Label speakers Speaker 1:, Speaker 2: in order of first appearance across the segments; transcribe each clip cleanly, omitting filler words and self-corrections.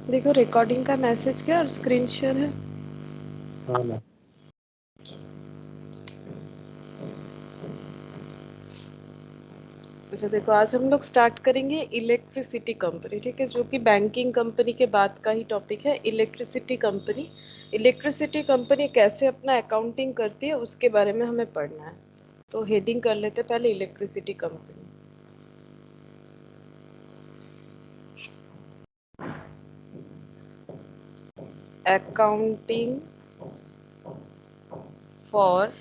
Speaker 1: देखो रिकॉर्डिंग का मैसेज क्या और स्क्रीन शेयर है।
Speaker 2: हाँ मैम।
Speaker 1: अच्छा देखो, आज हम लोग स्टार्ट करेंगे इलेक्ट्रिसिटी कंपनी, ठीक है, जो कि बैंकिंग कंपनी के बाद का ही टॉपिक है। इलेक्ट्रिसिटी कंपनी, इलेक्ट्रिसिटी कंपनी कैसे अपना अकाउंटिंग करती है उसके बारे में हमें पढ़ना है। तो हेडिंग कर लेते हैं पहले electricity company. Accounting for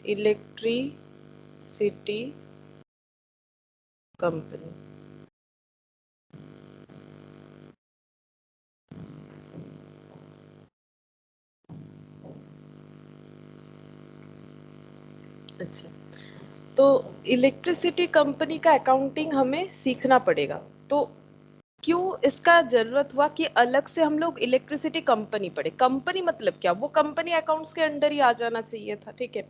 Speaker 1: electricity company. अच्छा, तो इलेक्ट्रिसिटी कंपनी का अकाउंटिंग हमें सीखना पड़ेगा। तो क्यों इसका जरूरत हुआ कि अलग से हम लोग इलेक्ट्रिसिटी कंपनी पढ़े। कंपनी मतलब क्या, वो कंपनी अकाउंट्स के अंडर ही आ जाना चाहिए था, ठीक है।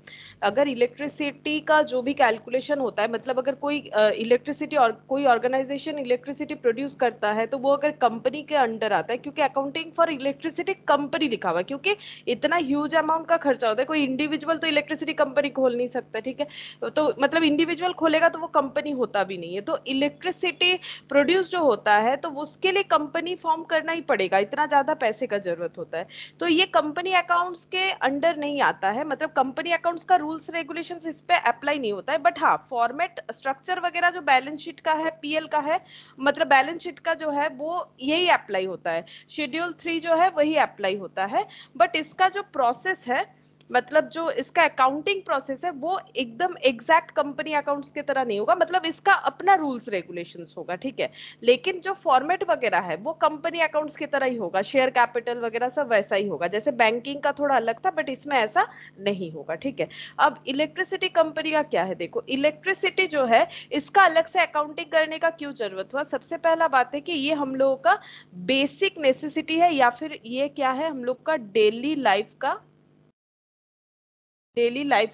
Speaker 1: अगर इलेक्ट्रिसिटी का जो भी कैलकुलेशन होता है, मतलब अगर कोई इलेक्ट्रिसिटी और कोई ऑर्गेनाइजेशन इलेक्ट्रिसिटी प्रोड्यूस करता है तो वो अगर कंपनी के अंडर आता है, क्योंकि अकाउंटिंग फॉर इलेक्ट्रिसिटी कंपनी लिखा हुआ है, क्योंकि इतना ह्यूज अमाउंट का खर्चा होता है। कोई इंडिविजुअल तो इलेक्ट्रिसिटी कंपनी खोल नहीं सकता, ठीक है। तो मतलब इंडिविजुअल खोलेगा तो वो कंपनी होता भी नहीं है। तो इलेक्ट्रिसिटी प्रोड्यूस जो होता है तो उसके लिए कंपनी फॉर्म करना ही पड़ेगा, इतना ज्यादा पैसे का जरूरत होता है। तो ये कंपनी अकाउंट्स के अंडर नहीं आता है, मतलब कंपनी अकाउंट्स का रूल्स रेगुलेशंस इस पे अप्लाई नहीं होता है। बट हाँ, फॉर्मेट स्ट्रक्चर वगैरह जो बैलेंस शीट का है, पीएल का है, मतलब बैलेंस शीट का जो है वो यही अप्लाई होता है। शेड्यूल 3 जो है वही अप्लाई होता है। बट इसका जो प्रोसेस है, मतलब जो इसका अकाउंटिंग प्रोसेस है वो एकदम एग्जैक्ट कंपनी अकाउंट्स की तरह नहीं होगा, मतलब इसका अपना रूल्स रेगुलेशंस होगा, ठीक है। लेकिन जो फॉर्मेट वगैरह है वो कंपनी अकाउंट्स की तरह ही होगा, शेयर कैपिटल वगैरह सब वैसा ही होगा। जैसे बैंकिंग का थोड़ा अलग था बट इसमें ऐसा नहीं होगा, ठीक है। अब इलेक्ट्रिसिटी कंपनी का क्या है, देखो इलेक्ट्रिसिटी जो है इसका अलग से अकाउंटिंग करने का क्यों जरूरत हुआ। सबसे पहला बात है कि ये हम लोगों का बेसिक नेसेसिटी है, या फिर ये क्या है, हम लोग का डेली लाइफ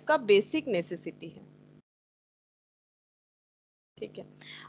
Speaker 1: का बेसिक नेसेसिटी है, ठीक है।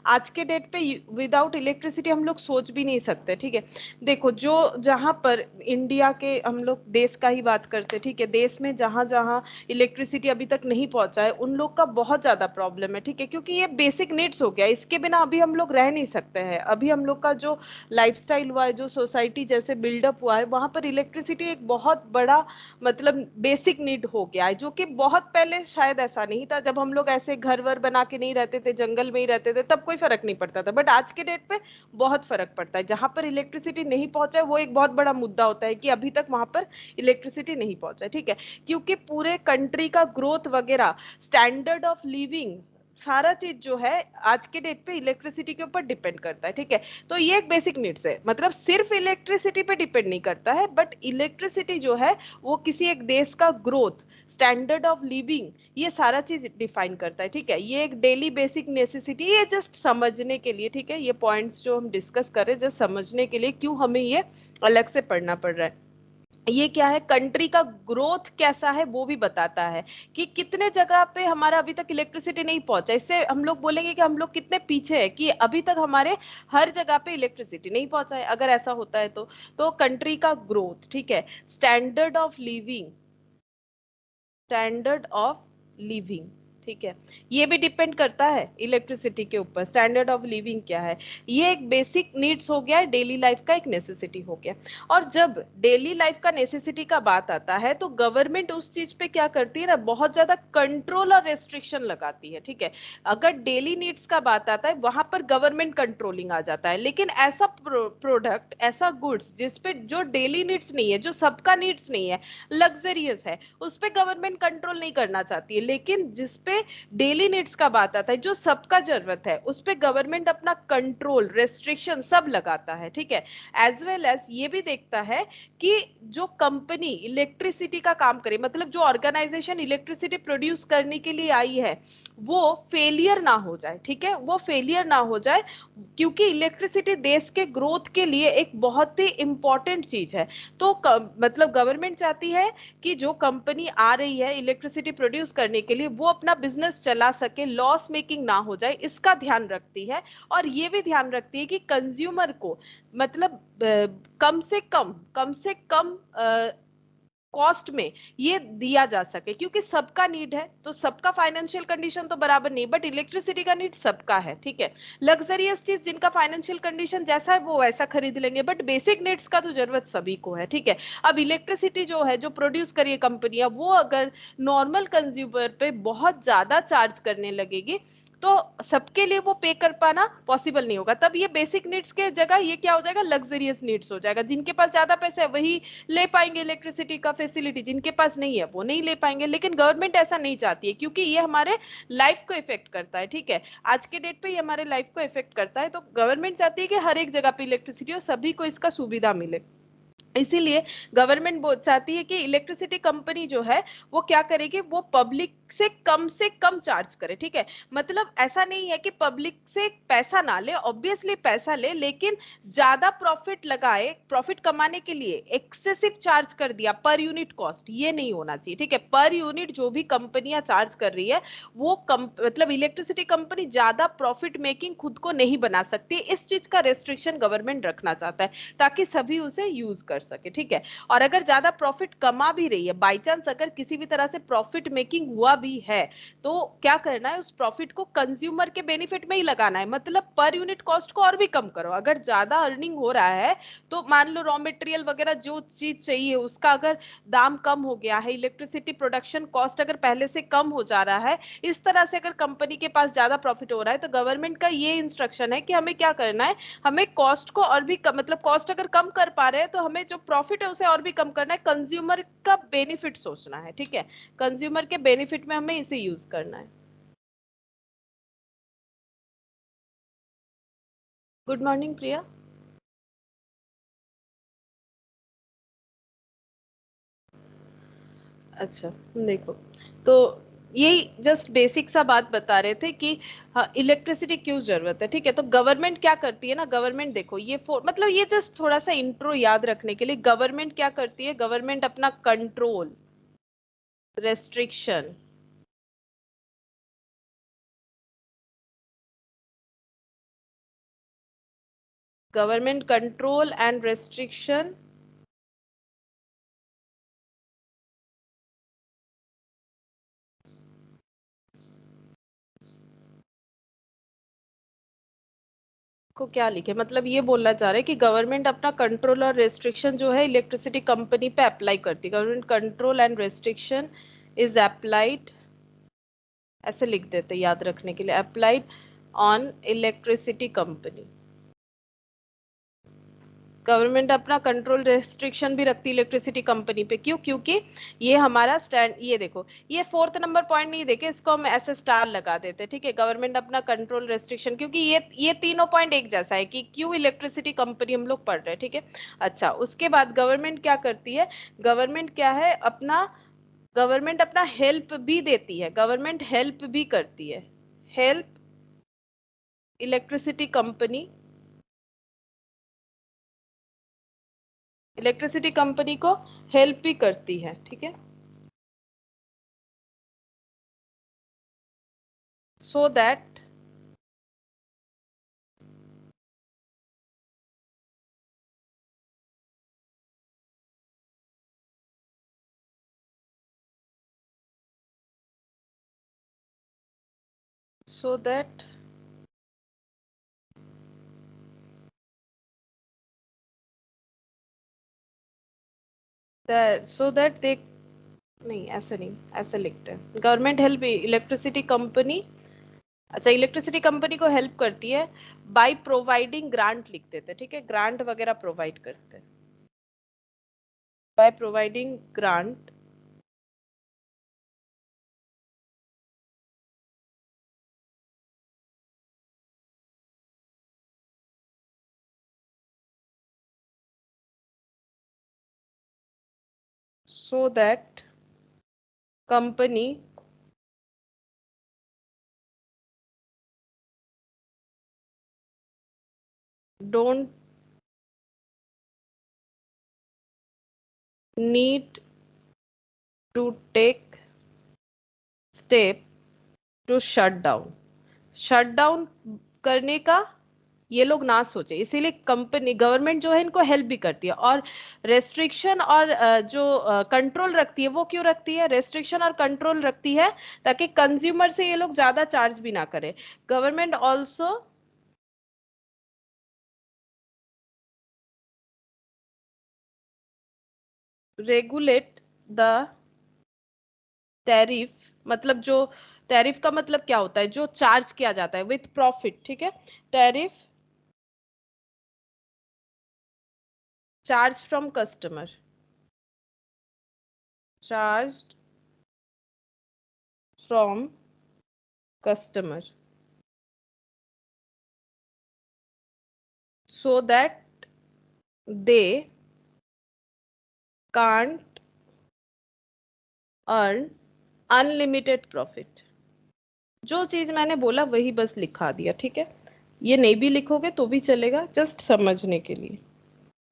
Speaker 1: आज के डेट पे विदाउट इलेक्ट्रिसिटी हम लोग सोच भी नहीं सकते, ठीक है। देखो जो जहां पर इंडिया के हम लोग देश का ही बात करते, ठीक है, देश में जहां जहां इलेक्ट्रिसिटी अभी तक नहीं पहुंचा है उन लोग का बहुत ज्यादा प्रॉब्लम है, ठीक है, क्योंकि ये बेसिक नीड्स हो गया, इसके बिना अभी हम लोग रह नहीं सकते हैं। अभी हम लोग का जो लाइफस्टाइल हुआ है, जो सोसाइटी जैसे बिल्डअप हुआ है, वहां पर इलेक्ट्रिसिटी एक बहुत बड़ा मतलब बेसिक नीड हो गया है, जो कि बहुत पहले शायद ऐसा नहीं था। जब हम लोग ऐसे घर वर बना के नहीं रहते थे, जंगल में ही रहते थे, तब कोई फर्क नहीं पड़ता था। बट आज के डेट पे बहुत फर्क पड़ता है। जहां पर इलेक्ट्रिसिटी नहीं पहुंचा है वो एक बहुत बड़ा मुद्दा होता है कि अभी तक वहां पर इलेक्ट्रिसिटी नहीं पहुंचा है, ठीक है। क्योंकि पूरे कंट्री का ग्रोथ वगैरह, स्टैंडर्ड ऑफ लिविंग, सारा चीज जो है आज के डेट पे इलेक्ट्रिसिटी के ऊपर डिपेंड करता है, ठीक है। तो ये एक बेसिक नीड्स है, मतलब सिर्फ इलेक्ट्रिसिटी पे डिपेंड नहीं करता है, बट इलेक्ट्रिसिटी जो है वो किसी एक देश का ग्रोथ, स्टैंडर्ड ऑफ लिविंग, ये सारा चीज डिफाइन करता है, ठीक है। ये एक डेली बेसिक नेसेसिटी, ये जस्ट समझने के लिए, ठीक है। ये पॉइंट्स जो हम डिस्कस कर रहे हैं जस्ट समझने के लिए क्यों हमें ये अलग से पढ़ना पड़ रहा है। ये क्या है, कंट्री का ग्रोथ कैसा है वो भी बताता है कि कितने जगह पे हमारा अभी तक इलेक्ट्रिसिटी नहीं पहुंचा। इससे हम लोग बोलेंगे कि हम लोग कितने पीछे हैं कि अभी तक हमारे हर जगह पे इलेक्ट्रिसिटी नहीं पहुंचा है। अगर ऐसा होता है तो कंट्री का ग्रोथ, ठीक है, standard of living, standard of living, ठीक है, ये भी डिपेंड करता है इलेक्ट्रिसिटी के ऊपर। स्टैंडर्ड ऑफ लिविंग क्या है, ये एक बेसिक नीड्स हो गया है, डेली लाइफ का एक नेसेसिटी हो गया। और जब डेली लाइफ का नेसेसिटी का बात आता है तो गवर्नमेंट उस चीज पे क्या करती है ना, बहुत ज्यादा कंट्रोल और रेस्ट्रिक्शन लगाती है, ठीक है। अगर डेली नीड्स का बात आता है वहां पर गवर्नमेंट कंट्रोलिंग आ जाता है। लेकिन ऐसा प्रोडक्ट, ऐसा गुड्स जिसपे जो डेली नीड्स नहीं है, जो सबका नीड्स नहीं है, लग्जरियस है, उस पे गवर्नमेंट कंट्रोल नहीं करना चाहती है। लेकिन जिसपे डेली नीड्स का बात आता है, जो सबका जरूरत है, उस पे गवर्नमेंट अपना कंट्रोल, रेस्ट्रिक्शन सब लगाता है, ठीक है। एज वेल एज ये भी देखता है कि जो कंपनी इलेक्ट्रिसिटी का काम करे, मतलब जो ऑर्गेनाइजेशन इलेक्ट्रिसिटी प्रोड्यूस करने के लिए आई है, वो फेलियर ना हो जाए, ठीक है, वो फेलियर ना हो जाए। क्योंकि इलेक्ट्रिसिटी देश के ग्रोथ के लिए एक बहुत ही इंपॉर्टेंट चीज है। तो मतलब गवर्नमेंट चाहती है कि जो कंपनी आ रही है इलेक्ट्रिसिटी प्रोड्यूस करने के लिए वो अपना बिजनेस चला सके, लॉस मेकिंग ना हो जाए, इसका ध्यान रखती है। और ये भी ध्यान रखती है कि कंज्यूमर को मतलब कम से कम कॉस्ट में ये दिया जा सके, क्योंकि सबका नीड है, तो सबका फाइनेंशियल कंडीशन तो बराबर नहीं, बट इलेक्ट्रिसिटी का नीड सबका है, ठीक है। लग्जरियस चीज जिनका फाइनेंशियल कंडीशन जैसा है वो वैसा खरीद लेंगे, बट बेसिक नीड्स का तो जरूरत सभी को है, ठीक है। अब इलेक्ट्रिसिटी जो है, जो प्रोड्यूस करिए कंपनियां, वो अगर नॉर्मल कंज्यूमर पे बहुत ज्यादा चार्ज करने लगेगी तो सबके लिए वो पे कर पाना पॉसिबल नहीं होगा। तब ये बेसिक नीड्स के जगह ये क्या हो जाएगा, लग्जरियस नीड्स हो जाएगा। जिनके पास ज्यादा पैसा है वही ले पाएंगे इलेक्ट्रिसिटी का फैसिलिटी, जिनके पास नहीं है वो नहीं ले पाएंगे। लेकिन गवर्नमेंट ऐसा नहीं चाहती है, क्योंकि ये हमारे लाइफ को इफेक्ट करता है, ठीक है। आज के डेट पे ये हमारे लाइफ को इफेक्ट करता है, तो गवर्नमेंट चाहती है कि हर एक जगह पे इलेक्ट्रिसिटी हो, सभी को इसका सुविधा मिले। इसीलिए गवर्नमेंट चाहती है कि इलेक्ट्रिसिटी कंपनी जो है वो क्या करेगी, वो पब्लिक से कम चार्ज करे, ठीक है। मतलब ऐसा नहीं है कि पब्लिक से पैसा ना ले, ऑब्वियसली पैसा ले, लेकिन ज्यादा प्रॉफिट लगाए, प्रॉफिट कमाने के लिए एक्सेसिव चार्ज कर दिया पर यूनिट कॉस्ट, ये नहीं होना चाहिए, ठीक है। पर यूनिट जो भी कंपनियां चार्ज कर रही है वो मतलब इलेक्ट्रिसिटी कंपनी ज्यादा प्रॉफिट मेकिंग खुद को नहीं बना सकती, इस चीज का रेस्ट्रिक्शन गवर्नमेंट रखना चाहता है, ताकि सभी उसे यूज कर सके, ठीक है। और अगर ज्यादा प्रॉफिट कमा भी रही है, बाई चांस अगर किसी भी तरह से प्रॉफिट मेकिंग हुआ भी है, तो क्या करना है, उस प्रॉफिट को कंज्यूमर के बेनिफिट में ही लगाना है। मतलब पर यूनिट कॉस्ट को और भी कम करो। अगर ज्यादा अर्निंग हो रहा है तो मान लो रॉ मटेरियल वगैरह जो चीज चाहिए उसका अगर दाम कम हो गया है, इलेक्ट्रिसिटी प्रोडक्शन कॉस्ट अगर पहले से कम हो जा रहा है, इस तरह से अगर कंपनी के पास ज्यादा प्रॉफिट हो रहा है, तो गवर्नमेंट का ये इंस्ट्रक्शन है कि हमें क्या करना है, हमें कॉस्ट को और भी मतलब कॉस्ट अगर कम कर पा रहे हैं तो हमें जो प्रॉफिट है उसे और भी कम करना है, कंज्यूमर का बेनिफिट सोचना है, ठीक है। कंज्यूमर के बेनिफिट में हमें इसे यूज करना है। गुड मॉर्निंग प्रिया। अच्छा, देखो, तो यही जस्ट बेसिक सा बात बता रहे थे कि हाँ इलेक्ट्रिसिटी क्यों जरूरत है, ठीक है। तो गवर्नमेंट क्या करती है ना, गवर्नमेंट देखो ये मतलब ये जस्ट थोड़ा सा इंट्रो याद रखने के लिए, गवर्नमेंट क्या करती है, गवर्नमेंट अपना control, restriction, government control and restriction को क्या लिखे, मतलब ये बोलना चाह रहे हैं कि गवर्नमेंट अपना कंट्रोल और रेस्ट्रिक्शन जो है इलेक्ट्रिसिटी कंपनी पे अप्लाई करती है। Government control and restriction is applied, ऐसे लिख देते याद रखने के लिए, applied on electricity company. Government अपना कंट्रोल रेस्ट्रिक्शन भी रखती है इलेक्ट्रिसिटी कंपनी पे, क्यों, क्योंकि ये हमारा स्टैंड, ये देखो ये फोर्थ नंबर पॉइंट नहीं देखे, इसको हम ऐसे स्टार लगा देते, ठीक है। गवर्नमेंट अपना कंट्रोल रेस्ट्रिक्शन, क्योंकि ये तीनों पॉइंट एक जैसा है कि क्यों इलेक्ट्रिसिटी कंपनी हम लोग पढ़ रहे हैं, ठीक है। अच्छा, उसके बाद गवर्नमेंट क्या करती है, गवर्नमेंट क्या है अपना, गवर्नमेंट अपना हेल्प भी देती है, गवर्नमेंट हेल्प भी करती है, help electricity company, electricity company को हेल्प भी करती है, ठीक है। so that so that so that they, नहीं ऐसे नहीं, ऐसे लिखते हैं, गवर्नमेंट हेल्प इलेक्ट्रिसिटी कंपनी, अच्छा इलेक्ट्रिसिटी कंपनी को हेल्प करती है बाय प्रोवाइडिंग ग्रांट, लिख देते हैं, ठीक है, ग्रांट वगैरह प्रोवाइड करते हैं, by providing grant so that company don't need to take step to shut down करने का ये लोग ना सोचे, इसीलिए कंपनी गवर्नमेंट जो है इनको हेल्प भी करती है। और रेस्ट्रिक्शन और जो कंट्रोल रखती है, वो क्यों रखती है? रेस्ट्रिक्शन और कंट्रोल रखती है ताकि कंज्यूमर से ये लोग ज्यादा चार्ज भी ना करे। Government also regulate the tariff, मतलब जो टैरिफ का मतलब क्या होता है? जो चार्ज किया जाता है विथ प्रॉफिट, ठीक है। Tariff charge from customer, charge from customer, so that they can't earn unlimited profit। जो चीज मैंने बोला वही बस लिखा दिया, ठीक है। ये नहीं भी लिखोगे तो भी चलेगा, जस्ट समझने के लिए,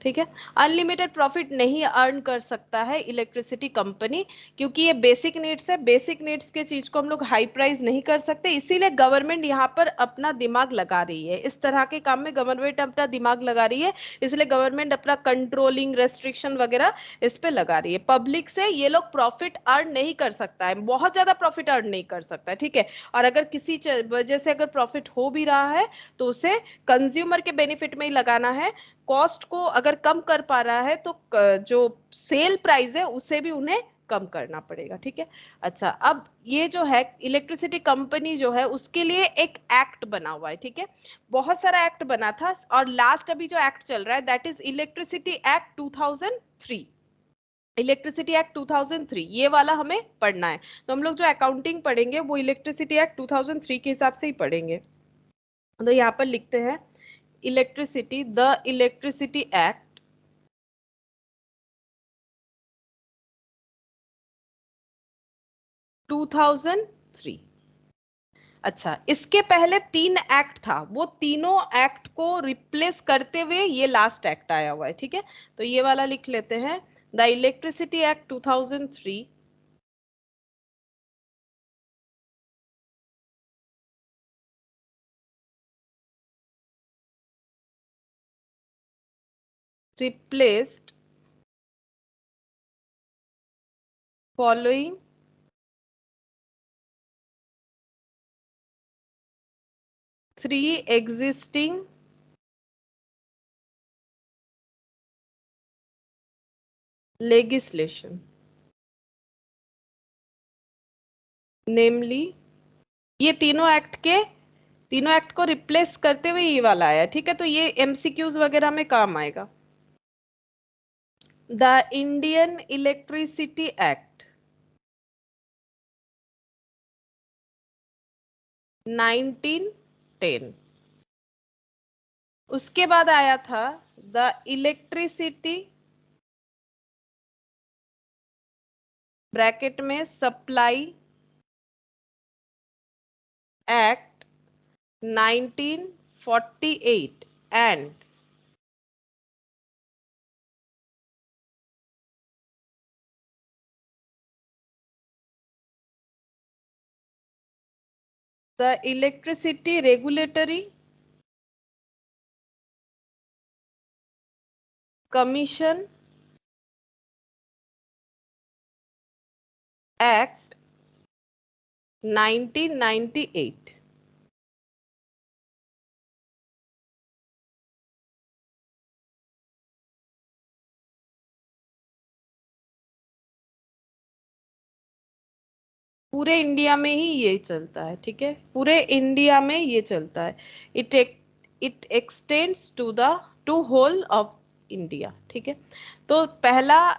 Speaker 1: ठीक है। अनलिमिटेड प्रॉफिट नहीं अर्न कर सकता है इलेक्ट्रिसिटी कंपनी, क्योंकि ये बेसिक नीड्स है। बेसिक नीड्स के चीज को हम लोग हाई प्राइस नहीं कर सकते, इसीलिए गवर्नमेंट यहाँ पर अपना दिमाग लगा रही है। इस तरह के काम में गवर्नमेंट अपना दिमाग लगा रही है, इसलिए गवर्नमेंट अपना कंट्रोलिंग रेस्ट्रिक्शन वगैरह इस पे लगा रही है। पब्लिक से ये लोग प्रॉफिट अर्न नहीं कर सकता है, बहुत ज्यादा प्रॉफिट अर्न नहीं कर सकता है, ठीक है। और अगर किसी वजह से अगर प्रॉफिट हो भी रहा है तो उसे कंज्यूमर के बेनिफिट में ही लगाना है। कॉस्ट को अगर कम कर पा रहा है तो जो सेल प्राइस है उसे भी उन्हें कम करना पड़ेगा, ठीक है। अच्छा, अब ये जो है इलेक्ट्रिसिटी कंपनी जो है उसके लिए एक एक्ट बना हुआ है, ठीक है। बहुत सारा एक्ट बना था, और लास्ट अभी जो एक्ट चल रहा है that is electricity act 2003। Electricity act 2003 ये वाला हमें पढ़ना है। तो हम लोग जो अकाउंटिंग पढ़ेंगे वो इलेक्ट्रिसिटी एक्ट 2003 के हिसाब से ही पढ़ेंगे। तो यहाँ पर लिखते हैं इलेक्ट्रिसिटी, द इलेक्ट्रिसिटी एक्ट 2003। अच्छा, इसके पहले 3 एक्ट था, वो तीनों एक्ट को रिप्लेस करते हुए ये लास्ट एक्ट आया हुआ है, ठीक है। तो ये वाला लिख लेते हैं, the electricity act 2003 replaced following three existing legislation, namely, ये तीनों एक्ट को रिप्लेस करते हुए ये वाला आया, ठीक है। तो ये एमसीक्यूज वगैरह में काम आएगा। द इंडियन इलेक्ट्रिसिटी एक्ट 1910, उसके बाद आया था द इलेक्ट्रिसिटी ब्रैकेट में supply act 1948 and the electricity regulatory commission act 1998। पूरे इंडिया में ही ये चलता है, ठीक है। पूरे इंडिया में ये चलता है। It it extends to the to whole of India, ठीक है। तो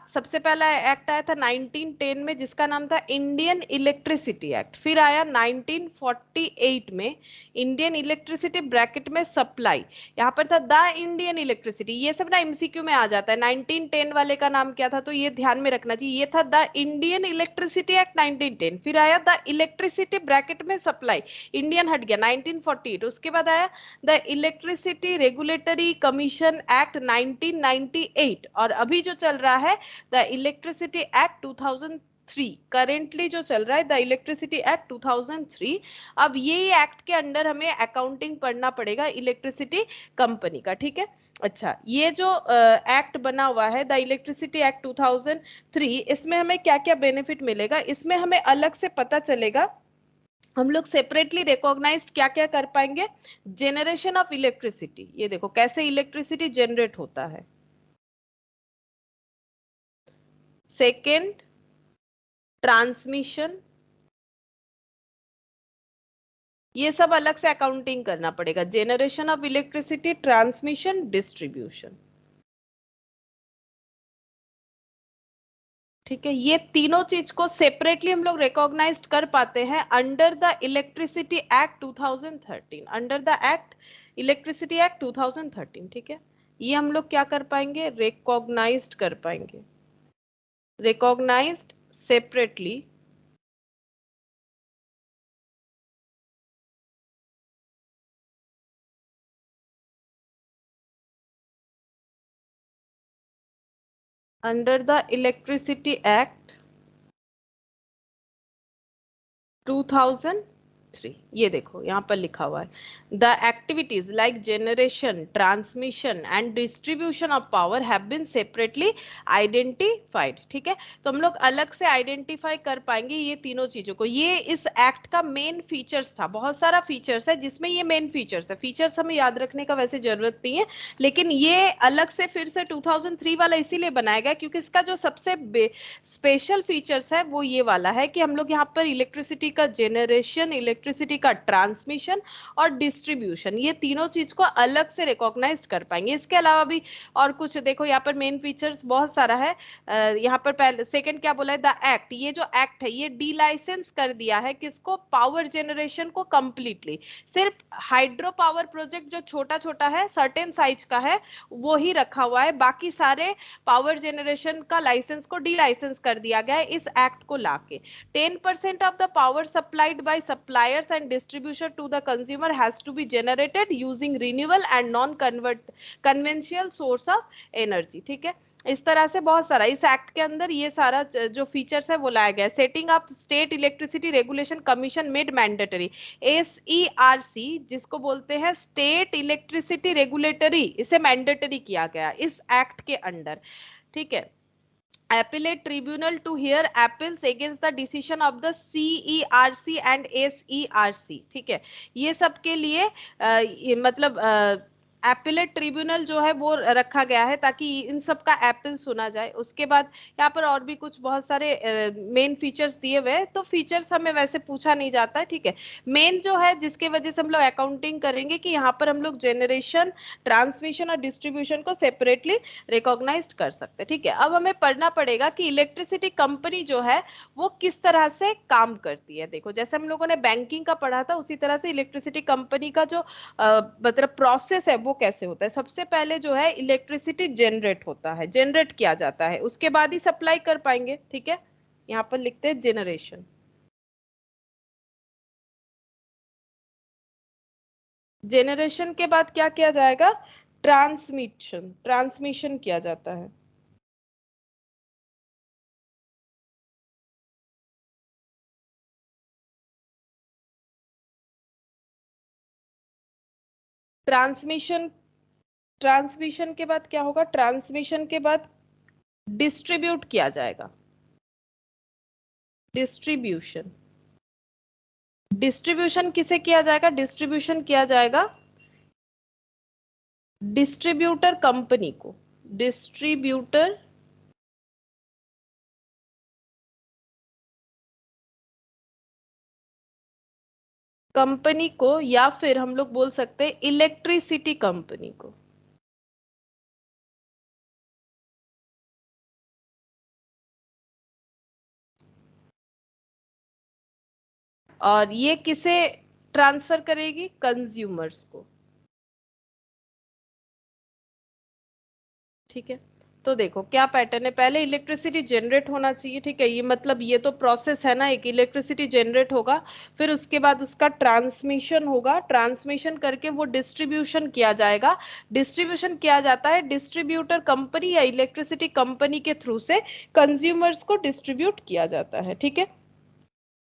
Speaker 1: सबसे पहला एक्ट आया था 1910 में, जिसका नाम था इंडियन इलेक्ट्रिसिटी एक्ट। फिर आया 1948 में इंडियन इलेक्ट्रिसिटी ब्रैकेट में सप्लाई, यहाँ पर था द इंडियन इलेक्ट्रिसिटी। ये सब ना एमसीक्यू में आ जाता है। 1910 वाले का नाम क्या था, तो ये ध्यान में रखना चाहिए, ये था द इंडियन इलेक्ट्रिसिटी एक्ट 1910। फिर आया द इलेक्ट्रिसिटी ब्रैकेट में सप्लाई, इंडियन हट गया 1948। उसके बाद आया the electricity regulatory commission act 1998, और अभी जो चल रहा है द इलेक्ट्रिसिटी एक्ट 2003। 2003 करेंटली जो चल रहा है, द इलेक्ट्रिसिटी एक्ट 2003। अब ये एक्ट के अंडर हमें अकाउंटिंग पढ़ना पड़ेगा इलेक्ट्रिसिटी कंपनी का, ठीक है। अच्छा, ये जो एक्ट बना हुआ है द इलेक्ट्रिसिटी एक्ट 2003, इसमें हमें क्या क्या बेनिफिट मिलेगा, इसमें हमें अलग से पता चलेगा, हम लोग सेपरेटली रिकॉग्नाइज्ड क्या क्या कर पाएंगे। जेनरेशन ऑफ इलेक्ट्रिसिटी, ये देखो कैसे इलेक्ट्रिसिटी जनरेट होता है। सेकेंड, ट्रांसमिशन, ये सब अलग से अकाउंटिंग करना पड़ेगा। Generation of electricity, transmission, distribution, ठीक है। ये तीनों चीज को सेपरेटली हम लोग रिकॉग्नाइज कर पाते हैं under the electricity act 2013, under the act electricity act 2013, ठीक है। ये हम लोग क्या कर पाएंगे, रिकॉग्नाइज्ड कर पाएंगे, recognized separately under the electricity act 2003। ये देखो यहाँ पर लिखा हुआ है, the activities like generation, transmission and distribution of power have been separately identified, ठीक है। तो हम लोग अलग से आइडेंटिफाई कर पाएंगे ये तीनों चीजों को। ये इस एक्ट का मेन फीचर्स था, बहुत सारा फीचर्स है जिसमें ये मेन फीचर्स है। फीचर्स हमें याद रखने का वैसे जरूरत नहीं है, लेकिन ये अलग से फिर से 2003 वाला इसीलिए बनाया गया क्योंकि इसका जो सबसे स्पेशल फीचर्स है वो ये वाला है कि हम लोग यहाँ पर इलेक्ट्रिसिटी का जेनरेशन, इलेक्ट्रिसिटी का ट्रांसमिशन और डिस्ट्रीब्यूशन, ये तीनों चीज को अलग से रिकॉग्नाइज कर पाएंगे। इसके अलावा भी और कुछ देखो, यहाँ पर मेन फीचर्स बहुत सारा है। यहाँ पर पहले सेकंड क्या बोला है, द एक्ट, ये जो एक्ट है ये डी लाइसेंस कर दिया है किसको, पावर जनरेशन को कंप्लीटली। सिर्फ हाइड्रो पावर प्रोजेक्ट जो छोटा छोटा है, सर्टेन साइज का है, वो ही रखा हुआ है। बाकी सारे पावर जनरेशन का लाइसेंस को डी लाइसेंस कर दिया गया है इस एक्ट को लाके। 10% of the power supplied by suppliers and distribution to the consumer has to be generated using renewable and non conventional source of energy, ठीक है। इस तरह से बहुत सारा इस एक्ट के अंदर ये सारा जो फीचर्स है वो लाया गया है। Setting up state electricity regulation commission made mandatory, SERC जिसको बोलते हैं स्टेट इलेक्ट्रिसिटी रेगुलेटरी, इसे मैंडेटरी किया गया इस एक्ट के अंडर, ठीक है। Appellate tribunal to hear appeals against the decision of the CERC and SERC, ठीक है। ये सब के लिए मतलब एपिलेट ट्रिब्यूनल जो है वो रखा गया है ताकि इन सब का एपिल सुना जाए। उसके बाद यहाँ पर और भी कुछ बहुत सारे मेन फीचर्स दिए हुए हैं, तो फीचर्स हमें वैसे पूछा नहीं जाता है, ठीक है। मेन जो है जिसके वजह से हम लोग अकाउंटिंग करेंगे कि यहाँ पर हम लोग जेनरेशन, ट्रांसमिशन और डिस्ट्रीब्यूशन को सेपरेटली रिकॉग्नाइज कर सकते हैं, ठीक है। अब हमें पढ़ना पड़ेगा कि इलेक्ट्रिसिटी कंपनी जो है वो किस तरह से काम करती है। देखो जैसे हम लोगों ने बैंकिंग का पढ़ा था उसी तरह से इलेक्ट्रिसिटी कंपनी का जो मतलब प्रोसेस है वो कैसे होता है। सबसे पहले जो है इलेक्ट्रिसिटी जनरेट होता है, जनरेट किया जाता है, उसके बाद ही सप्लाई कर पाएंगे, ठीक है। यहाँ पर लिखते हैं जेनरेशन। जेनरेशन के बाद क्या किया जाएगा, ट्रांसमिशन, ट्रांसमिशन किया जाता है। ट्रांसमिशन, ट्रांसमिशन के बाद क्या होगा, ट्रांसमिशन के बाद डिस्ट्रीब्यूट किया जाएगा, डिस्ट्रीब्यूशन। डिस्ट्रीब्यूशन किसे किया जाएगा, डिस्ट्रीब्यूशन किया जाएगा डिस्ट्रीब्यूटर कंपनी को, डिस्ट्रीब्यूटर कंपनी को, या फिर हम लोग बोल सकते हैं इलेक्ट्रिसिटी कंपनी को। और ये किसे ट्रांसफर करेगी, कंज्यूमर्स को, ठीक है। तो देखो क्या पैटर्न है, पहले इलेक्ट्रिसिटी जनरेट होना चाहिए, ठीक है, ये मतलब ये तो प्रोसेस है ना, एक इलेक्ट्रिसिटी जनरेट होगा, फिर उसके बाद उसका ट्रांसमिशन होगा, ट्रांसमिशन करके वो डिस्ट्रीब्यूशन किया जाएगा, डिस्ट्रीब्यूशन किया जाता है डिस्ट्रीब्यूटर कंपनी या इलेक्ट्रिसिटी कंपनी के थ्रू से कंज्यूमर्स को डिस्ट्रीब्यूट किया जाता है, ठीक है।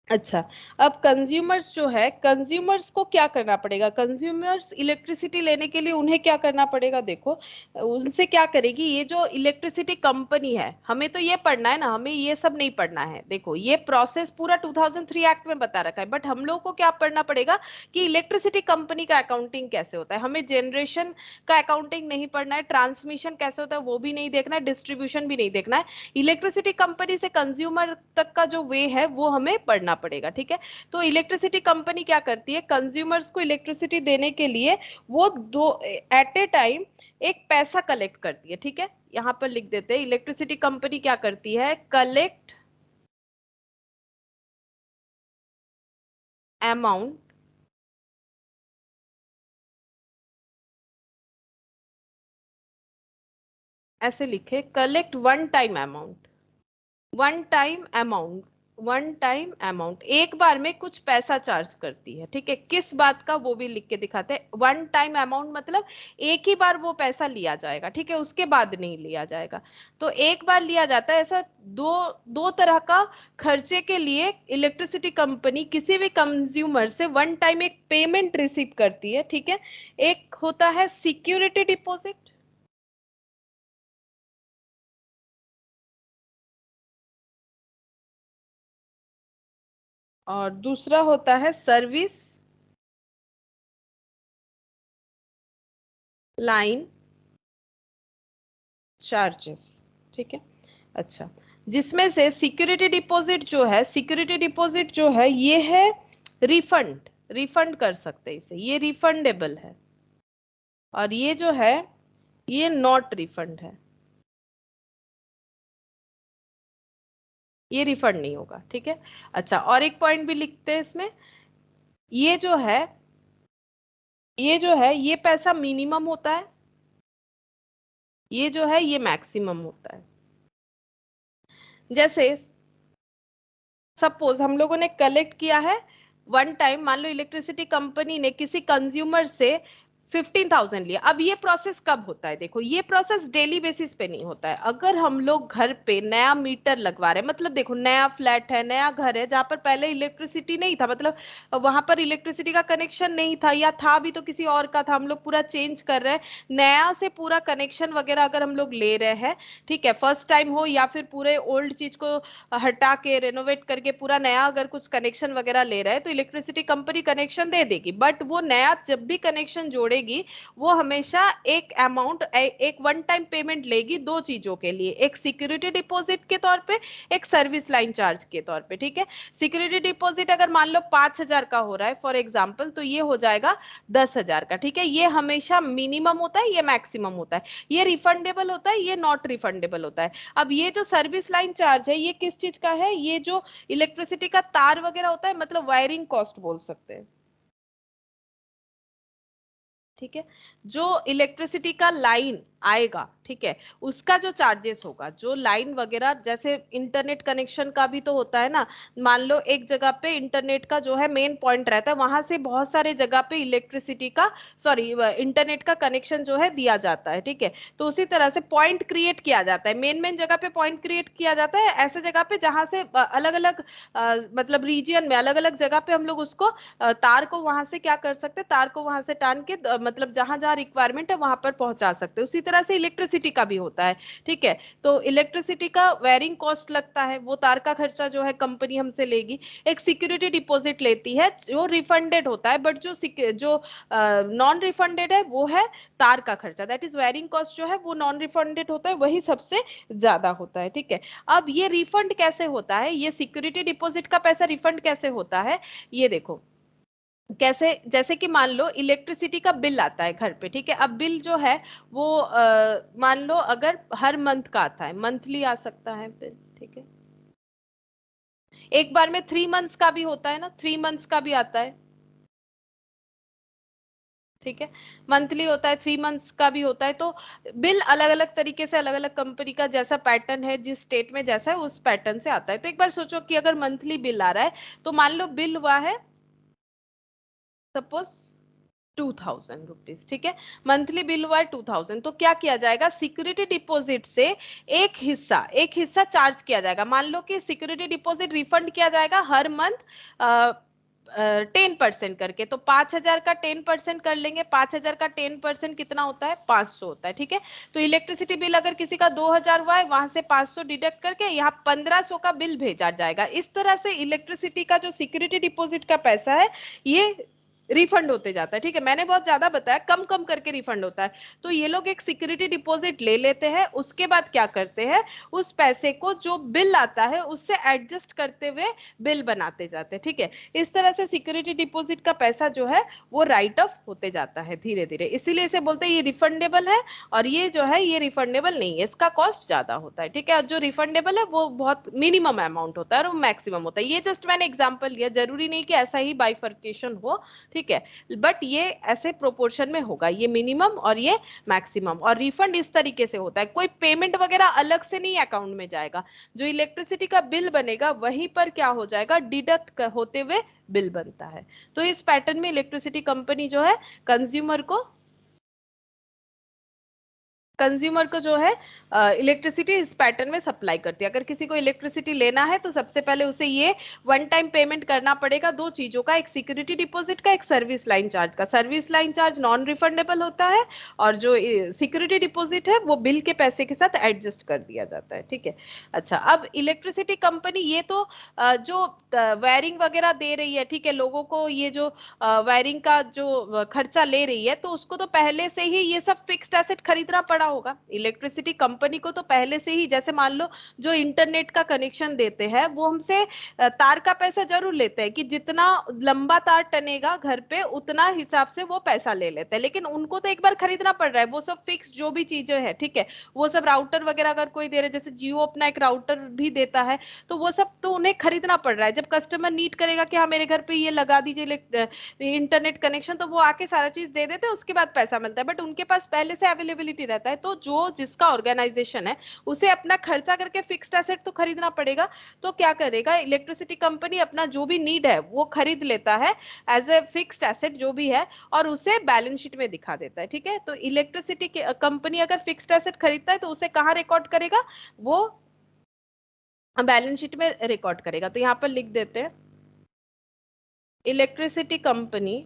Speaker 1: अच्छा, अब कंज्यूमर्स जो है, कंज्यूमर्स को क्या करना पड़ेगा, कंज्यूमर्स इलेक्ट्रिसिटी लेने के लिए उन्हें क्या करना पड़ेगा, देखो उनसे क्या करेगी ये जो इलेक्ट्रिसिटी कंपनी है, हमें तो ये पढ़ना है ना, हमें ये सब नहीं पढ़ना है, देखो ये प्रोसेस पूरा 2003 एक्ट में बता रखा है, बट हम लोग को क्या पढ़ना पड़ेगा कि इलेक्ट्रिसिटी कंपनी का अकाउंटिंग कैसे होता है, हमें जनरेशन का अकाउंटिंग नहीं पढ़ना है, ट्रांसमिशन कैसे होता है वो भी नहीं देखना है, डिस्ट्रीब्यूशन भी नहीं देखना है, इलेक्ट्रिसिटी कंपनी से कंज्यूमर तक का जो वे है वो हमें पढ़ना पड़ेगा, ठीक है। तो इलेक्ट्रिसिटी कंपनी क्या करती है, कंज्यूमर्स को इलेक्ट्रिसिटी देने के लिए वो दो एट ए टाइम एक पैसा कलेक्ट करती है, ठीक है, यहां पर लिख देते हैं इलेक्ट्रिसिटी कंपनी क्या करती है, कलेक्ट अमाउंट, ऐसे लिखे collect one time amount, one time amount, one time amount, एक बार में कुछ पैसा चार्ज करती है, ठीक है, किस बात का वो भी लिख के दिखाते हैं, वन टाइम अमाउंट मतलब एक ही बार वो पैसा लिया जाएगा, ठीक है, उसके बाद नहीं लिया जाएगा, तो एक बार लिया जाता है, ऐसा दो दो तरह का खर्चे के लिए इलेक्ट्रिसिटी कंपनी किसी भी कंज्यूमर से वन टाइम एक पेमेंट रिसीव करती है, ठीक है। एक होता है सिक्योरिटी डिपॉजिट, और दूसरा होता है सर्विस लाइन चार्जेस, ठीक है। अच्छा, जिसमें से सिक्योरिटी डिपॉजिट जो है, सिक्योरिटी डिपॉजिट जो है ये है रिफंड, रिफंड कर सकते हैं इसे, ये रिफंडेबल है, और ये जो है ये नॉट रिफंड है, ये रिफंड नहीं होगा, ठीक है। अच्छा, और एक पॉइंट भी लिखते हैं इसमें, ये जो है, ये जो है ये पैसा मिनिमम होता है, ये जो है ये मैक्सिमम होता है। जैसे सपोज हम लोगों ने कलेक्ट किया है वन टाइम, मान लो इलेक्ट्रिसिटी कंपनी ने किसी कंज्यूमर से 15,000 लिया, अब ये प्रोसेस कब होता है, देखो ये प्रोसेस डेली बेसिस पे नहीं होता है, अगर हम लोग घर पे नया मीटर लगवा रहे हैं, मतलब देखो नया फ्लैट है, नया घर है जहां पर पहले इलेक्ट्रिसिटी नहीं था, मतलब वहां पर इलेक्ट्रिसिटी का कनेक्शन नहीं था, या था भी तो किसी और का था, हम लोग पूरा चेंज कर रहे हैं, नया से पूरा कनेक्शन वगैरह अगर हम लोग ले रहे हैं, ठीक है, फर्स्ट टाइम हो या फिर पूरे ओल्ड चीज को हटा के रेनोवेट करके पूरा नया अगर कुछ कनेक्शन वगैरह ले रहा है तो इलेक्ट्रिसिटी कंपनी कनेक्शन दे देगी, बट वो नया जब भी कनेक्शन जोड़ेगी वो हमेशा एक अमाउंट, एक वन टाइम पेमेंट लेगी दो चीजों के लिए, एक सिक्योरिटी डिपॉजिट के तौर पे, एक सर्विस लाइन चार्ज के तौर पे, ठीक है। सिक्योरिटी डिपॉजिट अगर मान लो 5,000 का हो रहा है फॉर एग्जाम्पल, तो ये हो जाएगा 10,000 का, ठीक है, ये हमेशा मिनिमम होता है, ये मैक्सिमम होता है, ये रिफंडेबल होता है, ये नॉट रिफंडेबल होता है। अब ये जो सर्विस लाइन चार्ज है ये किस चीज का है, ये जो इलेक्ट्रिसिटी का तार वगैरह होता है, मतलब वायरिंग कॉस्ट बोल सकते हैं, ठीक है, जो इलेक्ट्रिसिटी का लाइन आएगा, ठीक है, उसका जो चार्जेस होगा, जो लाइन वगैरह, जैसे इंटरनेट कनेक्शन का भी तो होता है ना, मान लो एक जगह पे इंटरनेट का जो है मेन पॉइंट रहता है, वहां से बहुत सारे जगह पे इलेक्ट्रिसिटी का, सॉरी, इंटरनेट का कनेक्शन जो है दिया जाता है, ठीक है, तो उसी तरह से पॉइंट क्रिएट किया जाता है, मेन मेन जगह पे पॉइंट क्रिएट किया जाता है, ऐसे जगह पे जहां से अलग अलग मतलब रीजियन में अलग अलग जगह पे हम लोग उसको तार को वहां से क्या कर सकते हैं, तार को वहां से टान के मतलब जहां जहां रिक्वायरमेंट है वहां पर पहुंचा सकते हैं, उसी तरह से इलेक्ट्रिसिटी का भी होता है, ठीक है। तो इलेक्ट्रिसिटी का वेरिंग कॉस्ट लगता है, वो तार का खर्चा जो है कंपनी हमसे लेगी, एक सिक्योरिटी डिपॉजिट लेती है जो रिफंडेड होता है, बट जो नॉन रिफंडेड है वो है तार का खर्चा, दैट इज वेरिंग कॉस्ट जो है वो नॉन रिफंडेड होता है, वही सबसे ज्यादा होता है, ठीक है। अब ये रिफंड कैसे होता है, ये सिक्योरिटी डिपॉजिट का पैसा रिफंड कैसे होता है, ये देखो कैसे, जैसे कि मान लो इलेक्ट्रिसिटी का बिल आता है घर पे, ठीक है, अब बिल जो है वो मान लो अगर हर मंथ का आता है, मंथली आ सकता है बिल, ठीक है, एक बार में 3 मंथ्स का भी होता है ना, 3 मंथ्स का भी आता है, ठीक है, मंथली होता है, 3 मंथ्स का भी होता है। तो बिल अलग अलग तरीके से, अलग अलग कंपनी का जैसा पैटर्न है, जिस स्टेट में जैसा है उस पैटर्न से आता है। तो एक बार सोचो कि अगर मंथली बिल आ रहा है, तो मान लो बिल हुआ है सपोज 2000 रुपीज, ठीक है, मंथली बिल हुआ है 2000। तो क्या किया जाएगा, सिक्योरिटी डिपॉजिट से एक हिस्सा चार्ज किया जाएगा। मान लो कि सिक्योरिटी डिपॉजिट रिफंड किया जाएगा हर मंथ 10% करके। तो 5,000 का 10% कर लेंगे, 5,000 का 10% कितना होता है, 500 होता है। ठीक है, तो इलेक्ट्रिसिटी बिल अगर किसी का 2,000 हुआ है, वहां से 500 डिडक्ट करके यहाँ 1,500 का बिल भेजा जाएगा। इस तरह से इलेक्ट्रिसिटी का जो सिक्योरिटी डिपॉजिट का पैसा है ये रिफंड होते जाता है। ठीक है, मैंने बहुत ज्यादा बताया, कम कम करके रिफंड होता है। तो ये लोग एक सिक्योरिटी डिपॉजिट ले लेते हैं, उसके बाद क्या करते हैं, उस पैसे को जो बिल आता है उससे एडजस्ट करते हुए बिल बनाते जाते हैं। ठीक है, इस तरह से सिक्योरिटी डिपॉजिट का पैसा जो है वो राइट ऑफ होते जाता है धीरे धीरे। इसीलिए इसे बोलते हैं ये रिफंडेबल है, और ये जो है ये रिफंडेबल नहीं है, इसका कॉस्ट ज्यादा होता है। ठीक है, और जो रिफंडेबल है वो बहुत मिनिमम अमाउंट होता है और वो मैक्सिमम होता है। ये जस्ट मैंने एग्जाम्पल लिया, जरूरी नहीं कि ऐसा ही बाइफर्केशन हो। ठीक है, बट ये ऐसे प्रोपोर्शन में होगा, ये मिनिमम और ये मैक्सिमम। और रिफंड इस तरीके से होता है, कोई पेमेंट वगैरह अलग से नहीं अकाउंट में जाएगा, जो इलेक्ट्रिसिटी का बिल बनेगा वहीं पर क्या हो जाएगा, डिडक्ट होते हुए बिल बनता है। तो इस पैटर्न में इलेक्ट्रिसिटी कंपनी जो है कंज्यूमर को जो है इलेक्ट्रिसिटी इस पैटर्न में सप्लाई करती है। अगर किसी को इलेक्ट्रिसिटी लेना है तो सबसे पहले उसे ये वन टाइम पेमेंट करना पड़ेगा दो चीजों का, एक सिक्योरिटी डिपॉजिट का, एक सर्विस लाइन चार्ज का। Service line charge non refundable होता है, और जो सिक्योरिटी डिपॉजिट है वो बिल के पैसे के साथ एडजस्ट कर दिया जाता है। ठीक है, अच्छा, अब इलेक्ट्रिसिटी कंपनी ये तो जो वायरिंग वगैरह दे रही है, ठीक है, लोगों को ये जो वायरिंग का जो खर्चा ले रही है, तो उसको तो पहले से ही ये सब फिक्स्ड एसेट खरीदना पड़ा होगा इलेक्ट्रिसिटी कंपनी को। तो पहले से ही, जैसे मान लो जो इंटरनेट का कनेक्शन देते हैं वो हमसे तार का पैसा जरूर लेते हैं, कि जितना लंबा तार टनेगा घर पे उतना हिसाब से वो पैसा ले लेते हैं, लेकिन उनको तो एक बार खरीदना पड़ रहा है वो सब फिक्स जो भी चीजें हैं। ठीक है, वो सब राउटर वगैरह अगर कोई दे रहे, जैसे जियो अपना एक राउटर भी देता है, तो वो सब तो उन्हें खरीदना पड़ रहा है। जब कस्टमर नीड करेगा कि हाँ मेरे घर पे ये लगा दीजिए इंटरनेट कनेक्शन, तो वो आके सारा चीज दे देते हैं, उसके बाद पैसा मिलता है, बट उनके पास पहले से अवेलेबिलिटी रहता है। तो जो जिसका ऑर्गेनाइजेशन है उसे अपना खर्चा करके फिक्स्ड एसेट तो खरीदना पड़ेगा। तो क्या करेगा, इलेक्ट्रिसिटी कंपनी अपना जो भी नीड है वो खरीद लेता है एज ए फिक्स्ड एसेट जो भी है, और उसे बैलेंस शीट में दिखा देता है। ठीक है, तो इलेक्ट्रिसिटी कंपनी अगर फिक्स्ड एसेट खरीदता है तो उसे कहाँ रिकॉर्ड करेगा, वो बैलेंस शीट में रिकॉर्ड करेगा। तो यहाँ पर लिख देते हैं, electricity company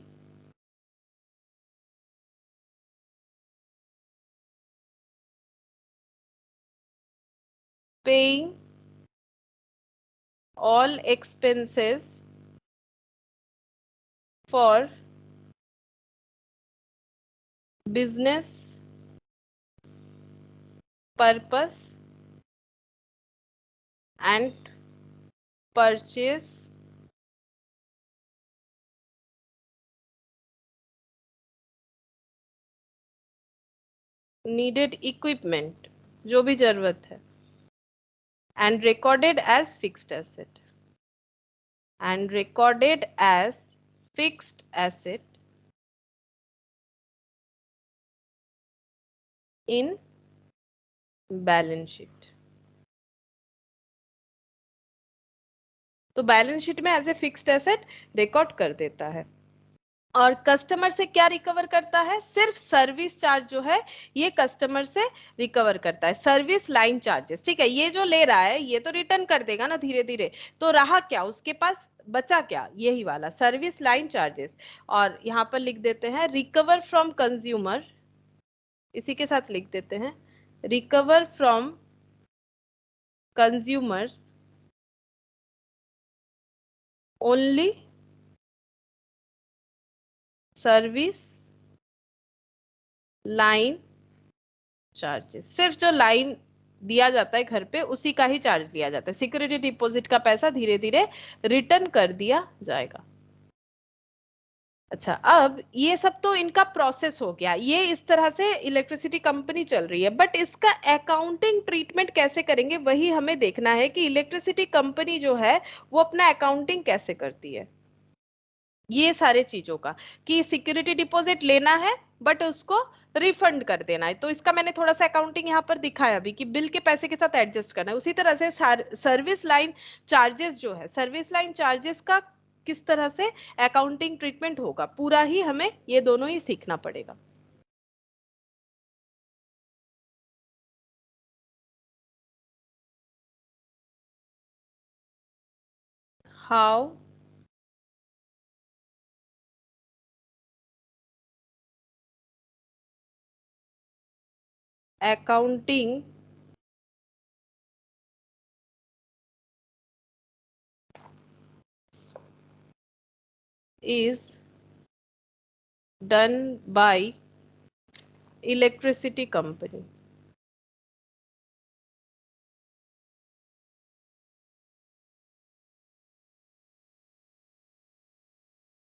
Speaker 1: paying all expenses for business purpose and purchase needed equipment, जो भी जरूरत है, and recorded as fixed asset, and recorded as fixed asset in balance sheet. तो बैलेंस शीट में as a fixed asset record कर देता है। और कस्टमर से क्या रिकवर करता है, सिर्फ सर्विस चार्ज जो है ये कस्टमर से रिकवर करता है, सर्विस लाइन चार्जेस। ठीक है, ये जो ले रहा है ये तो रिटर्न कर देगा ना धीरे धीरे, तो रहा क्या उसके पास, बचा क्या, यही वाला सर्विस लाइन चार्जेस। और यहाँ पर लिख देते हैं रिकवर फ्रॉम कंज्यूमर, इसी के साथ लिख देते हैं recover from consumers only service line charges. सिर्फ जो लाइन दिया जाता है घर पे उसी का ही चार्ज लिया जाता है, सिक्योरिटी डिपॉजिट का पैसा धीरे धीरे रिटर्न कर दिया जाएगा। अच्छा, अब ये सब तो इनका प्रोसेस हो गया, ये इस तरह से इलेक्ट्रिसिटी कंपनी चल रही है, बट इसका अकाउंटिंग ट्रीटमेंट कैसे करेंगे वही हमें देखना है, कि इलेक्ट्रिसिटी कंपनी जो है वो अपना अकाउंटिंग कैसे करती है। ये सारे चीजों का, कि सिक्योरिटी डिपॉजिट लेना है बट उसको रिफंड कर देना है। तो इसका मैंने थोड़ा सा अकाउंटिंग यहाँ पर दिखाया भी कि बिल के पैसे के साथ एडजस्ट करना है। उसी तरह से सर्विस लाइन चार्जेस जो है, सर्विस लाइन चार्जेस का किस तरह से अकाउंटिंग ट्रीटमेंट होगा, पूरा ही हमें ये दोनों ही सीखना पड़ेगा। How accounting is done by electricity company।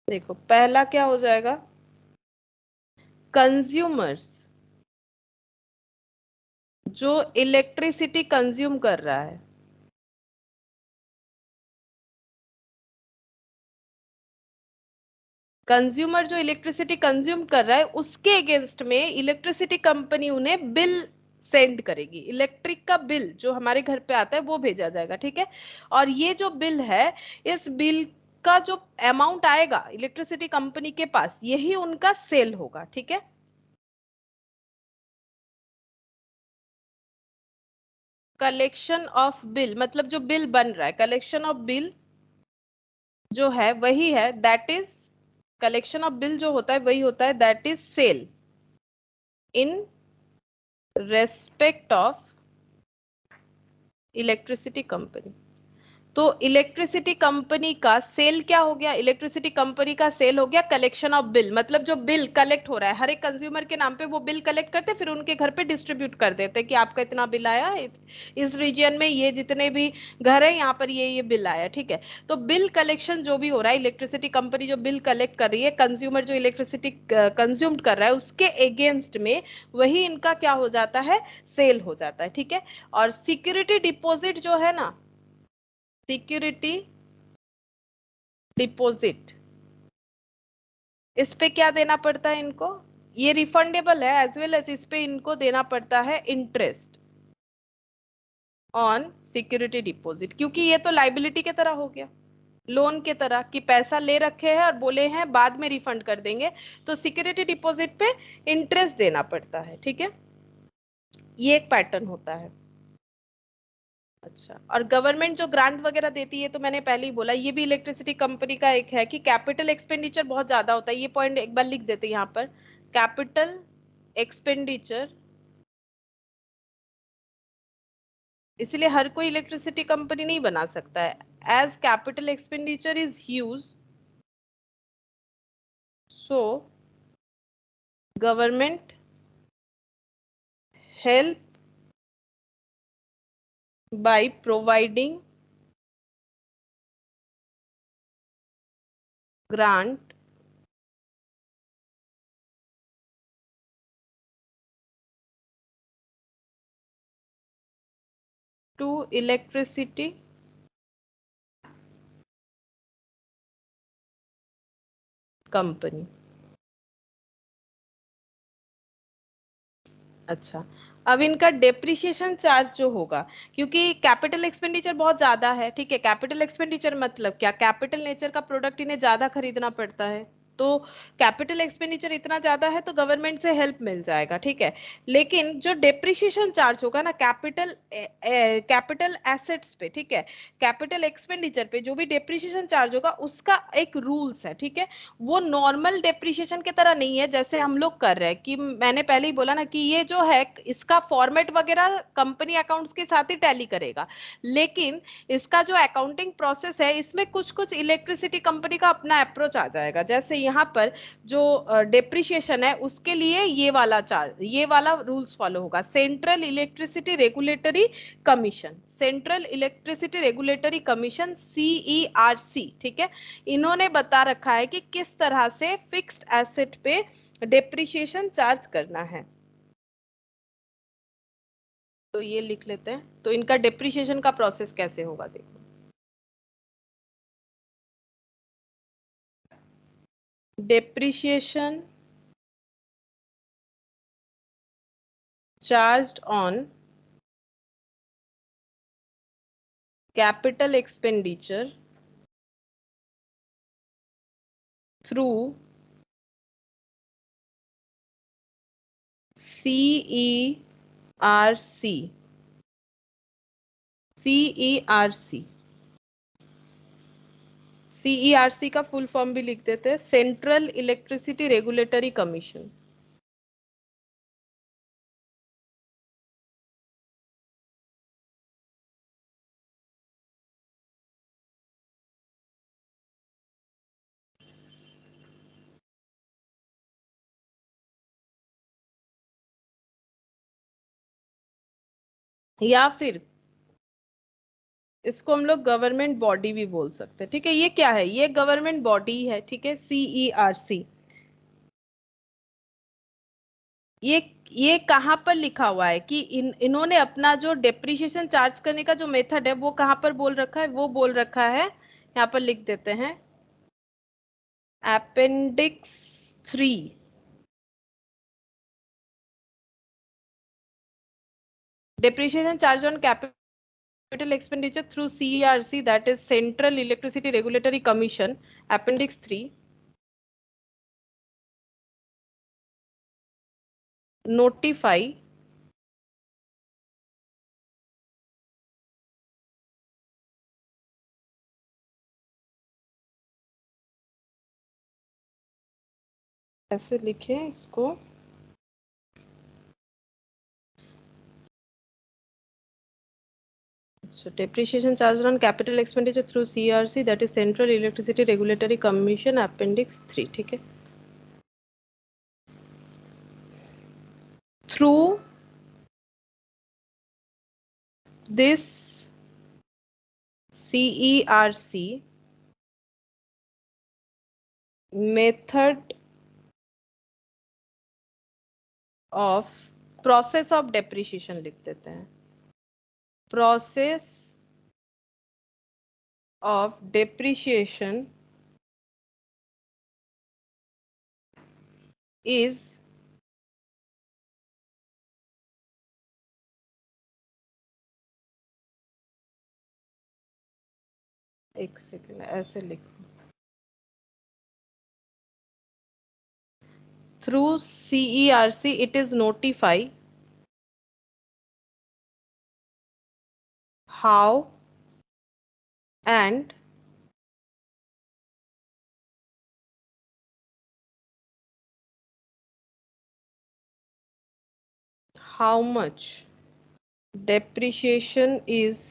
Speaker 1: देखो पहला क्या हो जाएगा, कंज्यूमर्स जो इलेक्ट्रिसिटी कंज्यूम कर रहा है, कंज्यूमर जो इलेक्ट्रिसिटी कंज्यूम कर रहा है उसके अगेंस्ट में इलेक्ट्रिसिटी कंपनी उन्हें बिल सेंड करेगी। इलेक्ट्रिक का बिल जो हमारे घर पे आता है वो भेजा जाएगा, ठीक है। और ये जो बिल है, इस बिल का जो अमाउंट आएगा इलेक्ट्रिसिटी कंपनी के पास, यही उनका सेल होगा, ठीक है। कलेक्शन ऑफ बिल मतलब जो बिल बन रहा है, कलेक्शन ऑफ बिल जो है वही है, that is, collection of bill जो होता है वही होता है, that is sale in respect of electricity company. तो इलेक्ट्रिसिटी कंपनी का सेल क्या हो गया, इलेक्ट्रिसिटी कंपनी का सेल हो गया कलेक्शन ऑफ बिल, मतलब जो बिल कलेक्ट हो रहा है हर एक कंज्यूमर के नाम पे, वो बिल कलेक्ट करते फिर उनके घर पे डिस्ट्रीब्यूट कर देते कि आपका इतना बिल आया, इस रीजन में ये जितने भी घर है यहाँ पर ये बिल आया, ठीक है। तो बिल कलेक्शन जो भी हो रहा है, इलेक्ट्रिसिटी कंपनी जो बिल कलेक्ट कर रही है, कंज्यूमर जो इलेक्ट्रिसिटी कंज्यूम कर रहा है उसके अगेंस्ट में, वही इनका क्या हो जाता है, सेल हो जाता है, ठीक है। और सिक्योरिटी डिपॉजिट जो है ना, सिक्योरिटी डिपॉजिट, इस पे क्या देना पड़ता है इनको, ये रिफंडेबल है एज वेल एज इस पे इनको देना पड़ता है इंटरेस्ट ऑन सिक्योरिटी डिपॉजिट, क्योंकि ये तो लाइबिलिटी के तरह हो गया, लोन के तरह कि पैसा ले रखे हैं और बोले हैं बाद में रिफंड कर देंगे, तो सिक्योरिटी डिपॉजिट पे इंटरेस्ट देना पड़ता है, ठीक है। ये एक पैटर्न होता है। अच्छा, और गवर्नमेंट जो ग्रांट वगैरह देती है, तो मैंने पहले ही बोला ये भी इलेक्ट्रिसिटी कंपनी का एक है कि कैपिटल एक्सपेंडिचर बहुत ज्यादा होता है, ये पॉइंट एक बार लिख देते हैं यहाँ पर, कैपिटल एक्सपेंडिचर, इसलिए हर कोई इलेक्ट्रिसिटी कंपनी नहीं बना सकता है, as capital expenditure is huge, so government help by providing grant to electricity company। अच्छा, अब इनका डेप्रिसिएशन चार्ज जो होगा, क्योंकि कैपिटल एक्सपेंडिचर बहुत ज्यादा है, ठीक है, कैपिटल एक्सपेंडिचर मतलब क्या, कैपिटल नेचर का प्रोडक्ट इन्हें ज्यादा खरीदना पड़ता है, तो कैपिटल एक्सपेंडिचर इतना ज्यादा है तो गवर्नमेंट से हेल्प मिल जाएगा, ठीक है। लेकिन जो डेप्रिसिएशन चार्ज होगा ना कैपिटल कैपिटल एसेट्स पे, ठीक है, कैपिटल एक्सपेंडिचर पे जो भी डेप्रिसिएशन चार्ज होगा उसका एक रूल्स है, ठीक है। वो नॉर्मल डेप्रिसिएशन की तरह नहीं है जैसे हम लोग कर रहे हैं, कि मैंने पहले ही बोला ना कि ये जो है इसका फॉर्मेट वगैरह कंपनी अकाउंट्स के साथ ही टैली करेगा, लेकिन इसका जो अकाउंटिंग प्रोसेस है इसमें कुछ कुछ इलेक्ट्रिसिटी कंपनी का अपना अप्रोच आ जाएगा। जैसे यहाँ पर जो डेप्रिसिएशन है उसके लिए ये वाला चार्ज, ये वाला रूल्स फॉलो होगा, central electricity regulatory commission, central electricity regulatory commission CERC, ठीक है। इन्होंने बता रखा है कि किस तरह से फिक्स्ड एसेट पे डेप्रिसिएशन चार्ज करना है, तो ये लिख लेते हैं। तो इनका डेप्रिसिएशन का प्रोसेस कैसे होगा देखो, depreciation charged on capital expenditure through CERC. CERC CERC का फुल फॉर्म भी लिख देते हैं, सेंट्रल इलेक्ट्रिसिटी रेगुलेटरी कमीशन। या फिर इसको हम लोग गवर्नमेंट बॉडी भी बोल सकते हैं, ठीक है। ये क्या है, ये गवर्नमेंट बॉडी है, ठीक है, CERC। ये कहाँ पर लिखा हुआ है कि इन्होंने अपना जो डेप्रिसिएशन चार्ज करने का जो मेथड है वो कहाँ पर बोल रखा है, वो बोल रखा है, यहाँ पर लिख देते हैं, appendix 3। depreciation charge on capital expenditure through CERC, that is Central Electricity Regulatory Commission, Appendix 3, notify ऐसे लिखे इसको, so depreciation charged on capital expenditure through CERC, that is Central Electricity Regulatory Commission, Appendix 3, ठीक है। Through this CERC method of process of depreciation लिख देते हैं, process of depreciation is एक second ऐसे लिखो, through CERC it is notify how and how much depreciation is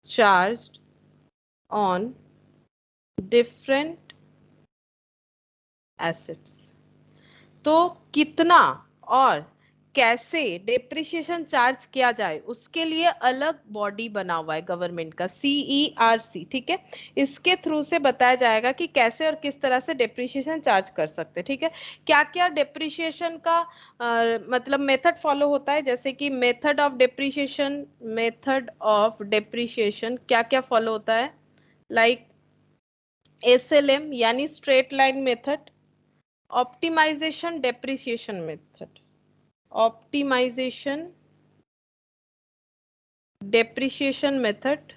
Speaker 1: charged on different assets। तो कितना और कैसे डेप्रिसिएशन चार्ज किया जाए उसके लिए अलग बॉडी बना हुआ है गवर्नमेंट का, CERC, ठीक है। इसके थ्रू से बताया जाएगा कि कैसे और किस तरह से डेप्रिसिएशन चार्ज कर सकते हैं, ठीक है। क्या क्या डेप्रिसिएशन का मतलब मेथड फॉलो होता है, जैसे कि मेथड ऑफ डेप्रिसिएशन क्या क्या फॉलो होता है, लाइक SLM यानी straight line method, optimization depreciation method, optimization depreciation method,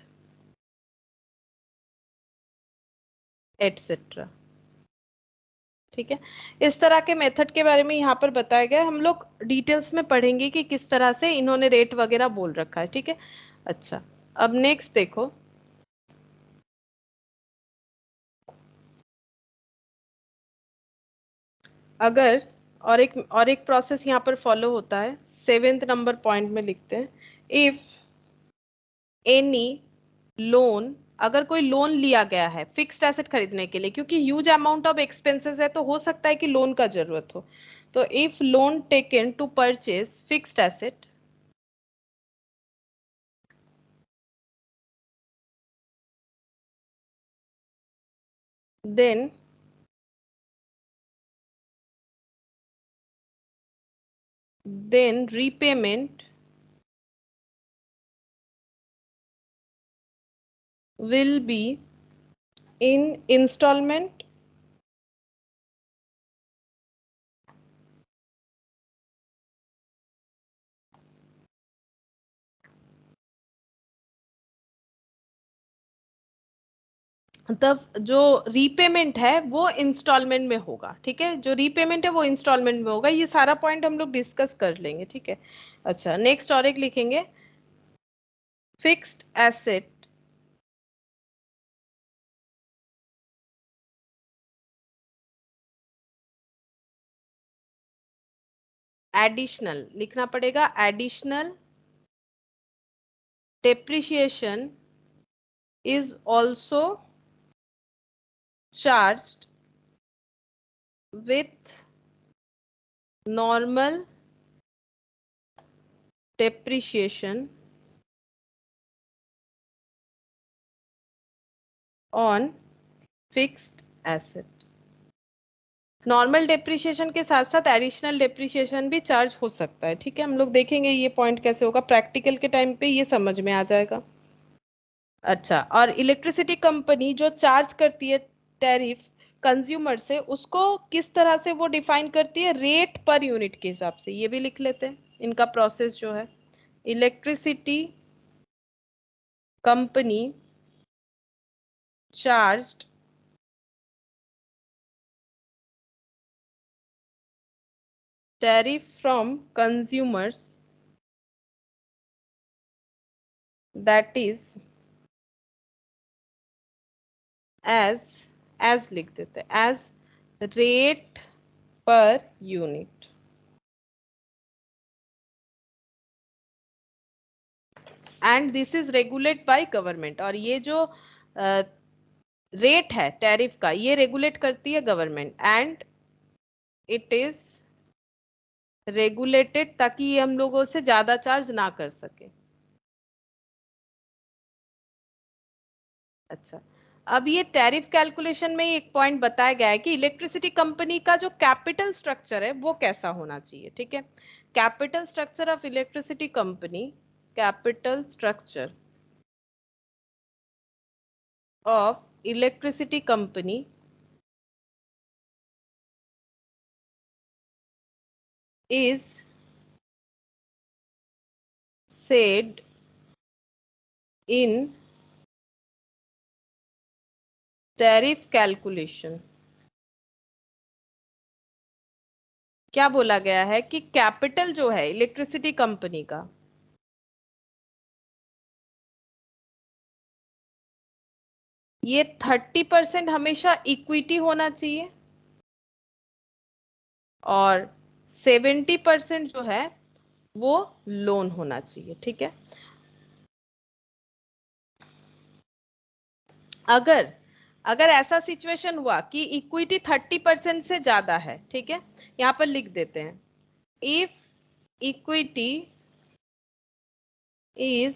Speaker 1: etcetera, ठीक है। इस तरह के मेथड के बारे में यहाँ पर बताया गया है, हम लोग डिटेल्स में पढ़ेंगे कि किस तरह से इन्होंने रेट वगैरह बोल रखा है, ठीक है। अच्छा, अब नेक्स्ट देखो, अगर और एक प्रोसेस यहाँ पर फॉलो होता है, 7th नंबर पॉइंट में लिखते हैं, इफ एनी लोन, अगर कोई लोन लिया गया है फिक्स्ड एसेट खरीदने के लिए, क्योंकि ह्यूज अमाउंट ऑफ एक्सपेंसेस है तो हो सकता है कि लोन का जरूरत हो, तो if loan taken to purchase fixed asset, then repayment will be in installment तब जो रीपेमेंट है वो इंस्टॉलमेंट में होगा, ठीक है, जो रीपेमेंट है वो इंस्टॉलमेंट में होगा। ये सारा पॉइंट हम लोग डिस्कस कर लेंगे, ठीक है। अच्छा, नेक्स्ट और एक लिखेंगे, फिक्स्ड एसेट एडिशनल लिखना पड़ेगा, additional depreciation is also charged with normal depreciation on fixed asset। Normal depreciation के साथ साथ एडिशनल डेप्रिसिएशन भी चार्ज हो सकता है, ठीक है। हम लोग देखेंगे ये पॉइंट कैसे होगा, प्रैक्टिकल के टाइम पे ये समझ में आ जाएगा। अच्छा, और इलेक्ट्रिसिटी कंपनी जो चार्ज करती है टैरिफ कंज्यूमर से, उसको किस तरह से वो डिफाइन करती है, रेट पर यूनिट के हिसाब से। ये भी लिख लेते हैं इनका प्रोसेस जो है, electricity company charged tariff from consumers, that is as लिख देते हैं, as rate per unit। And this is regulate by government. और ये जो रेट है टैरिफ का, ये रेगुलेट करती है government, and it is regulated, ताकि ये हम लोगों से ज्यादा चार्ज ना कर सके। अच्छा, अब ये टैरिफ कैलकुलेशन में एक पॉइंट बताया गया है कि इलेक्ट्रिसिटी कंपनी का जो कैपिटल स्ट्रक्चर है वो कैसा होना चाहिए, ठीक है। Capital structure of electricity company, capital structure of electricity company is said in tariff calculation। क्या बोला गया है कि कैपिटल जो है इलेक्ट्रिसिटी कंपनी का, ये 30% हमेशा इक्विटी होना चाहिए और 70% जो है वो लोन होना चाहिए, ठीक है। अगर अगर ऐसा सिचुएशन हुआ कि इक्विटी 30% से ज्यादा है, ठीक है, यहां पर लिख देते हैं, if equity is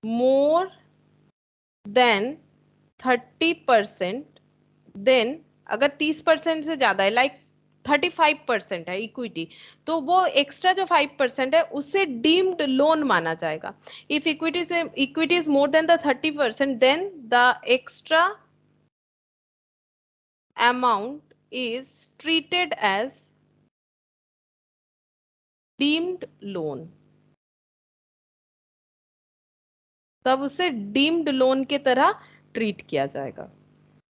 Speaker 1: more than 30%, then अगर 30% से ज्यादा है, लाइक 35% है इक्विटी, तो वो एक्स्ट्रा जो 5% है उसे डीम्ड लोन माना जाएगा। If equity is more than the 30%, then the extra amount is treated as deemed loan. तब उसे डीम्ड लोन के तरह ट्रीट किया जाएगा।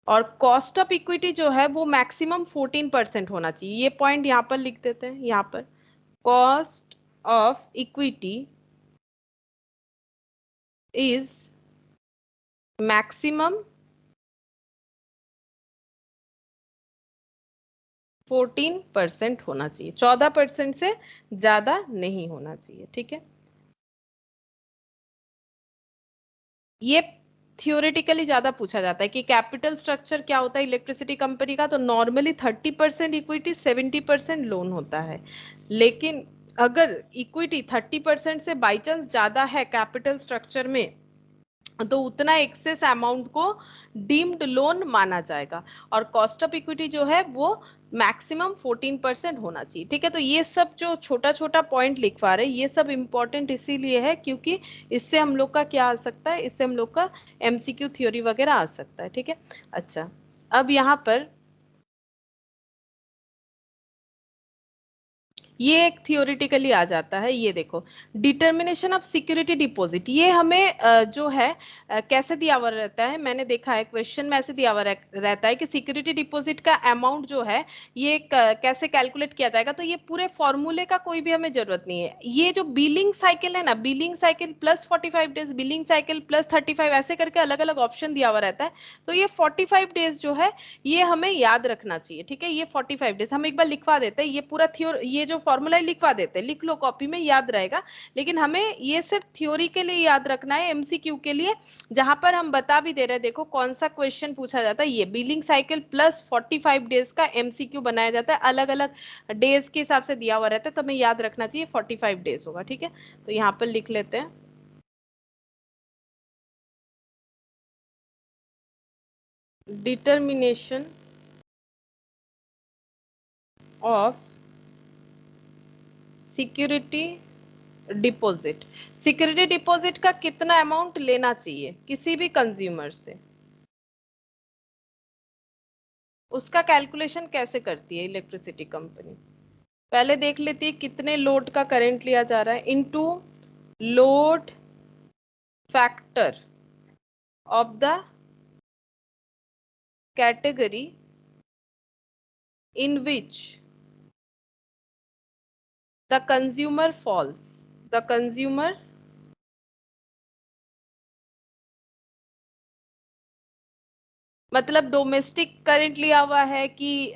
Speaker 1: और कॉस्ट ऑफ इक्विटी जो है वो मैक्सिमम 14% होना चाहिए। ये पॉइंट यहाँ पर लिख देते हैं, यहाँ पर cost of equity is maximum 14% होना चाहिए, 14% से ज्यादा नहीं होना चाहिए, ठीक है। ये थियोरेटिकली ज्यादा पूछा जाता है कि कैपिटल स्ट्रक्चर क्या होता है इलेक्ट्रिसिटी कंपनी का, तो नॉर्मली 30% इक्विटी 70% लोन होता है। लेकिन अगर इक्विटी 30% से बाई चांस ज्यादा है कैपिटल स्ट्रक्चर में, तो उतना एक्सेस अमाउंट को डीम्ड लोन माना जाएगा। और कॉस्ट ऑफ इक्विटी जो है वो मैक्सिमम 14% होना चाहिए, ठीक है। तो ये सब जो छोटा छोटा पॉइंट लिखवा रहे हैं, ये सब इंपॉर्टेंट इसीलिए है क्योंकि इससे हम लोग का क्या आ सकता है, इससे हम लोग का एमसीक्यू थ्योरी वगैरह आ सकता है, ठीक है। अच्छा, अब यहाँ पर ये एक थियोरिटिकली आ जाता है। ये देखो, डिटर्मिनेशन ऑफ सिक्योरिटी डिपॉजिट, ये हमें जो है कैसे दिया हुआ रहता है, मैंने देखा है क्वेश्चन में ऐसे दिया हुआ रहता है कि सिक्योरिटी डिपॉजिट का अमाउंट जो है ये कैसे कैलकुलेट किया जाएगा। तो ये पूरे फॉर्मूले का कोई भी हमें जरूरत नहीं है। ये जो बिलिंग साइकिल है ना, billing cycle plus 45 days, billing cycle plus 35, ऐसे करके अलग अलग ऑप्शन दिया हुआ रहता है। तो ये 45 डेज जो है ये हमें याद रखना चाहिए, ठीक है। ये 45 डेज हम एक बार लिखवा देते हैं, ये पूरा ये जो फॉर्मूला लिखवा देते हैं, लिख लो कॉपी में, याद रहेगा। लेकिन हमें ये सिर्फ थ्योरी के लिए याद रखना है, एमसीक्यू के लिए, जहां पर हम बता भी दे रहे हैं। देखो कौन सा क्वेश्चन पूछा जाता है, ये बिलिंग साइकिल प्लस 45 डेज का एमसीक्यू बनाया जाता है, अलग अलग डेज के हिसाब से दिया हुआ रहता है। तो हमें याद रखना चाहिए 45 डेज होगा, ठीक है। तो यहाँ पर लिख लेते हैं, determination of security deposit. Security deposit का कितना अमाउंट लेना चाहिए किसी भी कंज्यूमर से, उसका कैलकुलेशन कैसे करती है इलेक्ट्रिसिटी कंपनी। पहले देख लेती है कितने लोड का करंट लिया जा रहा है, into load factor of the category in which the consumer falls, the consumer मतलब डोमेस्टिक करंट लिया हुआ है कि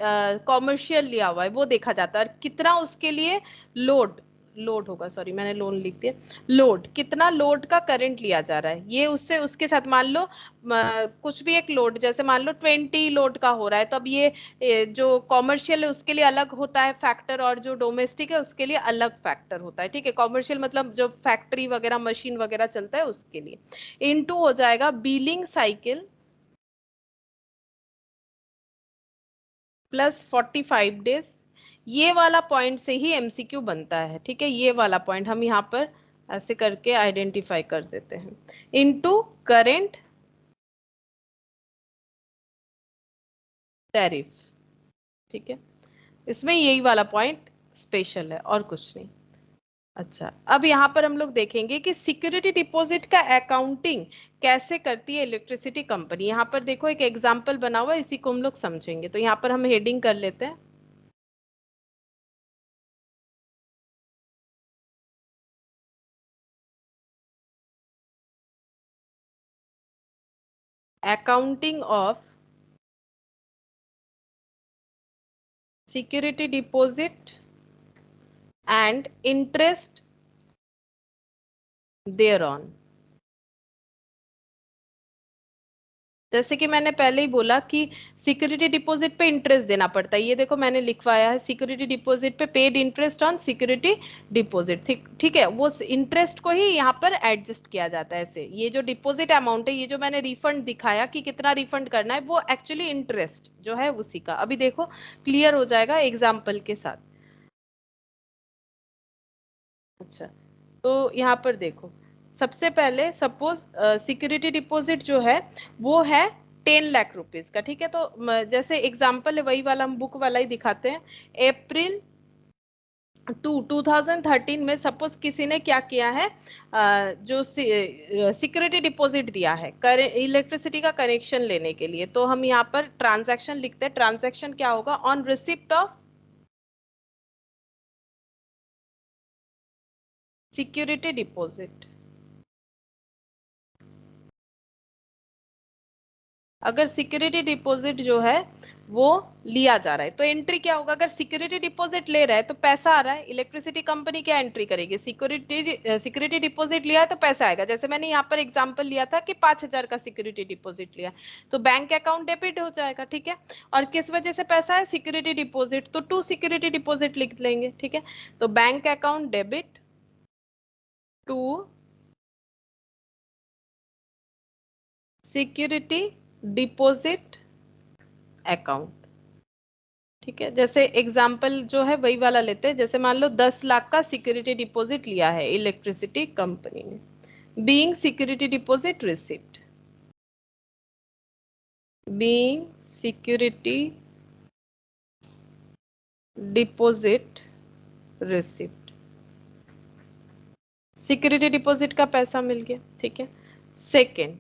Speaker 1: कॉमर्शियल लिया हुआ है, वो देखा जाता है। और कितना उसके लिए लोड, लोड होगा, सॉरी मैंने लोन लिख दिया, लोड, कितना लोड का करंट लिया जा रहा है, ये उससे उसके साथ मान लो कुछ भी एक लोड, जैसे मान लो 20 लोड का हो रहा है, तो अब ये जो कॉमर्शियल है उसके लिए अलग होता है फैक्टर, और जो डोमेस्टिक है उसके लिए अलग फैक्टर होता है, ठीक है। कॉमर्शियल मतलब जो फैक्ट्री वगैरह मशीन वगैरह चलता है उसके लिए, इनटू हो जाएगा बिलिंग साइकिल प्लस 45 डेज। ये वाला पॉइंट से ही एमसीक्यू बनता है, ठीक है। ये वाला पॉइंट हम यहाँ पर ऐसे करके आइडेंटिफाई कर देते हैं, इनटू करेंट टैरिफ, ठीक है। इसमें यही वाला पॉइंट स्पेशल है और कुछ नहीं। अच्छा, अब यहाँ पर हम लोग देखेंगे कि सिक्योरिटी डिपॉजिट का अकाउंटिंग कैसे करती है इलेक्ट्रिसिटी कंपनी। यहाँ पर देखो एक एग्जाम्पल बना हुआ है, इसी को हम लोग समझेंगे। तो यहाँ पर हम हेडिंग कर लेते हैं, accounting of security deposit and interest thereon. जैसे कि मैंने पहले ही बोला कि सिक्योरिटी डिपॉजिट पे इंटरेस्ट देना पड़ता है। ये देखो मैंने लिखवाया है, सिक्योरिटी डिपॉजिट पे paid interest on security deposit, ठीक ठीक है। वो इंटरेस्ट को ही यहाँ पर एडजस्ट किया जाता है ऐसे। ये जो डिपॉजिट अमाउंट है, ये जो मैंने रिफंड दिखाया कि कितना रिफंड करना है, वो एक्चुअली इंटरेस्ट जो है उसी का। अभी देखो क्लियर हो जाएगा एग्जाम्पल के साथ। अच्छा, तो यहाँ पर देखो, सबसे पहले सपोज सिक्योरिटी डिपॉजिट जो है वो है 10 लाख रुपीज का, ठीक है। तो जैसे एग्जांपल है वही वाला, हम बुक वाला ही दिखाते हैं। अप्रैल 2013 में सपोज किसी ने क्या किया है, जो सिक्योरिटी डिपॉजिट दिया है इलेक्ट्रिसिटी का कनेक्शन लेने के लिए, तो हम यहाँ पर ट्रांजैक्शन लिखते हैं। ट्रांजैक्शन क्या होगा, on receipt of security deposit. अगर सिक्योरिटी डिपॉजिट जो है वो लिया जा रहा है, तो एंट्री क्या होगा, अगर सिक्योरिटी डिपॉजिट ले रहा है तो पैसा आ रहा है, इलेक्ट्रिसिटी कंपनी क्या एंट्री करेगी, सिक्योरिटी डिपॉजिट लिया है तो पैसा आएगा। जैसे मैंने यहाँ पर एग्जांपल लिया था कि 5,000 का सिक्योरिटी डिपॉजिट लिया, तो बैंक अकाउंट डेबिट हो जाएगा, ठीक है। और किस वजह से पैसा है, सिक्योरिटी डिपॉजिट, तो टू सिक्योरिटी डिपॉजिट लिख लेंगे, ठीक है। तो bank account debit to security deposit account, ठीक है। जैसे एग्जाम्पल जो है वही वाला लेते हैं। जैसे मान लो 10 लाख का सिक्योरिटी डिपॉजिट लिया है इलेक्ट्रिसिटी कंपनी ने, being security deposit receipt, being security deposit receipt, security deposit का पैसा मिल गया, ठीक है। सेकेंड,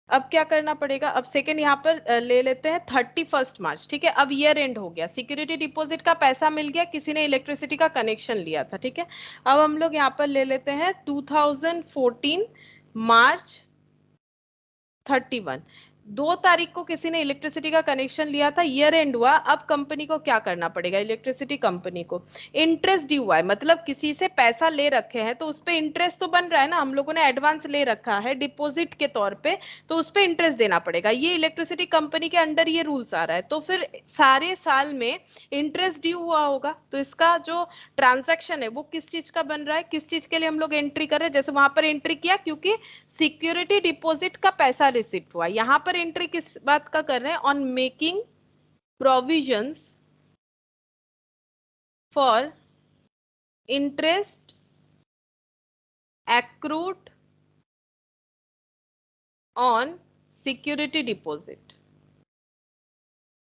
Speaker 1: अब क्या करना पड़ेगा, अब सेकेंड यहाँ पर ले लेते हैं 31 मार्च, ठीक है। अब ईयर एंड हो गया, सिक्योरिटी डिपॉजिट का पैसा मिल गया, किसी ने इलेक्ट्रिसिटी का कनेक्शन लिया था, ठीक है। अब हम लोग यहाँ पर ले लेते हैं 2014 मार्च 31, 2 तारीख को किसी ने इलेक्ट्रिसिटी का कनेक्शन लिया था, ईयर एंड हुआ। अब कंपनी को क्या करना पड़ेगा, इलेक्ट्रिसिटी कंपनी को इंटरेस्ट ड्यू हुआ है, मतलब किसी से पैसा ले रखे हैं तो उस पे इंटरेस्ट तो बन रहा है ना, हम लोगों ने एडवांस ले रखा है डिपॉजिट के तौर पे, तो उस पे इंटरेस्ट देना पड़ेगा। ये इलेक्ट्रिसिटी कंपनी के अंडर ये रूल्स आ रहा है, तो फिर सारे साल में इंटरेस्ट ड्यू हुआ होगा, तो इसका जो ट्रांजैक्शन है वो किस चीज का बन रहा है, किस चीज के लिए हम लोग एंट्री कर रहे हैं। जैसे वहां पर एंट्री किया क्योंकि सिक्योरिटी डिपॉजिट का पैसा रिसिप्ट हुआ, यहां पर एंट्री किस बात का कर रहे हैं, on making provisions for interest accrued on security deposit.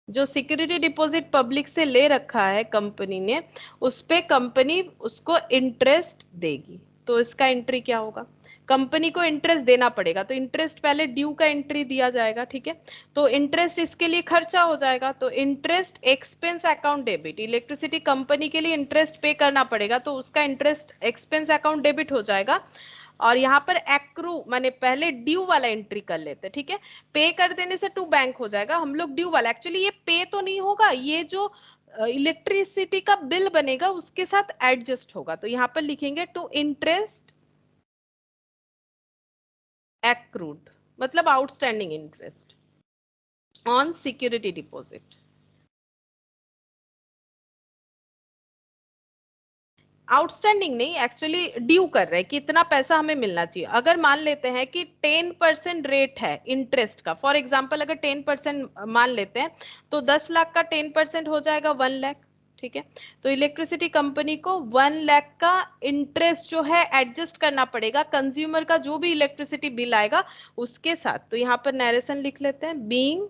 Speaker 1: जो सिक्योरिटी डिपॉजिट पब्लिक से ले रखा है कंपनी ने, उस पे कंपनी उसको इंटरेस्ट देगी, तो इसका एंट्री क्या होगा, कंपनी को इंटरेस्ट देना पड़ेगा, तो इंटरेस्ट पहले ड्यू का एंट्री दिया जाएगा, ठीक है। तो इंटरेस्ट इसके लिए खर्चा हो जाएगा, तो interest expense account debit, electricity company के लिए इंटरेस्ट पे करना पड़ेगा, तो उसका इंटरेस्ट एक्सपेंस अकाउंट डेबिट हो जाएगा। और यहाँ पर एक्रू माने पहले ड्यू वाला एंट्री कर लेते, ठीक है। पे कर देने से टू बैंक हो जाएगा, हम लोग ड्यू वाला, एक्चुअली ये पे तो नहीं होगा, ये जो इलेक्ट्रिसिटी का बिल बनेगा उसके साथ एडजस्ट होगा, तो यहाँ पर लिखेंगे टू इंटरेस्ट एक्रूड, मतलब outstanding interest on security deposit. Outstanding नहीं, एक्चुअली ड्यू कर रहे हैं कि इतना पैसा हमें मिलना चाहिए। अगर मान लेते हैं कि 10% रेट है इंटरेस्ट का, फॉर एग्जांपल अगर 10% मान लेते हैं, तो 10 लाख का 10% हो जाएगा 1 लाख, ठीक है। तो इलेक्ट्रिसिटी कंपनी को 1 लाख का इंटरेस्ट जो है एडजस्ट करना पड़ेगा कंज्यूमर का जो भी इलेक्ट्रिसिटी बिल आएगा उसके साथ। तो यहाँ पर नरेशन लिख लेते हैं, being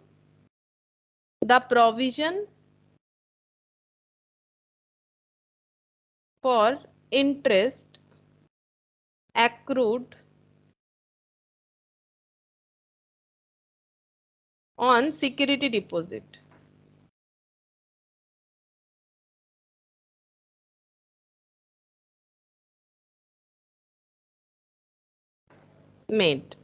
Speaker 1: the provision for interest accrued on security deposit। Made,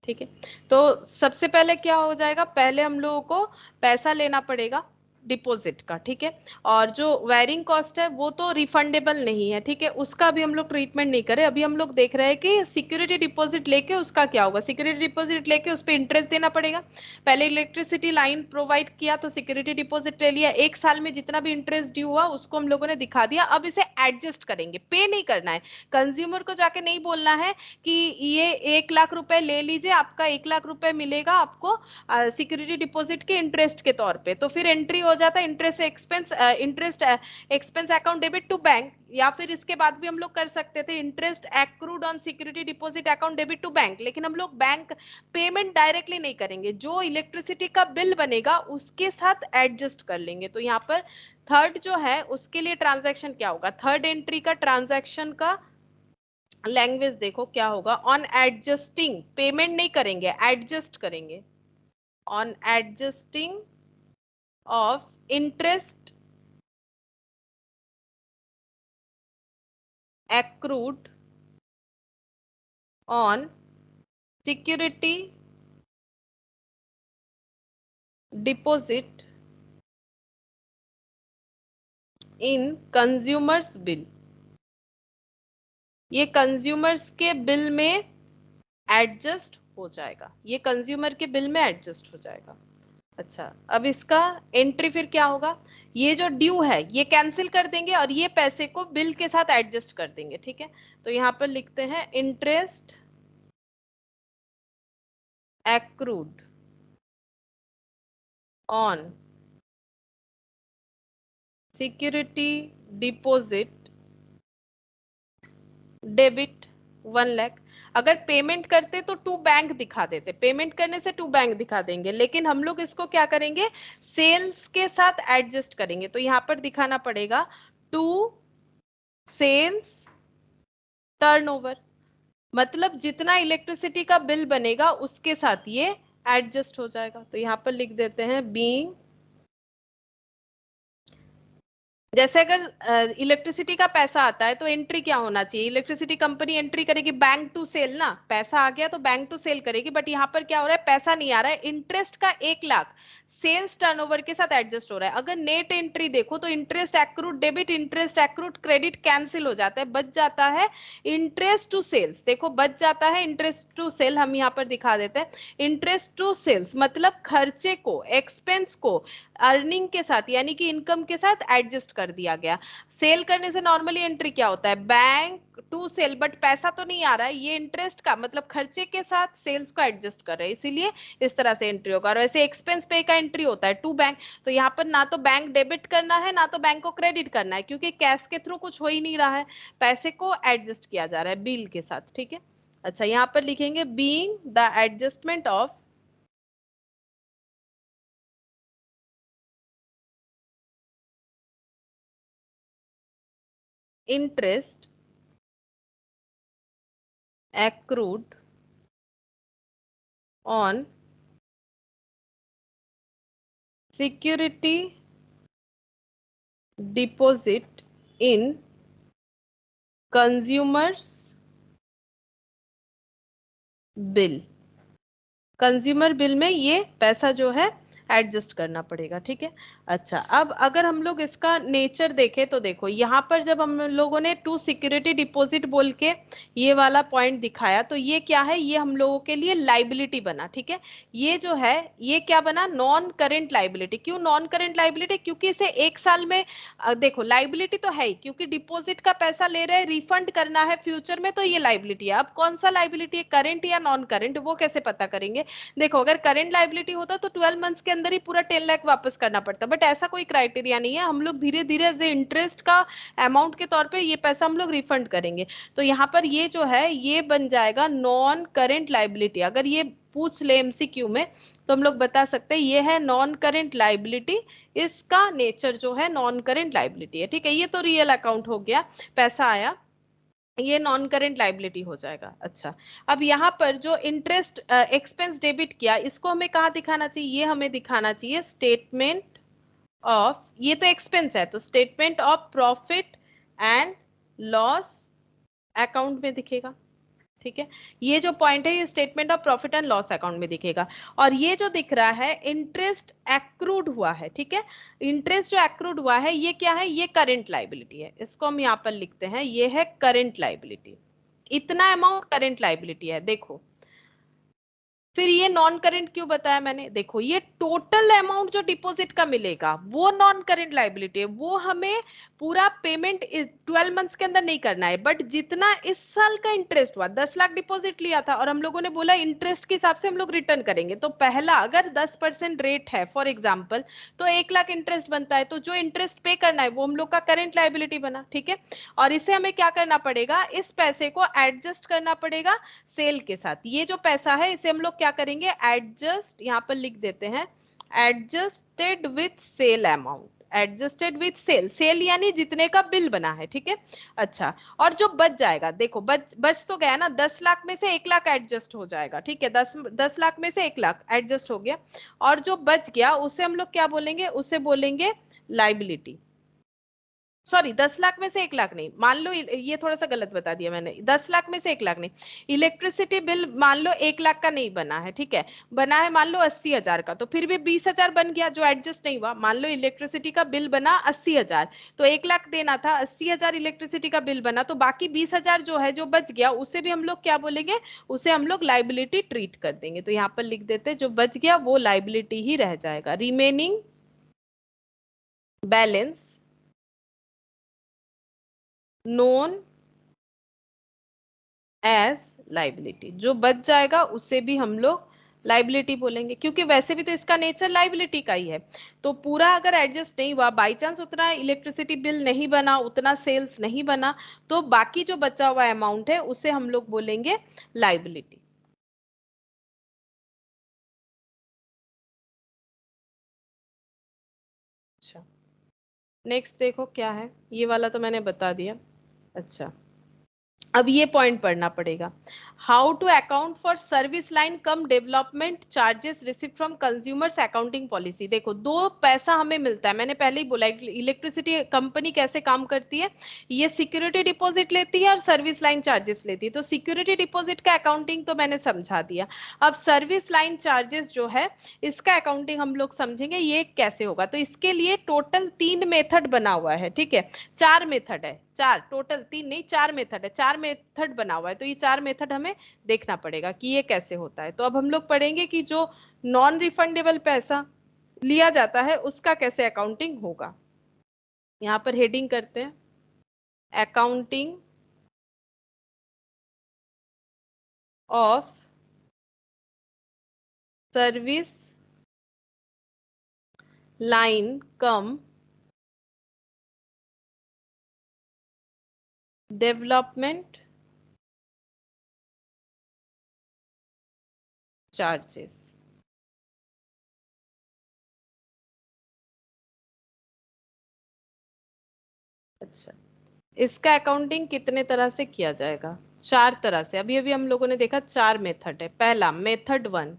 Speaker 1: ठीक है। तो सबसे पहले क्या हो जाएगा, पहले हम लोगों को पैसा लेना पड़ेगा डिपॉजिट का, ठीक है। और जो वायरिंग कॉस्ट है वो तो रिफंडेबल नहीं है, ठीक है, उसका भी हम लोग ट्रीटमेंट नहीं करें। अभी हम लोग देख रहे हैं कि सिक्योरिटी डिपॉजिट लेके उसका क्या होगा, सिक्योरिटी डिपॉजिट लेके उस पर इंटरेस्ट देना पड़ेगा। पहले इलेक्ट्रिसिटी लाइन प्रोवाइड किया तो सिक्योरिटी डिपॉजिट ले लिया, 1 साल में जितना भी इंटरेस्ट ड्यू हुआ उसको हम लोगों ने दिखा दिया। अब इसे एडजस्ट करेंगे, पे नहीं करना है, कंज्यूमर को जाके नहीं बोलना है कि ये 1 लाख रुपए ले लीजिए, आपका 1 लाख रुपए मिलेगा आपको सिक्योरिटी डिपॉजिट के इंटरेस्ट के तौर पे। तो फिर एंट्री हो जाता है interest expense account debit to bank, या फिर इसके बाद भी हम लोग कर सकते थे interest accrued on security deposit account debit to bank, लेकिन हम लोग बैंक पेमेंट डायरेक्टली नहीं करेंगे, जो इलेक्ट्रिसिटी का बिल बनेगा उसके साथ एडजस्ट कर लेंगे। तो यहाँ पर थर्ड जो है उसके लिए ट्रांजैक्शन क्या होगा, थर्ड एंट्री का ट्रांजैक्शन का लैंग्वेज देखो क्या होगा, ऑन एडजस्टिंग, पेमेंट नहीं करेंगे एडजस्ट करेंगे, on adjusting of interest accrued on security deposit in consumers bill, ये कंज्यूमर्स के बिल में एडजस्ट हो जाएगा, ये कंज्यूमर के बिल में एडजस्ट हो जाएगा। अच्छा, अब इसका एंट्री फिर क्या होगा, ये जो ड्यू है ये कैंसिल कर देंगे और ये पैसे को बिल के साथ एडजस्ट कर देंगे, ठीक है। तो यहाँ पर लिखते हैं interest accrued on security deposit debit 1 lakh. अगर पेमेंट करते तो टू बैंक दिखा देते, पेमेंट करने से टू बैंक दिखा देंगे, लेकिन हम लोग इसको क्या करेंगे, सेल्स के साथ एडजस्ट करेंगे। तो यहाँ पर दिखाना पड़ेगा टू सेल्स टर्नओवर, मतलब जितना इलेक्ट्रिसिटी का बिल बनेगा उसके साथ ये एडजस्ट हो जाएगा। तो यहाँ पर लिख देते हैं बीइंग, जैसे अगर इलेक्ट्रिसिटी का पैसा आता है तो एंट्री क्या होना चाहिए, इलेक्ट्रिसिटी कंपनी एंट्री करेगी बैंक टू सेल ना, पैसा आ गया तो बैंक टू सेल करेगी, बट यहाँ पर क्या हो रहा है, पैसा नहीं आ रहा है, इंटरेस्ट का 1 लाख सेल्स टर्नओवर के साथ एडजस्ट हो रहा है। अगर नेट एंट्री देखो तो interest accrued debit, interest accrued credit cancel हो जाता है, बच जाता है इंटरेस्ट टू सेल्स। देखो बच जाता है इंटरेस्ट टू सेल, हम यहाँ पर दिखा देते हैं इंटरेस्ट टू सेल्स, मतलब खर्चे को, एक्सपेंस को अर्निंग के साथ यानी कि इनकम के साथ एडजस्ट कर दिया गया। सेल करने से नॉर्मली एंट्री क्या होता है, बैंक टू सेल, बट पैसा तो नहीं आ रहा है, ये इंटरेस्ट का मतलब खर्चे के साथ सेल्स को एडजस्ट कर रहे हैं, इसीलिए इस तरह से एंट्री होगा। और वैसे एक्सपेंस पे का एंट्री होता है टू बैंक, तो यहाँ पर ना तो बैंक डेबिट करना है ना तो बैंक को क्रेडिट करना है, क्योंकि कैश के थ्रू कुछ हो ही नहीं रहा है, पैसे को एडजस्ट किया जा रहा है बिल के साथ, ठीक है। अच्छा, यहाँ पर लिखेंगे being the adjustment of interest accrued on security deposit in consumers bill, consumer bill में ये पैसा जो है एडजस्ट करना पड़ेगा, ठीक है। अच्छा, अब अगर हम लोग इसका नेचर देखें तो देखो यहाँ पर जब हम लोगों ने टू सिक्योरिटी डिपॉजिट बोल के ये वाला पॉइंट दिखाया तो ये क्या है, ये हम लोगों के लिए लाइबिलिटी बना, ठीक है। ये जो है ये क्या बना, नॉन करेंट लाइबिलिटी। क्यों नॉन करेंट लाइबिलिटी, क्योंकि इसे 1 साल में देखो लाइबिलिटी तो है ही, क्योंकि डिपॉजिट का पैसा ले रहे हैं, रिफंड करना है फ्यूचर में, तो ये लाइबिलिटी है। अब कौन सा लाइबिलिटी है, करेंट या नॉन करेंट, वो कैसे पता करेंगे। देखो अगर करंट लाइबिलिटी होता तो 12 मंथ्स के अंदर ही पूरा 10 लाख वापस करना पड़ता, बट ऐसा कोई क्राइटेरिया नहीं है, हम लोग धीरे धीरे एज इंटरेस्ट का अमाउंट के तौर पे ये पैसा हम लोग रिफंड करेंगे। तो यहाँ पर ये जो है ये बन जाएगा नॉन करेंट लाइबिलिटी। अगर ये पूछ ले एमसीक्यू में तो हम लोग बता सकते हैं ये है नॉन करेंट लाइबिलिटी, इसका नेचर जो है नॉन करेंट लाइबिलिटी है, ठीक है। ये तो रियल अकाउंट हो गया, पैसा आया, ये नॉन करेंट लाइबिलिटी हो जाएगा। अच्छा, अब यहाँ पर जो इंटरेस्ट एक्सपेंस डेबिट किया इसको हमें कहाँ दिखाना चाहिए, ये हमें दिखाना चाहिए स्टेटमेंट ऑफ, ये तो एक्सपेंस है तो statement of profit and loss account में दिखेगा, ठीक है। ये जो पॉइंट है ये statement of profit and loss account में दिखेगा। और ये जो दिख रहा है इंटरेस्ट एक्रूड हुआ है, ठीक है, इंटरेस्ट जो एक्रूड हुआ है ये क्या है, ये करंट लाइबिलिटी है, इसको हम यहाँ पर लिखते हैं ये है करंट लाइबिलिटी, इतना अमाउंट करंट लाइबिलिटी है। देखो फिर ये नॉन करेंट क्यों बताया मैंने, देखो ये टोटल अमाउंट जो डिपॉजिट का मिलेगा वो नॉन करेंट लाइबिलिटी है, वो हमें पूरा पेमेंट 12 मंथ्स के अंदर नहीं करना है, बट जितना इस साल का इंटरेस्ट हुआ, 10 लाख डिपॉजिट लिया था और हम लोगों ने बोला इंटरेस्ट के हिसाब से हम लोग रिटर्न करेंगे, तो पहला अगर 10% रेट है फॉर एग्जाम्पल तो 1 लाख इंटरेस्ट बनता है, तो जो इंटरेस्ट पे करना है वो हम लोग का करेंट लाइबिलिटी बना, ठीक है। और इसे हमें क्या करना पड़ेगा, इस पैसे को एडजस्ट करना पड़ेगा सेल के साथ। ये जो पैसा है इसे हम लोग क्या करेंगे, एडजस्ट, यहाँ पर लिख देते हैं adjusted with sale amount, adjusted with sale, sale यानी जितने का बिल बना है, ठीक है। अच्छा, और जो बच जाएगा, देखो बच तो गया ना, 10 लाख में से 1 लाख एडजस्ट हो जाएगा, ठीक है, 10 लाख में से 1 लाख एडजस्ट हो गया, और जो बच गया उसे हम लोग क्या बोलेंगे, उसे बोलेंगे लाइबिलिटी। सॉरी, 10 लाख में से 1 लाख नहीं, मान लो ये थोड़ा सा गलत बता दिया मैंने, 10 लाख में से 1 लाख नहीं, इलेक्ट्रिसिटी बिल मान लो 1 लाख का नहीं बना है, ठीक है, बना है मान लो 80,000 का, तो फिर भी 20,000 बन गया जो एडजस्ट नहीं हुआ। मान लो इलेक्ट्रिसिटी का बिल बना 80,000, तो 1 लाख देना था, 80,000 इलेक्ट्रिसिटी का बिल बना, तो बाकी 20,000 जो है जो बच गया उसे भी हम लोग क्या बोलेंगे, उसे हम लोग लाइबिलिटी ट्रीट कर देंगे। तो यहाँ पर लिख देते जो बच गया वो लाइबिलिटी ही रह जाएगा, remaining balance known as liability, जो बच जाएगा उसे भी हम लोग लाइबिलिटी बोलेंगे, क्योंकि वैसे भी तो इसका नेचर लाइबिलिटी का ही है। तो पूरा अगर एडजस्ट नहीं हुआ, बाई चांस उतना इलेक्ट्रिसिटी बिल नहीं बना, उतना सेल्स नहीं बना, तो बाकी जो बचा हुआ अमाउंट है उसे हम लोग बोलेंगे लाइबिलिटी। अच्छा, नेक्स्ट देखो क्या है, ये वाला तो मैंने बता दिया। अच्छा, अब ये पॉइंट पढ़ना पड़ेगा। How to account for service line cum development charges receive from consumers accounting policy. देखो, दो पैसा हमें मिलता है, मैंने पहले ही बोला इलेक्ट्रिसिटी कंपनी कैसे काम करती है, ये सिक्योरिटी डिपॉजिट लेती है और सर्विस लाइन चार्जेस लेती है। तो सिक्योरिटी डिपॉजिट का अकाउंटिंग तो मैंने समझा दिया। अब सर्विस लाइन चार्जेस जो है, इसका अकाउंटिंग हम लोग समझेंगे ये कैसे होगा। तो इसके लिए टोटल 3 मेथड बना हुआ है, ठीक है, 4 मेथड है, 4 टोटल, 3 नहीं 4 मेथड है, 4 मेथड बना हुआ है। तो ये 4 मेथड हमें देखना पड़ेगा कि ये कैसे होता है। तो अब हम लोग पढ़ेंगे कि जो नॉन रिफंडेबल पैसा लिया जाता है उसका कैसे अकाउंटिंग होगा। यहाँ पर हेडिंग करते हैं, accounting of service line cum development charges. अच्छा, इसका अकाउंटिंग कितने तरह से किया जाएगा? 4 तरह से। अभी अभी हम लोगों ने देखा 4 मेथड है। पहला मेथड 1,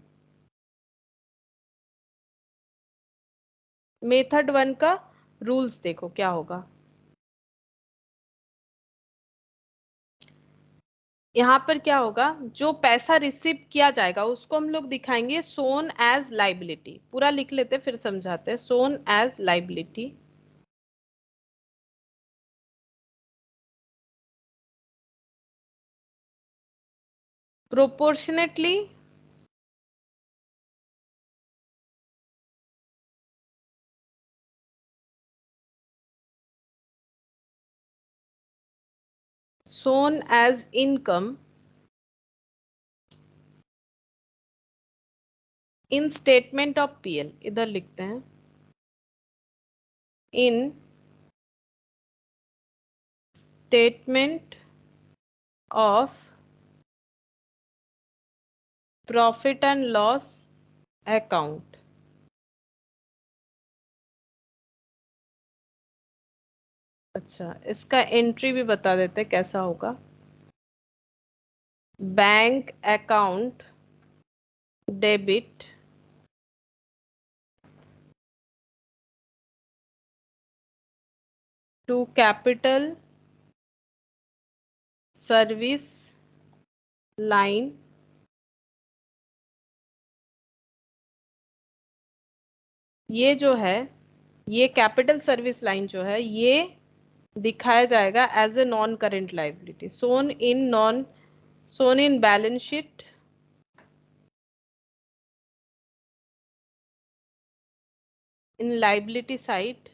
Speaker 1: मेथड 1 का रूल्स देखो क्या होगा। यहाँ पर क्या होगा, जो पैसा रिसीव किया जाएगा उसको हम लोग दिखाएंगे सोन एज लाइबिलिटी। पूरा लिख लेते फिर समझाते हैं। Shown as liability, proportionately shown as income in statement of PL. इधर लिखते हैं in statement of profit and loss account. अच्छा, इसका एंट्री भी बता देते हैं कैसा होगा। Bank account debit to capital service line ये जो है, ये कैपिटल सर्विस लाइन जो है ये दिखाया जाएगा as a non current liability, shown in balance sheet in liability side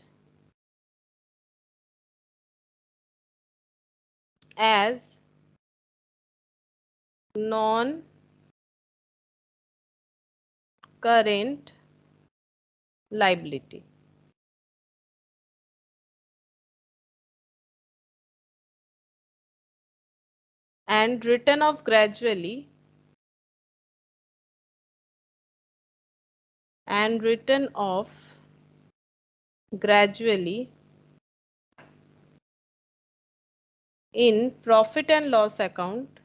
Speaker 1: as non current liability and written off gradually and written off gradually in profit and loss account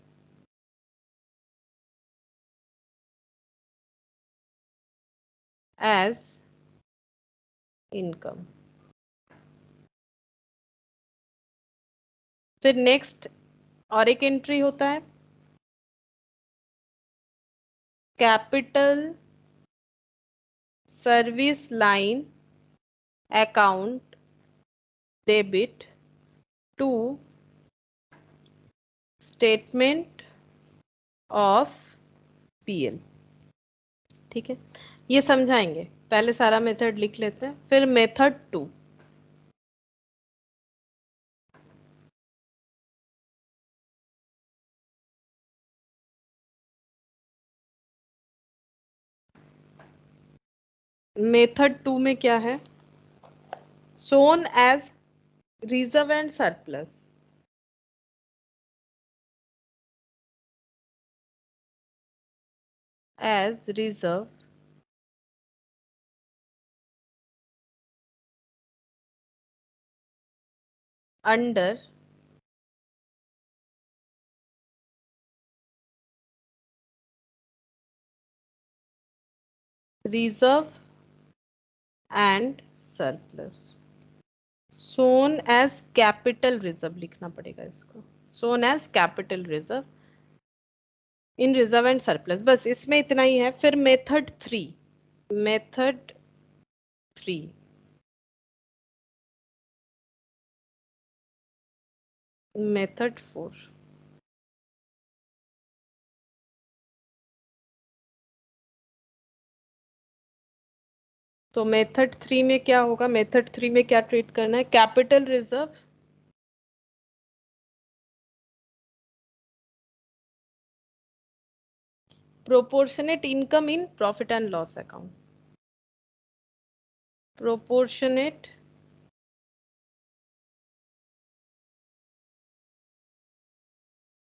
Speaker 1: as income। फिर next और एक entry होता है capital service line account debit to statement of PL. ठीक है, ये समझाएंगे। पहले सारा मेथड लिख लेते हैं, फिर मेथड 2। मेथड 2 में क्या है? Shown as reserve and surplus. As reserve under reserve and surplus. Shown as capital reserve लिखना पड़ेगा इसको। Shown as capital reserve in reserve and surplus, बस इसमें इतना ही है। फिर मेथड 3, मेथड 3 मेथड 4। तो मेथड 3 में क्या होगा? मेथड 3 में क्या ट्रीट करना है? Capital reserve proportionate income in profit and loss account. Proportionate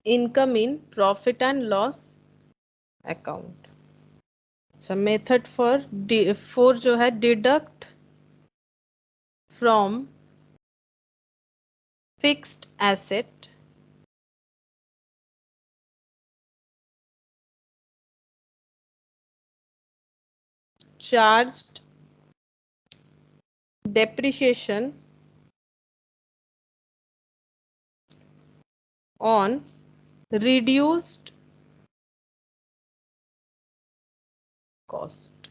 Speaker 1: income in profit and loss account. अच्छा, मेथड 4 जो है, deduct from fixed asset charged depreciation on reduced cost।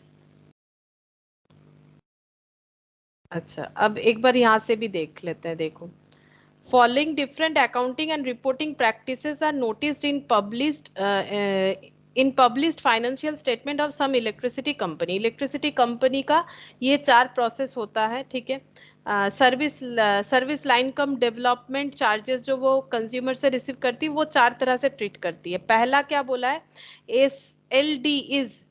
Speaker 1: अच्छा, अब एक बार यहां से भी देख लेते हैं। देखो, following different accounting and reporting practices are noticed in published financial statement of some electricity company। Electricity company का ये 4 प्रोसेस होता है, ठीक है। Service line cum development charges जो वो कंज्यूमर से रिसीव करती है, वो 4 तरह से ट्रीट करती है। पहला क्या बोला है?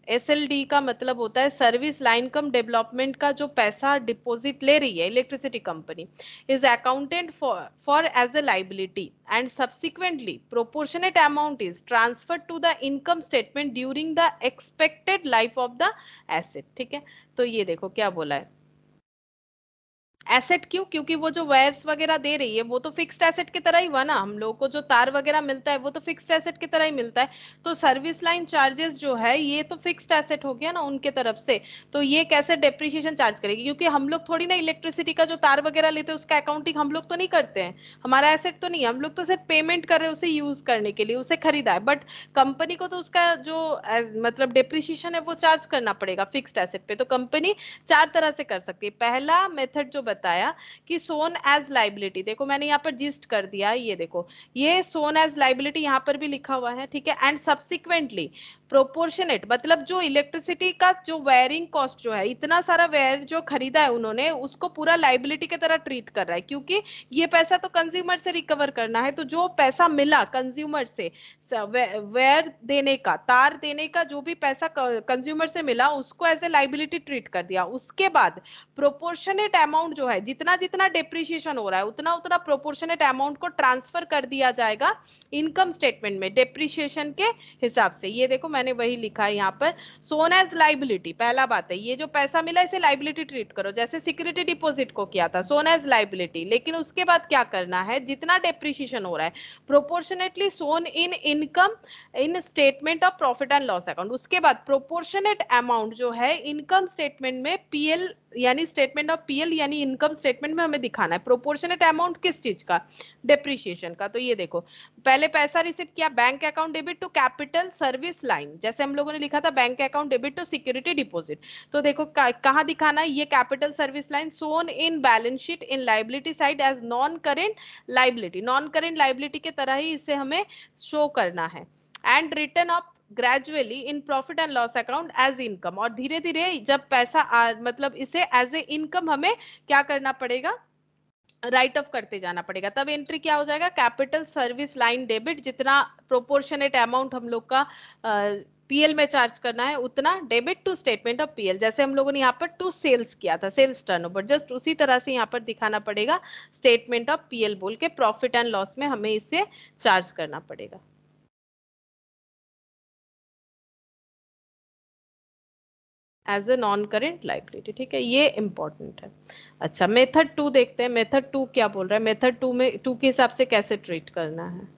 Speaker 1: एसएलडी का मतलब होता है सर्विस लाइन कम डेवलपमेंट का जो पैसा डिपॉजिट ले रही है electricity company, is accounted for as a liability and subsequently proportionate amount is transferred to the income statement during the expected life of the asset। ठीक है, तो ये देखो क्या बोला है। एसेट क्यों? क्योंकि वो जो वायर्स वगैरह दे रही है वो तो फिक्स्ड एसेट की तरह ही हुआ ना। हम लोगों को जो तार वगैरह मिलता है वो तो फिक्स्ड एसेट की तरह ही मिलता है। तो सर्विस लाइन चार्जेस जो है ये तो फिक्स्ड एसेट हो गया ना उनके तरफ से। तो ये कैसे डेप्रिसिएशन चार्ज करेगी? क्योंकि हम लोग थोड़ी ना इलेक्ट्रिसिटी का जो तार वगैरह लेते हैं उसका अकाउंटिंग हम लोग तो नहीं करते हैं। हमारा एसेट तो नहीं है, हम लोग तो सिर्फ पेमेंट कर रहे हैं उसे यूज करने के लिए, उसे खरीदा है। बट कंपनी को तो उसका जो मतलब डेप्रिसिएशन है वो चार्ज करना पड़ेगा फिक्स्ड एसेट पे। तो कंपनी 4 तरह से कर सकती है। पहला मेथड जो बताया कि सोन एज लाइबिलिटी, देखो मैंने यहाँ पर जिस्ट कर दिया, ये देखो ये सोन एज लाइबिलिटी यहाँ पर भी लिखा हुआ है, ठीक है। एंड सब्सिक्वेंटली प्रोपोर्शनेट, मतलब जो इलेक्ट्रिसिटी का जो वेयरिंग कॉस्ट जो है, इतना सारा वेयर जो खरीदा है उन्होंने, उसको पूरा लाइबिलिटी की तरह ट्रीट कर रहा है। क्योंकि ये पैसा तो कंज्यूमर से रिकवर करना है। तो जो पैसा मिला कंज्यूमर से वेयर देने का, तार देने का, जो भी पैसा कंज्यूमर से मिला उसको एज ए लाइबिलिटी ट्रीट कर दिया। उसके बाद प्रोपोर्शनेट अमाउंट जो है, जितना जितना डेप्रिसिएशन हो रहा है उतना उतना प्रोपोर्शनेट अमाउंट को ट्रांसफर कर दिया जाएगा इनकम स्टेटमेंट में डेप्रिसिएशन के हिसाब से। ये देखो मैंने वही लिखा है यहाँ पर, सोन एज लाइबिलिटी। पहला बात है, ये जो पैसा मिला इसे लाइबिलिटी ट्रीट करो, जैसे सिक्योरिटी डिपॉजिट को किया था सोन एज लाइबिलिटी। लेकिन उसके बाद क्या करना है? जितना डेप्रिसिएशन हो रहा है proportionately shown in income in statement of profit and loss account. उसके बाद प्रोपोर्शनेट अमाउंट जो है इनकम स्टेटमेंट में पीएल यानी स्टेटमेंट ऑफ पीएल यानी इनकम स्टेटमेंट में हमें दिखाना है। प्रोपोर्शनेट अमाउंट किस चीज का? डेप्रिसिएशन का। तो ये देखो, पहले पैसा रिसीव किया, bank account debit to capital service line, जैसे हम लोगों ने लिखा था bank account debit to security deposit. तो देखो कहाँ दिखाना है? ये capital service line shown in balance sheet in liability side as non current liability, non current liability के तरह ही इसे हमें शो करना है। And written off gradually in profit and loss account as income, और धीरे धीरे जब पैसा मतलब इसे एज ए इनकम हमें क्या करना पड़ेगा? राइट ऑफ करते जाना पड़ेगा। तब एंट्री क्या हो जाएगा? कैपिटल सर्विस लाइन डेबिट, जितना प्रोपोर्शनेट अमाउंट हम लोग का पीएल में चार्ज करना है उतना debit to statement of PL, जैसे हम लोगों ने यहाँ पर टू सेल्स किया था, सेल्स टर्नओवर, जस्ट उसी तरह से यहाँ पर दिखाना पड़ेगा स्टेटमेंट ऑफ पीएल बोल के, प्रॉफिट एंड लॉस में हमें इसे चार्ज करना पड़ेगा। As a non current liability, ठीक है, ये इंपॉर्टेंट है। अच्छा, मेथड टू देखते हैं, मेथड टू क्या बोल रहा है, मेथड टू में टू के हिसाब से कैसे ट्रीट करना है।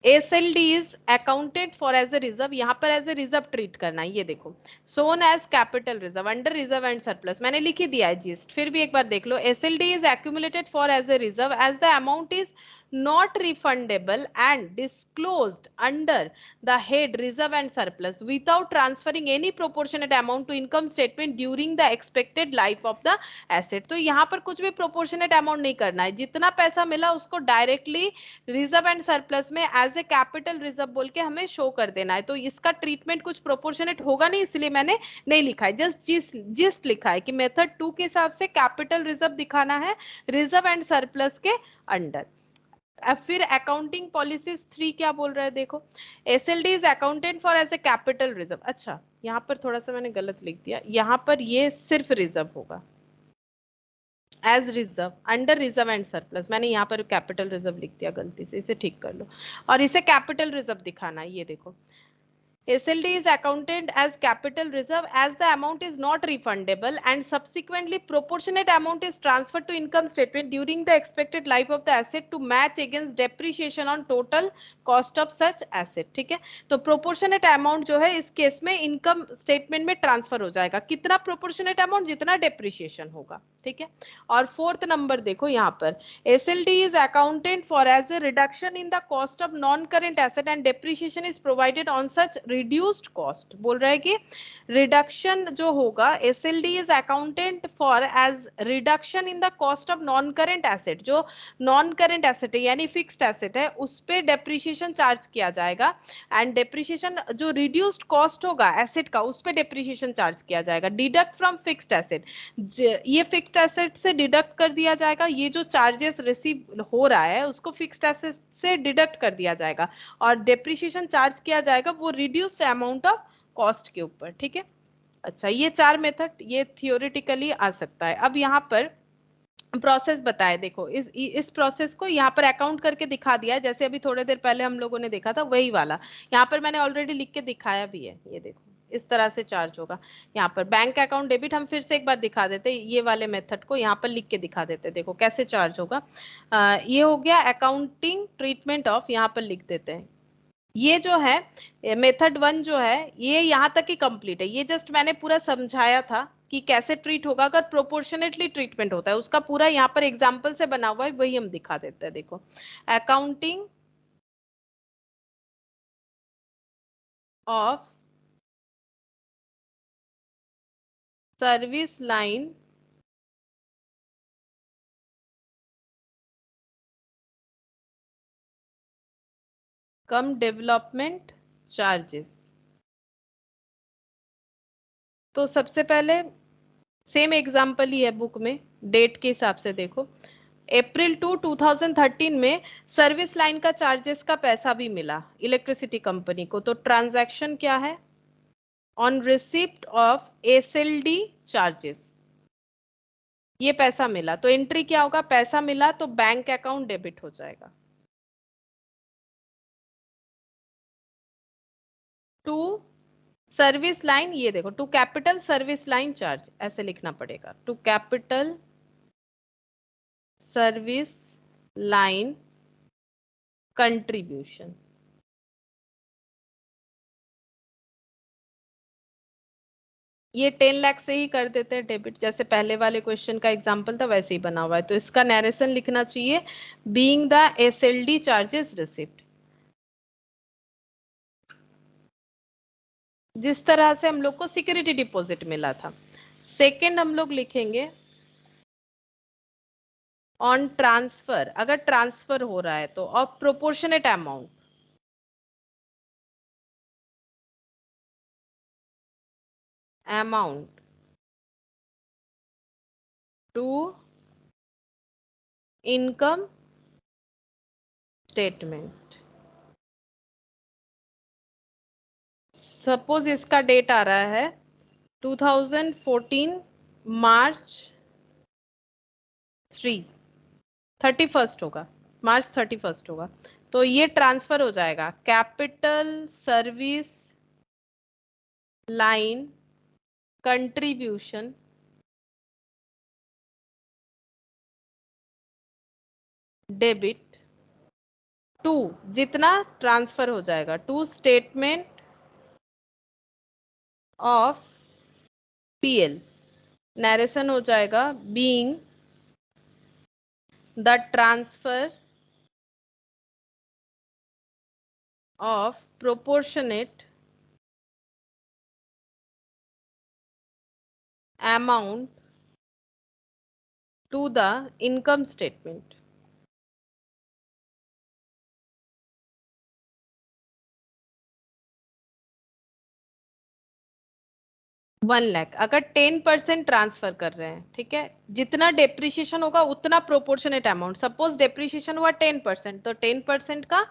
Speaker 1: SLD is accounted for as a reserve, यहाँ पर एज ए रिजर्व ट्रीट करना है, ये देखो, shown as capital reserve under reserve and surplus, मैंने लिख ही दिया है जिस्ट, फिर भी एक बार देख लो, SLD is accumulated for as a reserve as the amount is not refundable and disclosed under the head reserve and surplus without transferring any proportionate amount to income statement during the expected life of the asset। तो यहाँ पर कुछ भी proportionate amount नहीं करना है, जितना पैसा मिला उसको डायरेक्टली रिजर्व एंड सरप्लस में एज ए कैपिटल रिजर्व बोल के हमें शो कर देना है। तो इसका ट्रीटमेंट कुछ प्रोपोर्शनेट होगा नहीं, इसलिए मैंने नहीं लिखा है, जस्ट लिखा है कि मेथड टू के हिसाब से कैपिटल रिजर्व दिखाना है रिजर्व एंड सरप्लस के अंडर। अब फिर अकाउंटिंग पॉलिसीज 3 क्या बोल रहा है, देखो, SLD is accounted for as a capital reserve. अच्छा, यहाँ पर थोड़ा सा मैंने गलत लिख दिया, यहाँ पर ये सिर्फ रिजर्व होगा, as reserve under reserve and surplus, मैंने यहाँ पर कैपिटल रिजर्व लिख दिया गलती से, इसे ठीक कर लो, और इसे कैपिटल रिजर्व दिखाना है, ये देखो, SLD is accounted as capital reserve as the amount is not refundable and subsequently proportionate amount is transferred to income statement during the expected life of the asset to match against depreciation on total cost of such asset। ठीक है, तो proportionate amount जो है इस case में income statement में transfer हो जाएगा, कितना proportionate amount, जितना depreciation होगा। ठीक है, और फोर्थ नंबर देखो यहाँ पर, SLD is accounted for as a reduction in the cost of non-current asset and depreciation is provided on such reduced cost। बोल रहा है कि रिडक्शन जो होगा, SLD is accounted for as reduction in the cost of non-current asset, जो non-current asset है यानी fixed asset है, उस पे डेप्रिसिएशन चार्ज किया जाएगा, एंड डेप्रिसिएशन जो रिड्यूस्ड कॉस्ट होगा एसेट का उस पे डेप्रिसिएशन चार्ज किया जाएगा, डिडक्ट फ्रॉम फिक्स्ड एसेट, ये फिक्स्ड एसेट से डिडक्ट कर दिया जाएगा, ये जो चार्जेस रिसीव हो रहा है उसको फिक्स्ड एसेट से डिडक्ट कर दिया जाएगा, और डेप्रिसिएशन चार्ज किया जाएगा वो रिड्यूस्ड अमाउंट ऑफ कॉस्ट के ऊपर। ठीक है, अच्छा, ये चार मेथड ये थियोरेटिकली आ सकता है। अब यहाँ पर प्रोसेस बताए, देखो इस प्रोसेस को यहाँ पर अकाउंट करके दिखा दिया है, जैसे अभी थोड़ी देर पहले हम लोगों ने देखा था वही वाला, यहाँ पर मैंने ऑलरेडी लिख के दिखाया भी है, ये देखो इस तरह से चार्ज होगा। यहाँ पर बैंक अकाउंट डेबिट हम फिर से एक बार दिखा देते, ये वाले मेथड को यहाँ पर लिख के दिखा देते, देखो कैसे चार्ज होगा। ये हो गया अकाउंटिंग ट्रीटमेंट ऑफ, यहाँ पर लिख देते हैं, ये जो है मेथड वन जो है ये यहाँ तक ही कंप्लीट है, ये जस्ट मैंने पूरा समझाया था कि कैसे ट्रीट होगा अगर प्रोपोर्शनेटली ट्रीटमेंट होता है, उसका पूरा यहाँ पर एग्जांपल से बना हुआ है, वही हम दिखा देते हैं। देखो, accounting of service line cum development charges. तो सबसे पहले सेम एग्जांपल ही है बुक में, डेट के हिसाब से देखो, अप्रैल 2013 में सर्विस लाइन का चार्जेस का पैसा भी मिला इलेक्ट्रिसिटी कंपनी को, तो ट्रांजैक्शन क्या है, on receipt of SLD charges, ये पैसा मिला, तो एंट्री क्या होगा, पैसा मिला तो बैंक अकाउंट डेबिट हो जाएगा। टू सर्विस लाइन, ये देखो to capital service line charge, ऐसे लिखना पड़ेगा, to capital service line contribution. ये 10 लाख से ही कर देते हैं डेबिट, जैसे पहले वाले क्वेश्चन का एग्जांपल था वैसे ही बना हुआ है, तो इसका नरेशन लिखना चाहिए, being the SLD charges receipt, जिस तरह से हम लोग को सिक्योरिटी डिपॉजिट मिला था। सेकंड हम लोग लिखेंगे ऑन ट्रांसफर, अगर ट्रांसफर हो रहा है तो of proportionate amount, amount to income statement. Suppose इसका डेट आ रहा है 2014 मार्च 31st होगा, मार्च 31st होगा। तो ये ट्रांसफर हो जाएगा capital service line contribution debit to, जितना ट्रांसफर हो जाएगा to statement of PL, narration हो जाएगा being the transfer of proportionate amount to the income statement. 1 lakh अगर 10% ट्रांसफर कर रहे हैं, ठीक है, जितना डेप्रिसिएशन होगा उतना प्रोपोर्शनेट अमाउंट। सपोज डेप्रिसिएशन हुआ 10%, तो 10% का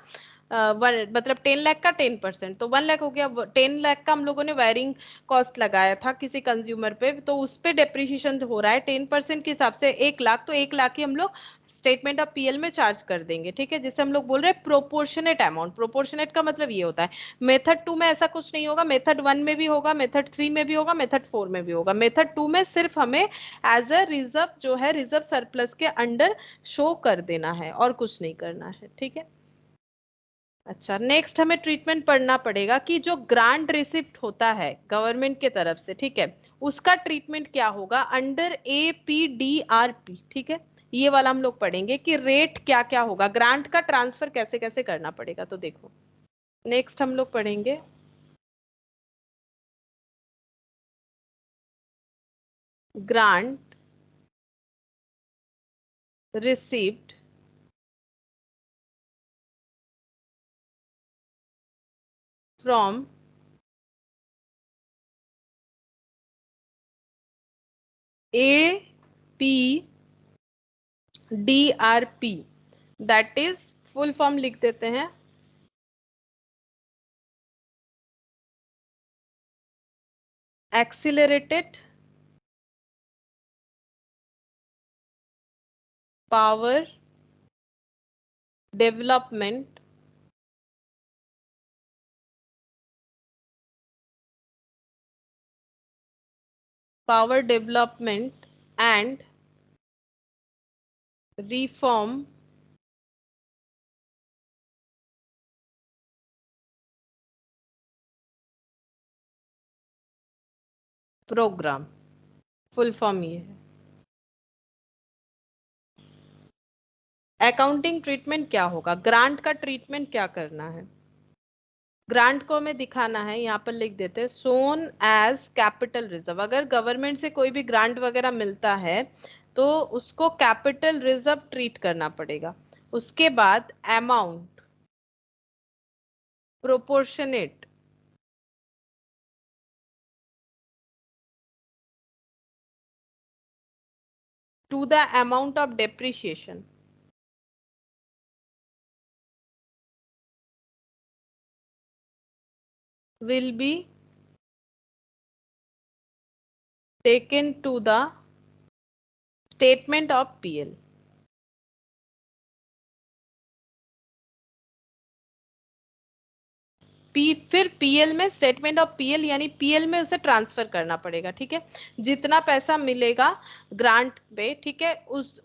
Speaker 1: मतलब 10 लाख का 10%, तो 1 लाख हो गया। 10 लाख का हम लोगों ने वायरिंग कॉस्ट लगाया था किसी कंज्यूमर पे, तो उस पे डेप्रिसिएशन हो रहा है 10% के हिसाब से 1 लाख, तो 1 लाख ही हम लोग स्टेटमेंट ऑफ पीएल में चार्ज कर देंगे, ठीक है, जिसे हम लोग बोल रहे हैं प्रोपोर्शनेट अमाउंट। प्रोपोर्शनेट का मतलब ये होता है मेथड 2 में ऐसा कुछ नहीं होगा, मेथड 1 में भी होगा, मेथड 3 में भी होगा, मेथड 4 में भी होगा। मेथड 2 में सिर्फ हमें एज अ रिजर्व जो है रिजर्व सरप्लस के अंडर शो कर देना है और कुछ नहीं करना है, ठीक है। अच्छा, नेक्स्ट हमें ट्रीटमेंट पढ़ना पड़ेगा कि जो ग्रांट रिसिप्ट होता है गवर्नमेंट के तरफ से, ठीक है, उसका ट्रीटमेंट क्या होगा अंडर APDRP, ठीक है। ये वाला हम लोग पढ़ेंगे कि रेट क्या क्या होगा, ग्रांट का ट्रांसफर कैसे कैसे करना पड़ेगा। तो देखो नेक्स्ट हम लोग पढ़ेंगे grant receipt from APDRP, that is full form लिख देते हैं accelerated power development and reform programme. Full form ये है। अकाउंटिंग ट्रीटमेंट क्या होगा, ग्रांट का ट्रीटमेंट क्या करना है। ग्रांट को हमें दिखाना है, यहाँ पर लिख देते हैं सोन एज कैपिटल रिजर्व। अगर गवर्नमेंट से कोई भी ग्रांट वगैरह मिलता है तो उसको कैपिटल रिजर्व ट्रीट करना पड़ेगा। उसके बाद amount proportionate to the amount of depreciation will be taken to the statement of PL। फिर पीएल में स्टेटमेंट ऑफ पीएल यानी पीएल में उसे ट्रांसफर करना पड़ेगा, ठीक है। जितना पैसा मिलेगा ग्रांट पे, ठीक है,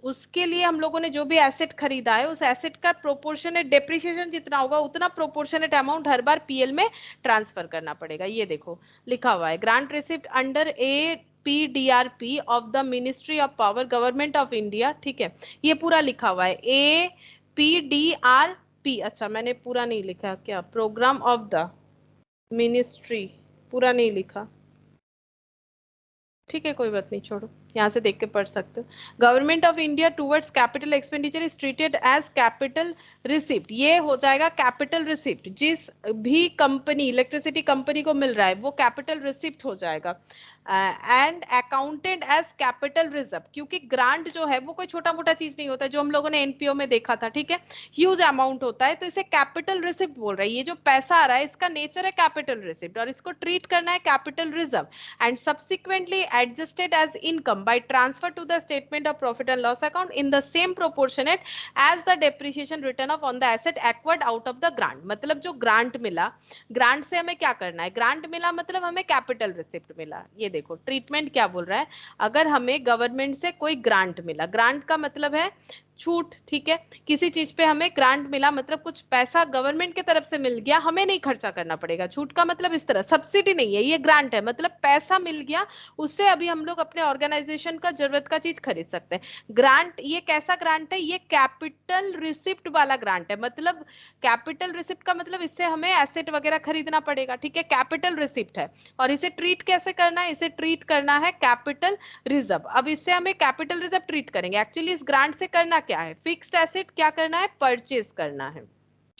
Speaker 1: उसके लिए हम लोगों ने जो भी एसेट खरीदा है उस एसेट का प्रोपोर्शनेट डेप्रिसिएशन जितना होगा उतना प्रोपोर्शनेट अमाउंट हर बार पीएल में ट्रांसफर करना पड़ेगा। ये देखो लिखा हुआ है grant receipt under APDRP of the ministry of power government of India, ठीक है, ये पूरा लिखा हुआ है APDRP। अच्छा मैंने पूरा नहीं लिखा, क्या प्रोग्राम ऑफ द मिनिस्ट्री, पूरा नहीं लिखा, ठीक है कोई बात नहीं, छोड़ो, यहाँ से देख के पढ़ सकते हो। Government of India towards capital expenditure is treated as capital receipt, ये हो जाएगा कैपिटल रिसिप्ट। जिस भी कंपनी इलेक्ट्रिसिटी कंपनी को मिल रहा है वो कैपिटल रिसिप्ट हो जाएगा। And accounted as capital reserve, क्योंकि ग्रांट जो है वो कोई छोटा मोटा चीज नहीं होता है, जो हम लोगों ने एनपीओ में देखा था, ठीक है, ह्यूज अमाउंट होता है, तो इसे कैपिटल रिसिप्ट बोल रहे हैं। ये जो पैसा आ रहा है इसका नेचर है कैपिटल रिसिप्ट, और इसको ट्रीट करना है capital reserve, and subsequently adjusted as income by transfer to the statement of profit and loss account in the same proportionate as the depreciation written off on the asset acquired out of the grant. मतलब जो grant मिला, grant से हमें क्या करना है, grant मिला मतलब हमें कैपिटल रिसिप्ट मिला। ये देखो ट्रीटमेंट क्या बोल रहा है, अगर हमें गवर्नमेंट से कोई ग्रांट मिला, ग्रांट का मतलब है छूट, ठीक है, किसी चीज पे हमें ग्रांट मिला मतलब कुछ पैसा गवर्नमेंट की तरफ से मिल गया, हमें नहीं खर्चा करना पड़ेगा। छूट का मतलब इस तरह, सब्सिडी नहीं है, ये ग्रांट है, मतलब पैसा मिल गया, उससे अभी हम लोग अपने ऑर्गेनाइजेशन का जरूरत का चीज खरीद सकते हैं। ग्रांट, ये कैसा ग्रांट है, ये कैपिटल रिसिप्ट वाला ग्रांट है। मतलब कैपिटल रिसिप्ट का मतलब इससे हमें एसेट वगैरह खरीदना पड़ेगा, ठीक है, कैपिटल रिसिप्ट है। और इसे ट्रीट कैसे करना है, इसे ट्रीट करना है कैपिटल रिजर्व। अब इससे हमें कैपिटल रिजर्व ट्रीट करेंगे। एक्चुअली इस ग्रांट से करना क्या है, फिक्स्ड एसेट क्या करना है, परचेज करना है,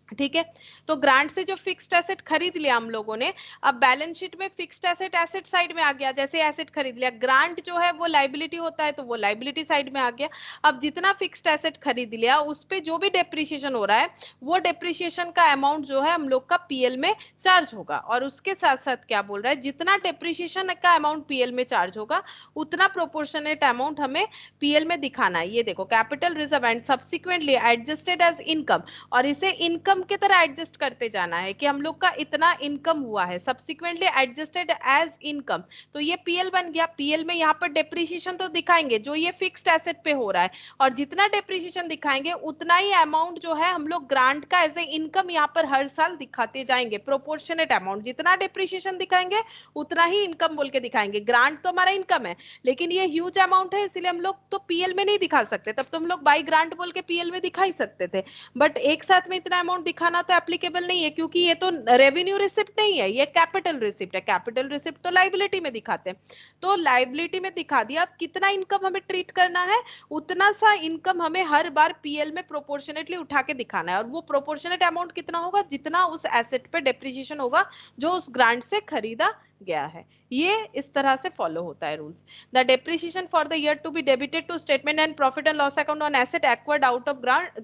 Speaker 1: ठीक है। तो ग्रांट से जो फिक्स्ड एसेट खरीद लिया हम लोगों ने, अब बैलेंस शीट में फिक्स्ड एसेट एसेट साइड में आ गया, जैसे एसेट खरीद लिया। ग्रांट जो है वो लाइबिलिटी होता है, तो वो लाइबिलिटी साइड में आ गया। अब जितना फिक्स्ड एसेट खरीद लिया उस पे जो भी डेप्रिसिएशन हो रहा है, वो डेप्रिसिएशन का अमाउंट जो है हम लोग का पीएल में चार्ज होगा। और उसके साथ साथ क्या बोल रहा है, जितना डेप्रिसिएशन का अमाउंट पीएल में चार्ज होगा उतना प्रोपोर्शनेट अमाउंट हमें पीएल में दिखाना है। ये देखो capital reserve and subsequently adjusted as income, और इसे इनकम की तरह एडजस्ट करते जाना है कि हम लोग का इतना इनकम हुआ है, सब्सिक्वेंटली एडजस्टेड एज इनकम। तो ये पीएल बन गया। पीएल में यहाँ पर डेप्रिसिएशन तो दिखाएंगे जो ये फिक्स्ड एसेट पे हो रहा है, और जितना डेप्रिसिएशन दिखाएंगे उतना ही अमाउंट जो है हम लोग ग्रांट का एज ए इनकम यहाँ पर हर साल दिखाते जाएंगे। प्रोपोर्शनेट अमाउंट, जितना डेप्रिसिएशन दिखाएंगे उतना ही इनकम बोल के दिखाएंगे। ग्रांट तो हमारा इनकम है, लेकिन ये ह्यूज अमाउंट है, इसलिए हम लोग तो पीएल में नहीं दिखा सकते। तब तो हम लोग बाई ग्रांट बोल के पीएल में दिखा ही सकते थे, बट एक साथ में इतना अमाउंट दिखाना तो एप्लीकेबल नहीं है, क्योंकि ये तो रेवेन्यू रिसिप्ट नहीं है, ये कैपिटल रिसिप्ट है। कैपिटल रिसिप्ट तो लाइबिलिटी में दिखाते हैं, तो लाइबिलिटी में दिखा दिया। अब कितना इनकम हमें ट्रीट करना है, उतना सा इनकम हमें हर बार पीएल में प्रोपोर्शनेटली उठा के दिखाना है। और वो प्रोपोर्शनेट अमाउंट कितना होगा, जितना उस एसेट पे डेप्रिसिएशन होगा जो उस ग्रांट से खरीदा गया है। ये इस तरह से फॉलो होता है rules. The depreciation for the year to be debited to statement and profit and loss account on asset acquired out of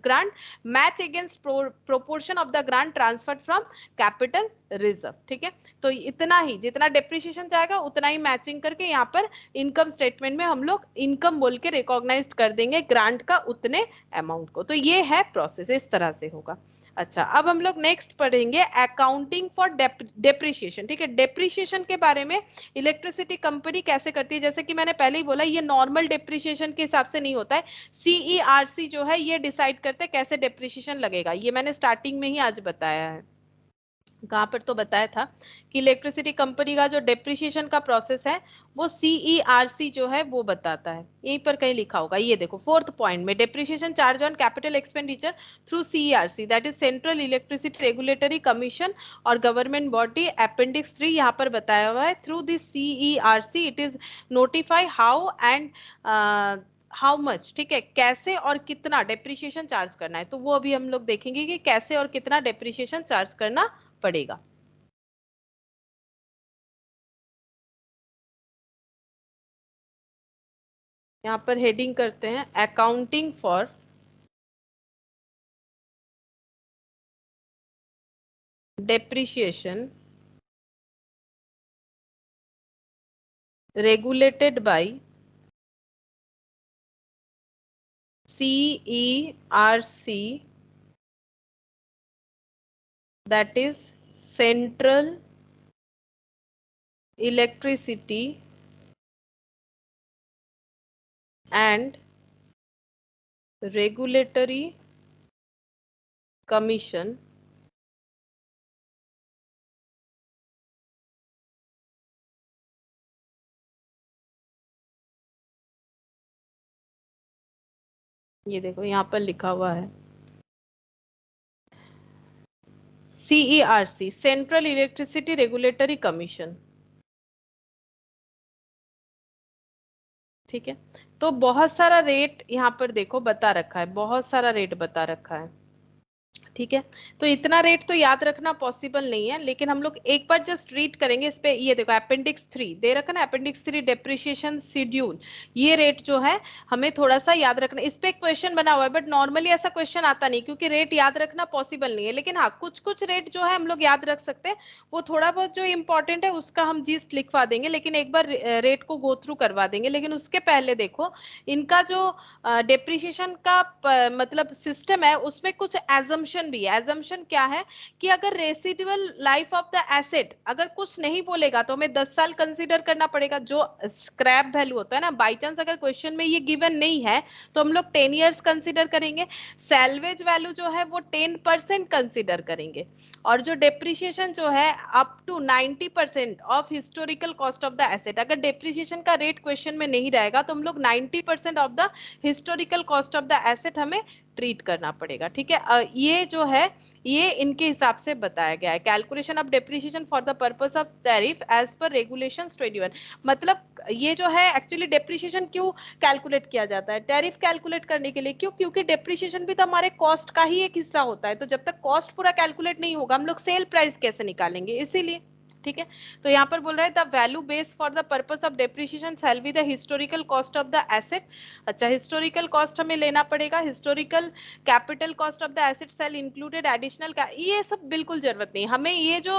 Speaker 1: grant match against proportion of the grant transferred from capital reserve, ठीक है। तो इतना ही, जितना depreciation जाएगा उतना ही matching करके यहाँ पर इनकम स्टेटमेंट में हम लोग इनकम बोल के रिकॉग्नाइज कर देंगे ग्रांट का उतने अमाउंट को। तो ये है प्रोसेस, इस तरह से होगा। अच्छा, अब हम लोग नेक्स्ट पढ़ेंगे अकाउंटिंग फॉर डेप्रिसिएशन, ठीक है। डेप्रिसिएशन के बारे में इलेक्ट्रिसिटी कंपनी कैसे करती है, जैसे कि मैंने पहले ही बोला, ये नॉर्मल डेप्रिसिएशन के हिसाब से नहीं होता है। सीईआरसी जो है ये डिसाइड करते हैं कैसे डेप्रिसिएशन लगेगा। ये मैंने स्टार्टिंग में ही आज बताया है, कहाँ पर तो बताया था कि इलेक्ट्रिसिटी कंपनी का जो डेप्रिसिएशन का प्रोसेस है वो सीईआरसी जो है वो बताता है। यहीं पर कहीं लिखा होगा, ये देखो फोर्थ पॉइंट में, depreciation charge on capital expenditure through CERC, that is central electricity regulatory commission और गवर्नमेंट बॉडी, अपेंडिक्स 3 यहाँ पर बताया हुआ है। Through this CERC it is notify how and how much, ठीक है, कैसे और कितना डेप्रिसिएशन चार्ज करना है। तो वो अभी हम लोग देखेंगे कि कैसे और कितना डेप्रिसिएशन चार्ज करना पड़ेगा। यहाँ पर हेडिंग करते हैं accounting for depreciation regulated by CERC, that is Central Electricity and Regulatory Commission, ये देखो यहाँ पर लिखा हुआ है CERC, central electricity regulatory commission, ठीक है। तो बहुत सारा रेट यहाँ पर देखो बता रखा है, बहुत सारा रेट बता रखा है। ठीक है। तो इतना रेट तो याद रखना पॉसिबल नहीं है, लेकिन हम लोग एक बार जस्ट रीड करेंगे इस पे। ये देखो अपेंडिक्स 3 दे रखा ना, अपेंडिक्स 3 डेप्रिसिएशन शेड्यूल, ये रेट जो है हमें थोड़ा सा याद रखना। इस पे क्वेश्चन बना हुआ है, बट नॉर्मली ऐसा क्वेश्चन आता नहीं, क्योंकि रेट याद रखना पॉसिबल नहीं है। लेकिन हाँ, कुछ कुछ रेट जो है हम लोग याद रख सकते हैं, वो थोड़ा बहुत जो इंपॉर्टेंट है उसका हम जिस्ट लिखवा देंगे, लेकिन एक बार रेट को गो थ्रू करवा देंगे। लेकिन उसके पहले देखो, इनका जो डेप्रिसिएशन का मतलब सिस्टम है, उसमें कुछ एजम्पशन भी है। एजम्पशन क्या है कि अगर residual life of the asset अगर कुछ नहीं बोलेगा तो हमें 10 साल कंसीडर करना पड़ेगा। जो स्क्रैप वैल्यू होता है ना, बाई चांस अगर क्वेश्चन में ये गिवन नहीं है तो हम लोग 10 ईयर्स कंसीडर करेंगे। सैल्वेज वैल्यू जो है वो 10% कंसीडर करेंगे। और जो डेप्रिसिएशन जो है up to 90% of historical cost of the asset, अगर डेप्रिसिएशन का रेट क्वेश्चन में नहीं रहेगा तो हम लोग 90% of the historical cost of the asset हमें ट्रीट करना पड़ेगा। ठीक है, ये जो है ये इनके हिसाब से बताया गया है। Calculation of depreciation for the purpose of tariff as per regulation 21। मतलब ये जो है एक्चुअली डेप्रिसिएशन क्यों कैलकुलेट किया जाता है, टैरिफ कैलकुलेट करने के लिए। क्यों? क्योंकि डेप्रिसिएशन भी तो हमारे कॉस्ट का ही एक हिस्सा होता है। तो जब तक कॉस्ट पूरा कैलकुलेट नहीं होगा हम लोग सेल प्राइस कैसे निकालेंगे, इसीलिए। ठीक है, तो यहाँ पर बोल रहा है the value base for the purpose of depreciation shall be the historical cost of the asset. अच्छा, हिस्टोरिकल कॉस्ट हमें लेना पड़ेगा। Historical capital cost of the asset shall included additional, ये सब बिल्कुल जरूरत नहीं हमें। ये जो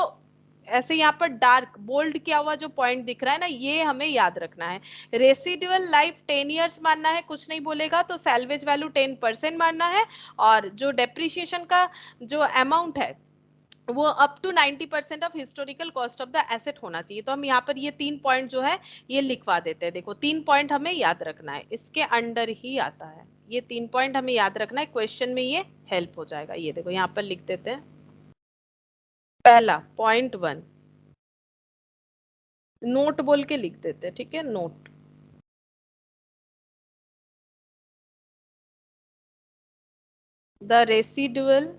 Speaker 1: ऐसे यहाँ पर डार्क बोल्ड किया हुआ जो पॉइंट दिख रहा है ना, ये हमें याद रखना है। रेसिडुअल लाइफ 10 ईयर्स मानना है, कुछ नहीं बोलेगा तो सैल्वेज वैल्यू 10% मानना है। और जो डेप्रिसिएशन का जो अमाउंट है वो up to 90% of historical cost of the asset होना चाहिए। तो हम यहाँ पर ये 3 पॉइंट जो है ये लिखवा देते हैं। देखो 3 पॉइंट हमें याद रखना है, इसके अंडर ही आता है। ये 3 पॉइंट हमें याद रखना है, क्वेश्चन में ये हेल्प हो जाएगा। ये देखो यहाँ पर लिख देते हैं। पहला पॉइंट 1 नोट बोल के लिख देते हैं। ठीक है, note. The residual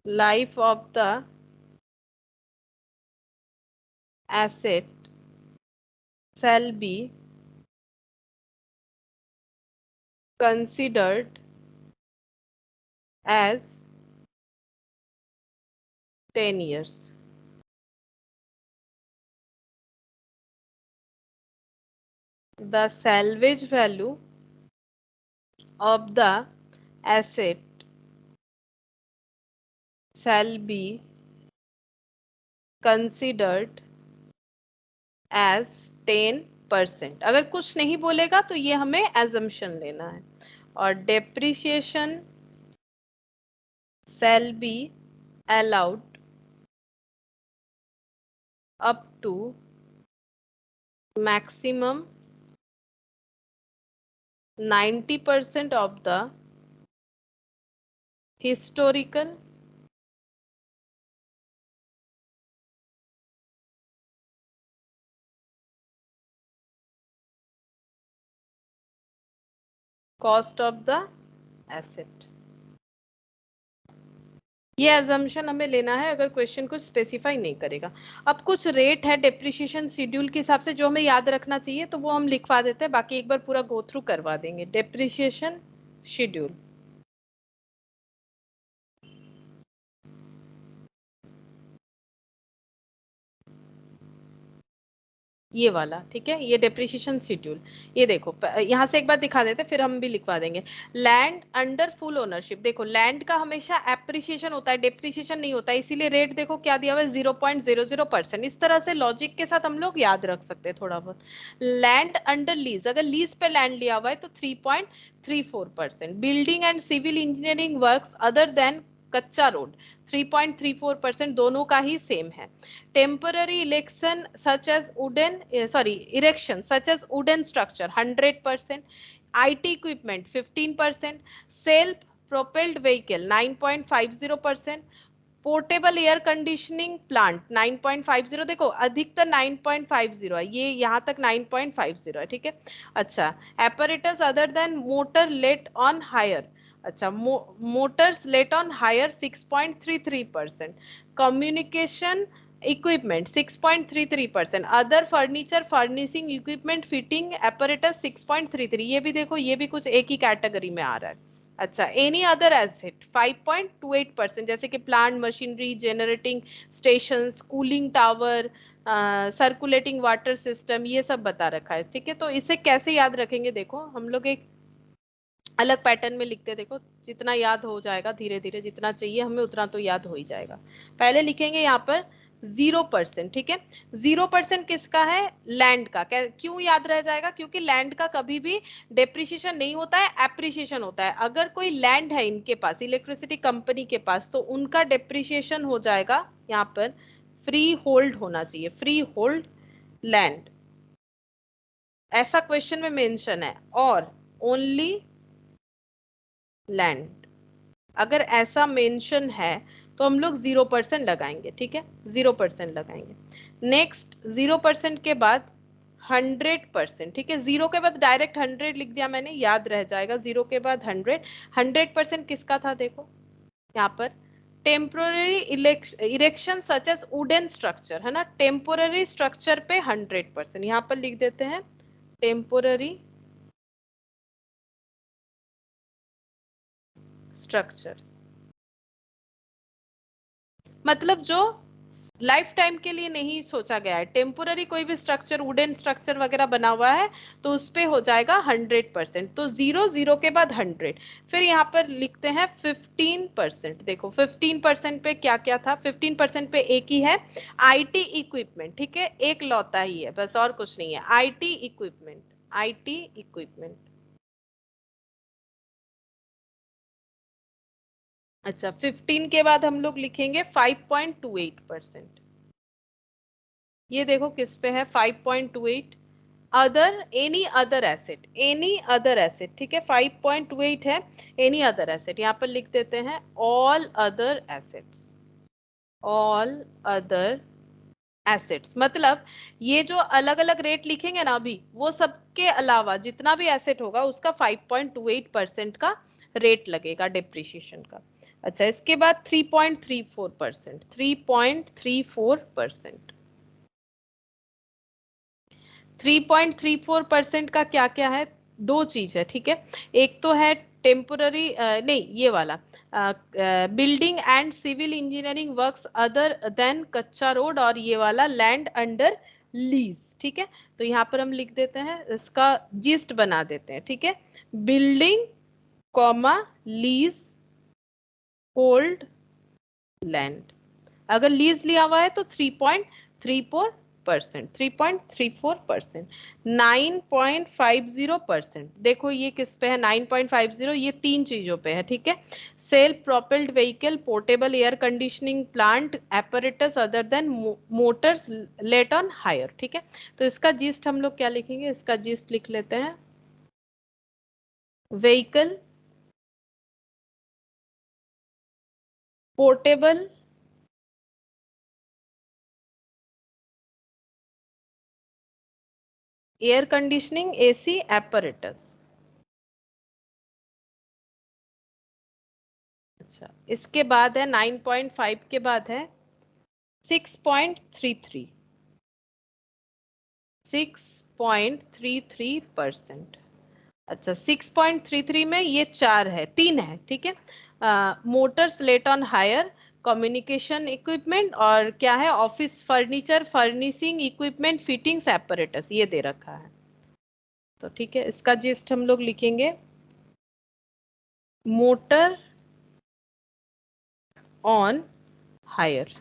Speaker 1: life of the asset shall be considered as 10 years. The salvage value of the asset shall be considered as 10%। अगर कुछ नहीं बोलेगा तो ये हमें assumption लेना है। और depreciation shall be allowed up to maximum 90% of the historical cost of the asset. ये अजम्पशन हमें लेना है अगर क्वेश्चन कुछ स्पेसिफाई नहीं करेगा। अब कुछ रेट है डेप्रिसिएशन शेड्यूल के हिसाब से जो हमें याद रखना चाहिए, तो वो हम लिखवा देते हैं, बाकी एक बार पूरा गो थ्रू करवा देंगे। डेप्रिसिएशन शेड्यूल ये वाला, ठीक है, ये डेप्रिसिएशन शेड्यूल। ये देखो यहाँ से एक बार दिखा देते फिर हम भी लिखवा देंगे। लैंड अंडर फुल ओनरशिप, देखो लैंड का हमेशा एप्रिसिएशन होता है, डेप्रिसिएशन नहीं होता है, इसीलिए रेट देखो क्या दिया हुआ है 0.00%। इस तरह से लॉजिक के साथ हम लोग याद रख सकते हैं थोड़ा बहुत। लैंड अंडर लीज, अगर लीज पे लैंड लिया हुआ है तो 3.34%। Building and civil engineering works other than kachcha road 3.34%, दोनों का ही सेम है। Temporary election such as wooden erection such as wooden structure 100%। IT equipment 15%। Self propelled vehicle 9.50%। Portable air conditioning plant 9.50। देखो अधिकतर 9.50 है, ये यहाँ तक 9.50 है। ठीक है, अच्छा, apparatus other than motor let on hire, अच्छा motors let on hire 6.33%। Communication equipment 6.33%, other furniture furnishing equipment fitting apparatus 6.33, ये भी देखो ये भी कुछ एक ही कैटेगरी में आ रहा है। अच्छा, एनी अदर एसेट 5.28%, जैसे कि plant machinery, generating station, cooling tower, circulating water system, ये सब बता रखा है। ठीक है, तो इसे कैसे याद रखेंगे, देखो हम लोग एक अलग पैटर्न में लिखते हैं। देखो जितना याद हो जाएगा धीरे धीरे, जितना चाहिए हमें उतना तो याद हो ही जाएगा। पहले लिखेंगे यहाँ पर 0%। ठीक है, 0% किसका है, लैंड का। क्यों याद रह जाएगा, क्योंकि लैंड का कभी भी डेप्रिसिएशन नहीं होता है, एप्रिसिएशन होता है। अगर कोई लैंड है इनके पास, इलेक्ट्रिसिटी कंपनी के पास, तो उनका डेप्रिसिएशन हो जाएगा यहाँ पर फ्री होल्ड होना चाहिए, फ्री होल्ड लैंड, ऐसा क्वेश्चन में मेंशन है। और ओनली लैंड, अगर ऐसा मेंशन है तो हम लोग 0% लगाएंगे। ठीक है, 0% लगाएंगे। नेक्स्ट 0% के बाद 100%। ठीक है, 0 के बाद डायरेक्ट 100 लिख दिया मैंने, याद रह जाएगा। 0 के बाद 100, 100% किसका था, देखो यहाँ पर temporary erection such as wooden structure, है ना। टेम्पोररी स्ट्रक्चर पे 100%, यहाँ पर लिख देते हैं टेम्पोररी स्ट्रक्चर, मतलब जो लाइफ टाइम के लिए नहीं सोचा गया है। टेम्पोररी कोई भी स्ट्रक्चर, वुडन स्ट्रक्चर वगैरह बना हुआ है तो उस पे हो जाएगा 100%। तो 0, 0 के बाद 100, फिर यहाँ पर लिखते हैं 15%। देखो 15% पे क्या क्या था, 15% पे एक ही है आईटी इक्विपमेंट। ठीक है, एक लौता ही है बस, और कुछ नहीं है, आईटी इक्विपमेंट, आईटी इक्विपमेंट। अच्छा, 15 के बाद हम लोग लिखेंगे 5.28%। ये देखो किस पे है, 5.28। Other, any other asset, any other asset. ठीक है, 5.28 है, एनी अदर एसेट, यहाँ पर लिख देते हैं all other assets, all other assets. मतलब ये जो अलग अलग रेट लिखेंगे ना अभी, वो सबके अलावा जितना भी एसेट होगा उसका 5.28% का रेट लगेगा डेप्रिसिएशन का। अच्छा, इसके बाद 3.34%, 3.34%, 3.34% का क्या क्या है, दो चीज है। ठीक है, एक तो है टेम्पोररी, नहीं ये वाला, building and civil engineering works other than kachcha road, और ये वाला लैंड अंडर लीज। ठीक है, तो यहाँ पर हम लिख देते हैं, इसका जिस्ट बना देते हैं। ठीक है, building comma lease hold land. अगर लीज लिया हुआ है तो 3.34%, 3.34%। 9.50%, देखो ये किस पे है 9.50, ये तीन चीजों पे है। ठीक है, self propelled vehicle, portable air conditioning plant, apparatus other than motors let on hire. ठीक है, तो इसका जिस्ट हम लोग क्या लिखेंगे, इसका जिस्ट लिख लेते हैं vehicle, portable air conditioning AC apparatus. अच्छा, इसके बाद है 9.5 के बाद है 6.33, 6.33%। अच्छा, 6.33 में ये चार है, तीन है। ठीक है, motors let on hire, communication equipment, और क्या है office furniture furnishing equipment fittings apparatus, ये दे रखा है। तो ठीक है, इसका जिस्ट हम लोग लिखेंगे मोटर ऑन हायर,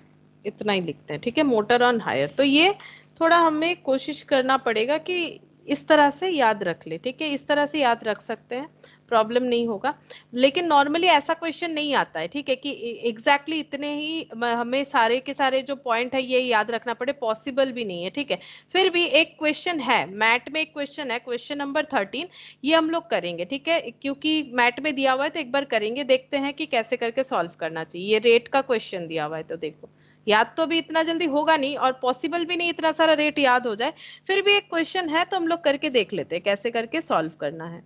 Speaker 1: इतना ही लिखते हैं। ठीक है, मोटर ऑन हायर। तो ये थोड़ा हमें कोशिश करना पड़ेगा कि इस तरह से याद रख ले। ठीक है, इस तरह से याद रख सकते हैं, प्रॉब्लम नहीं होगा। लेकिन नॉर्मली ऐसा क्वेश्चन नहीं आता है। ठीक है, कि एग्जैक्टली इतने ही हमें सारे के सारे जो पॉइंट है ये याद रखना पड़े, पॉसिबल भी नहीं है। ठीक है, फिर भी एक क्वेश्चन है मैथ में, एक क्वेश्चन है क्वेश्चन नंबर 13, ये हम लोग करेंगे। ठीक है, क्योंकि मैथ में दिया हुआ है तो एक बार करेंगे, देखते हैं कि कैसे करके सॉल्व करना चाहिए। ये रेट का क्वेश्चन दिया हुआ है तो देखो, याद तो भी इतना जल्दी होगा नहीं और पॉसिबल भी नहीं इतना सारा रेट याद हो जाए, फिर भी एक क्वेश्चन है तो हम लोग करके देख लेते हैं कैसे करके सॉल्व करना है।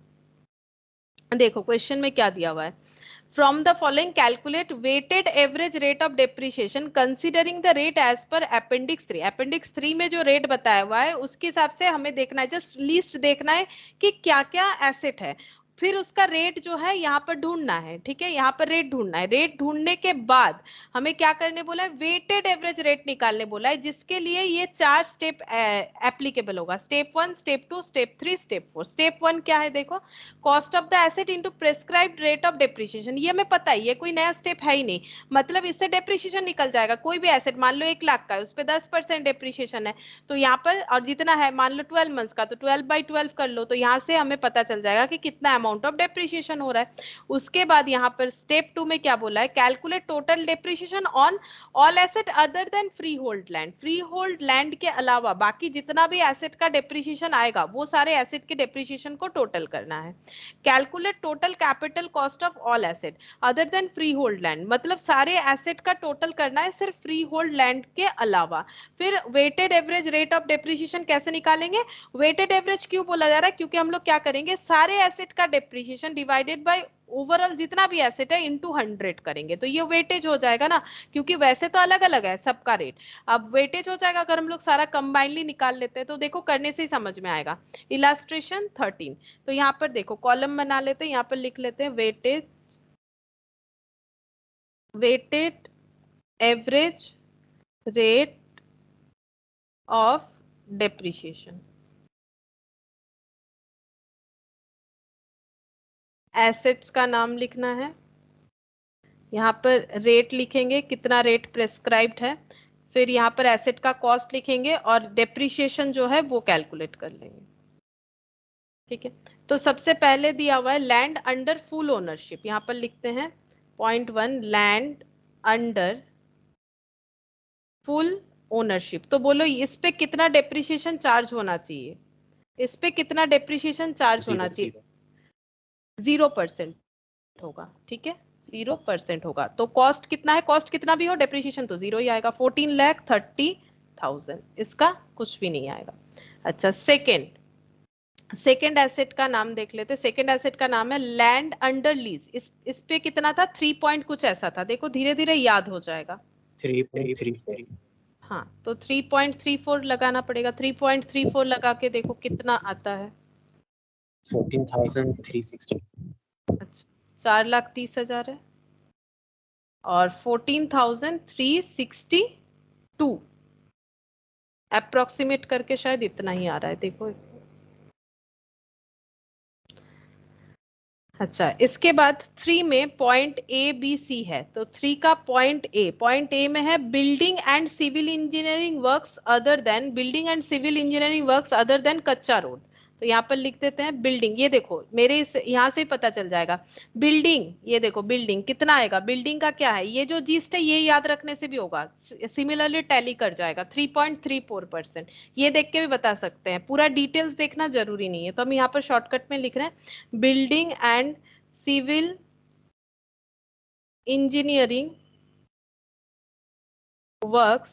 Speaker 1: देखो क्वेश्चन में क्या दिया हुआ है, From the following, calculate weighted average rate of depreciation considering the rate as per appendix 3. appendix 3 में जो रेट बताया हुआ है उसके हिसाब से हमें देखना है, जस्ट लिस्ट देखना है कि क्या क्या एसेट है, फिर उसका रेट जो है यहाँ पर ढूंढना है। ठीक है, यहाँ पर रेट ढूंढना है। रेट ढूंढने के बाद हमें क्या करने बोला है, वेटेड एवरेज रेट निकालने बोला है, जिसके लिए ये 4 स्टेप एप्लीकेबल होगा। Step 1, step 2, step 3, step 4। Step 1 क्या है, देखो, cost of the asset into prescribed rate of depreciation. ये हमें पता ही है, कोई नया स्टेप है ही नहीं, मतलब इससे डेप्रिसिएशन निकल जाएगा। कोई भी एसेट मान लो 1 लाख का है, उस पर 10% डेप्रिसिएशन है, तो यहाँ पर, और जितना है मान लो 12 मंथ्स का, तो 12/12 कर लो, तो यहाँ से हमें पता चल जाएगा कि कितना अमाउंट ऑफ डेप्रिसिएशन हो रहा है। उसके बाद यहाँ पर स्टेप 2 में क्या बोला है, calculate total depreciation on all asset other than free hold land. Free hold land के अलावा बाकी जितना भी एसेट का डेप्रिसिएशन आएगा वो सारे एसेट के डेप्रिसिएशन को टोटल करना है। Calculate total capital cost of all asset other than free hold land, मतलब सारे एसेट का टोटल करना है सिर्फ फ्री होल्ड लैंड के अलावा। फिर weighted average rate of depreciation कैसे निकालेंगे, वेटेड एवरेज क्यों बोला जा रहा है, क्योंकि हम लोग क्या करेंगे, सारे एसेट का डेप्रिसिएशन डिवाइडेड बाय ओवरऑल जितना भी एसेट है इनटू 100 करेंगे, तो ये वेटेज हो जाएगा ना, क्योंकि वैसे तो अलग अलग है सबका रेट, अब वेटेज हो जाएगा। अगर हम लोग सारा कंबाइनली निकाल लेते हैं तो देखो करने से ही समझ में आएगा। इलास्ट्रेशन 13, तो यहाँ पर देखो कॉलम बना लेते हैं, यहाँ पर लिख लेते हैं weighted average rate of depreciation. Assets का नाम लिखना है, यहाँ पर रेट लिखेंगे, कितना रेट प्रेस्क्राइब्ड है, फिर यहाँ पर एसेट का कॉस्ट लिखेंगे और डेप्रिसिएशन जो है वो कैलकुलेट कर लेंगे। ठीक है, तो सबसे पहले दिया हुआ है लैंड अंडर फुल ओनरशिप, यहाँ पर लिखते हैं point 1, land under full ownership. तो बोलो इस पे कितना डेप्रिसिएशन चार्ज होना चाहिए, इस पे कितना डेप्रिसिएशन चार्ज होना चाहिए, 0% होगा। ठीक है, 0% होगा, तो कॉस्ट कितना है, कॉस्ट कितना भी हो डेप्रिसिएशन तो 0 ही आएगा, 14,30,000, इसका कुछ भी नहीं आएगा। अच्छा, सेकेंड एसेट का नाम देख लेते। सेकेंड एसेट का नाम है लैंड अंडर लीज। इस पे कितना था, 3 पॉइंट कुछ ऐसा था, देखो धीरे धीरे याद हो जाएगा।
Speaker 2: 3.34।
Speaker 1: हाँ, तो 3.34 लगाना पड़ेगा। 3.34 लगा के देखो कितना आता है,
Speaker 2: 14,360।
Speaker 1: अच्छा 4,30,000 है, और 14,362 अप्रोक्सीमेट करके शायद इतना ही आ रहा है, देखो। अच्छा, इसके बाद 3 में पॉइंट ए बी सी है, तो 3 का पॉइंट ए में है building and civil engineering works other than, building and civil engineering works other than kachcha road. तो यहाँ पर लिख देते हैं बिल्डिंग, ये देखो मेरे इस यहाँ से पता चल जाएगा बिल्डिंग, ये देखो बिल्डिंग कितना आएगा, बिल्डिंग का क्या है, ये जो जीस्ट है ये याद रखने से भी होगा, सिमिलरली टैली कर जाएगा 3.34%। ये देख के भी बता सकते हैं, पूरा डिटेल्स देखना जरूरी नहीं है, तो हम यहाँ पर शॉर्टकट में लिख रहे हैं building and civil engineering works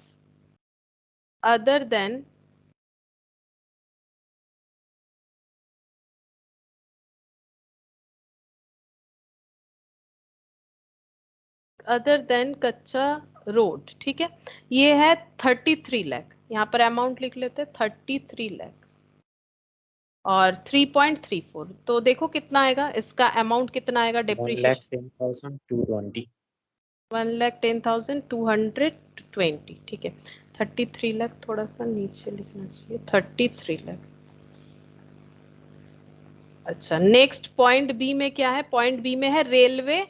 Speaker 1: other than kachcha road. ठीक है, ये है 33 लाख, यहाँ पर अमाउंट लिख लेते हैं 33 लाख और 3.34, तो देखो कितना आएगा, इसका अमाउंट कितना आएगा डेप्रिसिएशन,
Speaker 2: 1,10,220।
Speaker 1: 1,10,220। ठीक है, 33 लाख थोड़ा सा नीचे लिखना चाहिए, 33 लाख। अच्छा, नेक्स्ट पॉइंट बी में क्या है, पॉइंट बी में है रेलवे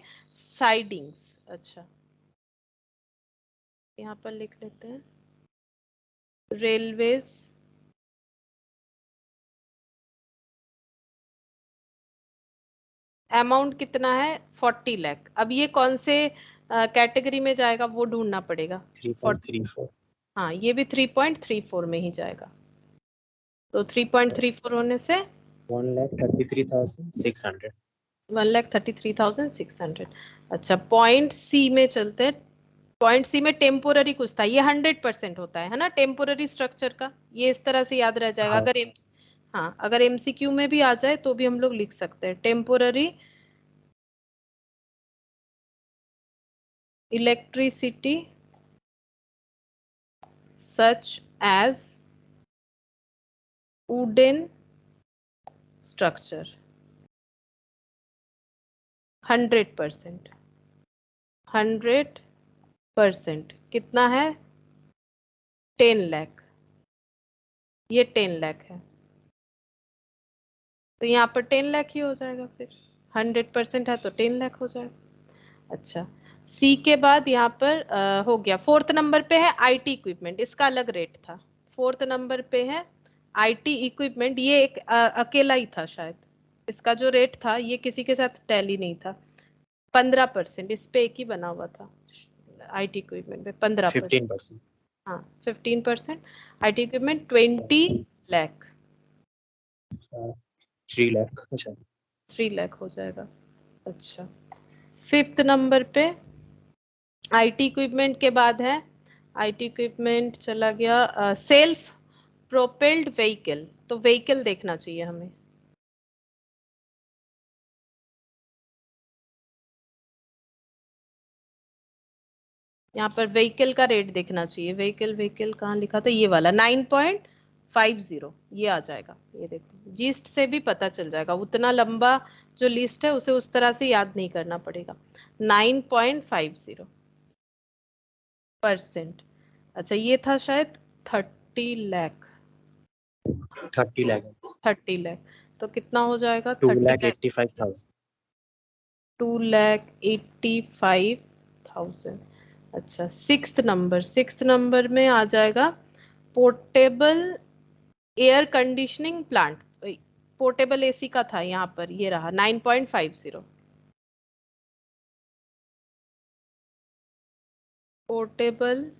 Speaker 1: साइडिंग्स। अच्छा, यहाँ पर लिख लेते हैं रेलवेज अमाउंट कितना है, 40 लाख। अब ये कौन से कैटेगरी में जाएगा वो ढूंढना पड़ेगा।
Speaker 2: 3.34।
Speaker 1: हाँ, ये भी 3.34 में ही जाएगा, तो 3.34 होने से
Speaker 2: 1,33,600।
Speaker 1: 1,33,600। अच्छा, पॉइंट सी में चलते हैं। पॉइंट सी में टेम्पोररी कुछ था, ये 100% होता है ना टेम्पोररी स्ट्रक्चर का, ये इस तरह से याद रह जाएगा।
Speaker 2: हाँ,
Speaker 1: हाँ, अगर एमसीक्यू में भी आ जाए तो भी हम लोग लिख सकते हैं temporary electricity such as wooden structure 100%। 100% कितना है? 10 लाख। ये 10 लाख है, तो यहाँ पर 10 लाख ही हो जाएगा फिर। 100% है तो 10 लाख हो जाएगा। अच्छा, सी के बाद यहाँ पर हो गया। 4th नंबर पे है आईटी इक्विपमेंट, इसका अलग रेट था। 4th नंबर पे है आईटी इक्विपमेंट, ये एक अकेला ही था शायद। इसका जो रेट था ये किसी के साथ टैली नहीं था। 15%, इस पे एक ही बना हुआ था आईटी इक्विपमेंट पे 15%।
Speaker 2: 15%।
Speaker 1: हाँ 15%। IT equipment 20 lakh.
Speaker 2: 3 लाख। अच्छा
Speaker 1: 3 लाख हो जाएगा। अच्छा, 5th नंबर पे आईटी इक्विपमेंट के बाद है, आईटी इक्विपमेंट चला गया सेल्फ प्रोपेल्ड व्हीकल। तो व्हीकल देखना चाहिए हमें। यहाँ पर व्हीकल का रेट देखना चाहिए। व्हीकल व्हीकल कहाँ लिखा था? ये वाला 9.50 ये आ जाएगा। ये देखो, जीस्ट से भी पता चल जाएगा। उतना लंबा जो लिस्ट है उसे उस तरह से याद नहीं करना पड़ेगा। 9.50%। अच्छा, ये था शायद 30 लाख।
Speaker 2: 30 लाख।
Speaker 1: 30 लाख तो कितना हो जाएगा?
Speaker 2: 2
Speaker 1: 30
Speaker 2: लाख
Speaker 1: लाख
Speaker 2: 85,000।
Speaker 1: 2,85,000। अच्छा, 6th नंबर में आ जाएगा portable air conditioning plant. Portable AC का था यहाँ पर, ये रहा 9.50। पोर्टेबल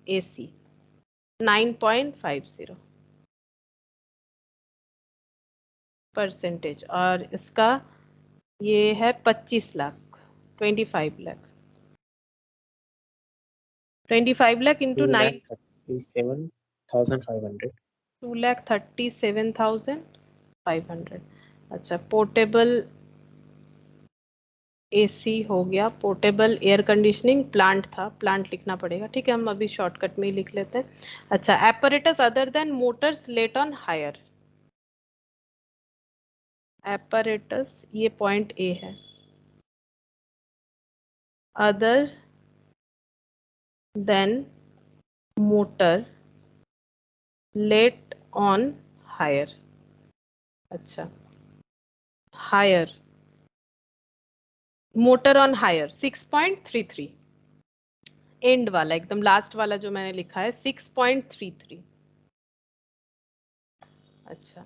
Speaker 1: एसी 9.50 परसेंटेज, और इसका ये है 25 लाख। 25 लाख। 25 लाख इंटू
Speaker 2: 2
Speaker 1: 9।
Speaker 2: लाख 37,500।
Speaker 1: 2,37,500। अच्छा, पोर्टेबल एसी हो गया। पोर्टेबल एयर कंडीशनिंग प्लांट था, प्लांट लिखना पड़ेगा। ठीक है, हम अभी शॉर्टकट में ही लिख लेते हैं। अच्छा, apparatus other than motors let on hire. Apparatus, ये पॉइंट ए है। Other than motor let on hire. अच्छा, hire, motor on hire 6.33। And वाला एकदम लास्ट वाला जो मैंने लिखा है 6.33। अच्छा,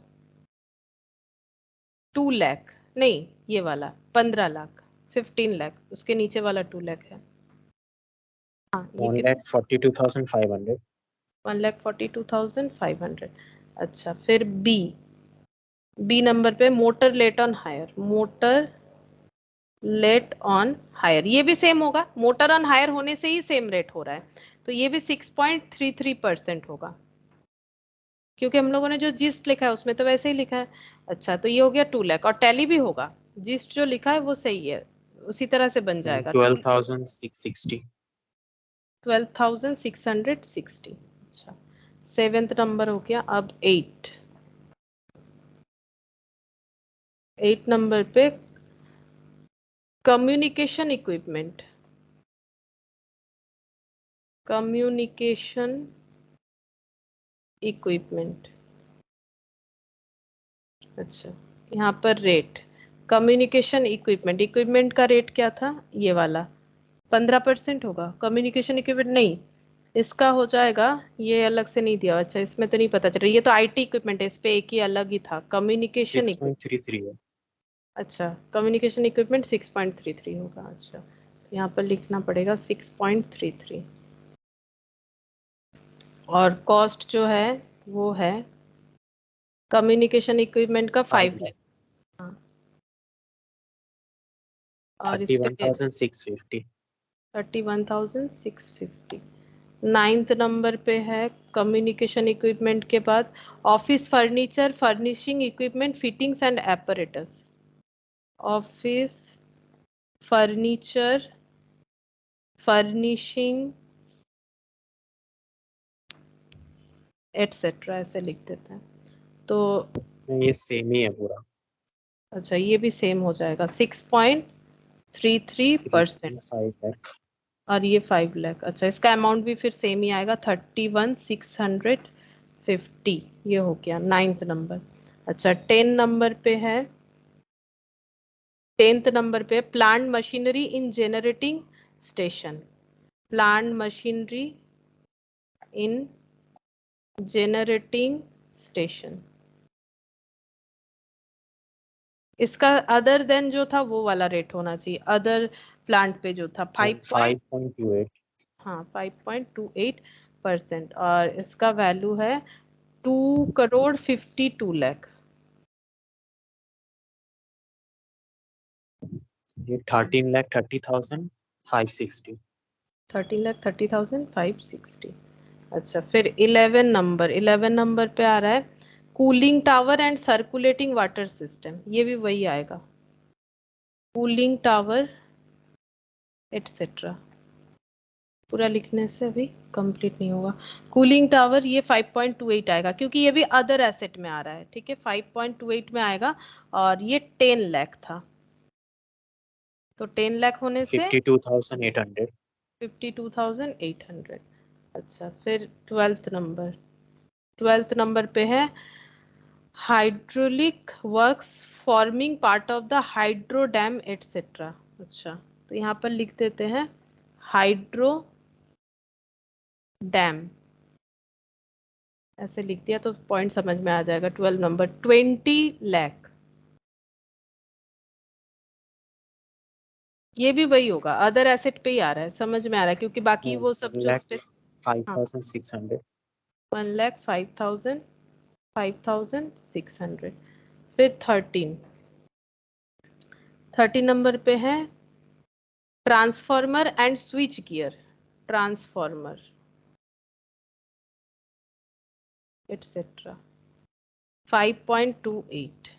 Speaker 1: 2 लाख नहीं, ये वाला 15 लाख 15 लाख, उसके नीचे वाला 2 लाख है। हाँ, ये
Speaker 2: 1
Speaker 1: कितना?
Speaker 2: लाख 42,500।
Speaker 1: 1,42,500। अच्छा, फिर बी। बी नंबर पे motor let on hire. Motor let on hire, ये भी सेम होगा। मोटर ऑन हायर होने से ही सेम रेट हो रहा है, तो ये भी 6.33% होगा, क्योंकि हम लोगों ने जो जिस्ट लिखा है उसमें तो वैसे ही लिखा है। अच्छा, तो ये हो गया 2 लाख, और टैली भी होगा। जिस्ट जो लिखा है वो सही है, उसी तरह से बन जाएगा।
Speaker 2: 12,660।
Speaker 1: 12,660। अच्छा, 7th नंबर हो गया। अब 8 नंबर पे कम्युनिकेशन इक्विपमेंट। Communication equipment. अच्छा, यहाँ पर रेट कम्युनिकेशन इक्विपमेंट, इक्विपमेंट का रेट क्या था? ये वाला 15% होगा। कम्युनिकेशन इक्विपमेंट नहीं, इसका हो जाएगा, ये अलग से नहीं दिया। अच्छा, इसमें तो नहीं पता चल रहा। ये तो आईटी इक्विपमेंट है, इस पे एक ही अलग ही था कम्युनिकेशन इक्विपमेंट।
Speaker 2: 6.33 है।
Speaker 1: अच्छा, कम्युनिकेशन इक्विपमेंट 6.33 होगा। अच्छा, यहाँ पर लिखना पड़ेगा 6.33। और कॉस्ट जो है वो है कम्युनिकेशन इक्विपमेंट का 5 लाख। हाँ, और इस पे
Speaker 2: 31,650।
Speaker 1: 31,650। 9th नंबर पे है कम्युनिकेशन इक्विपमेंट के बाद office furniture furnishing equipment fittings and apparatus. Office furniture furnishing etcetera ऐसे लिख देते हैं। तो
Speaker 2: ये सेम ही है पूरा।
Speaker 1: अच्छा ये भी सेम हो जाएगा 6.33%।
Speaker 2: 5 लाख।
Speaker 1: और ये 5 लाख। अच्छा इसका अमाउंट भी फिर सेम ही आएगा 31,650। ये हो गया 9th नंबर। अच्छा 10 नंबर पे है, 10th नंबर पे plant machinery in generating station. Plant machinery in generating station. इसका अदर देन जो था वो वाला रेट होना चाहिए, अदर प्लांट पे जो था
Speaker 2: 5.28।
Speaker 1: हाँ 5.28%। और इसका वैल्यू है 2,52,00,000।
Speaker 2: ये 13,30,560।
Speaker 1: 13,30,560। अच्छा फिर 11 नंबर पे आ रहा है cooling tower and circulating water system. ये भी वही आएगा, कूलिंग टावर एटसेट्रा। पूरा लिखने से अभी कंप्लीट नहीं होगा। कूलिंग टावर ये 5.28 आएगा क्योंकि ये भी अदर एसेट में आ रहा है। ठीक है 5.28 में आएगा और ये 10 लाख था, तो 10 लाख होने से
Speaker 2: 52,800।
Speaker 1: 52,800। अच्छा फिर 12th नंबर पे है hydraulic works forming part of the hydro dam etcetera. अच्छा तो यहाँ पर लिख देते हैं हाइड्रो डैम, ऐसे लिख दिया तो पॉइंट समझ में आ जाएगा। 12 नंबर 20 लाख। ये भी वही होगा, अदर एसेट पे ही आ रहा है, समझ में आ रहा है क्योंकि बाकी वो सब जो हाँ
Speaker 2: 1,05,600।
Speaker 1: 1,05,600। फिर 13 नंबर पे है transformer and switch gear. Transformer etcetera 5.28,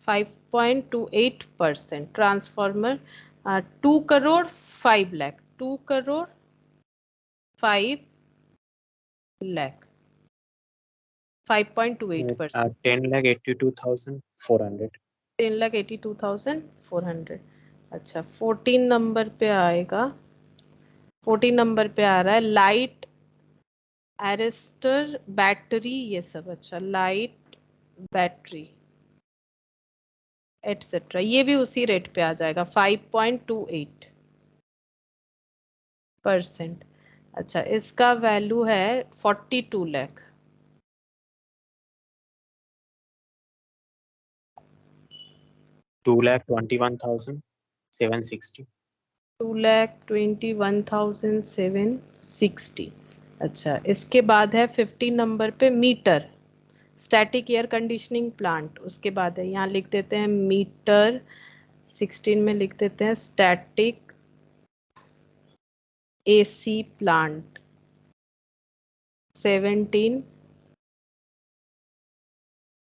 Speaker 1: 5.28%। Transformer 2 crore 5 lakh, 2 crore 5 lakh, 5.28%।
Speaker 2: 10,82,400।
Speaker 1: 10,82,400। अच्छा 14 नंबर पे आएगा, 14 नंबर पे आ रहा है लाइट एरेस्टर बैटरी ये सब। अच्छा लाइट बैटरी एटसेट्रा ये भी उसी रेट पे आ जाएगा 5.28%। अच्छा इसका वैल्यू है 42 लाख।
Speaker 2: 2,21,760।
Speaker 1: 2,21,760। अच्छा इसके बाद है 15 नंबर पे meter static air conditioning plant. उसके बाद है यहाँ लिख देते हैं मीटर, 16 में लिख देते हैं static AC plant. 17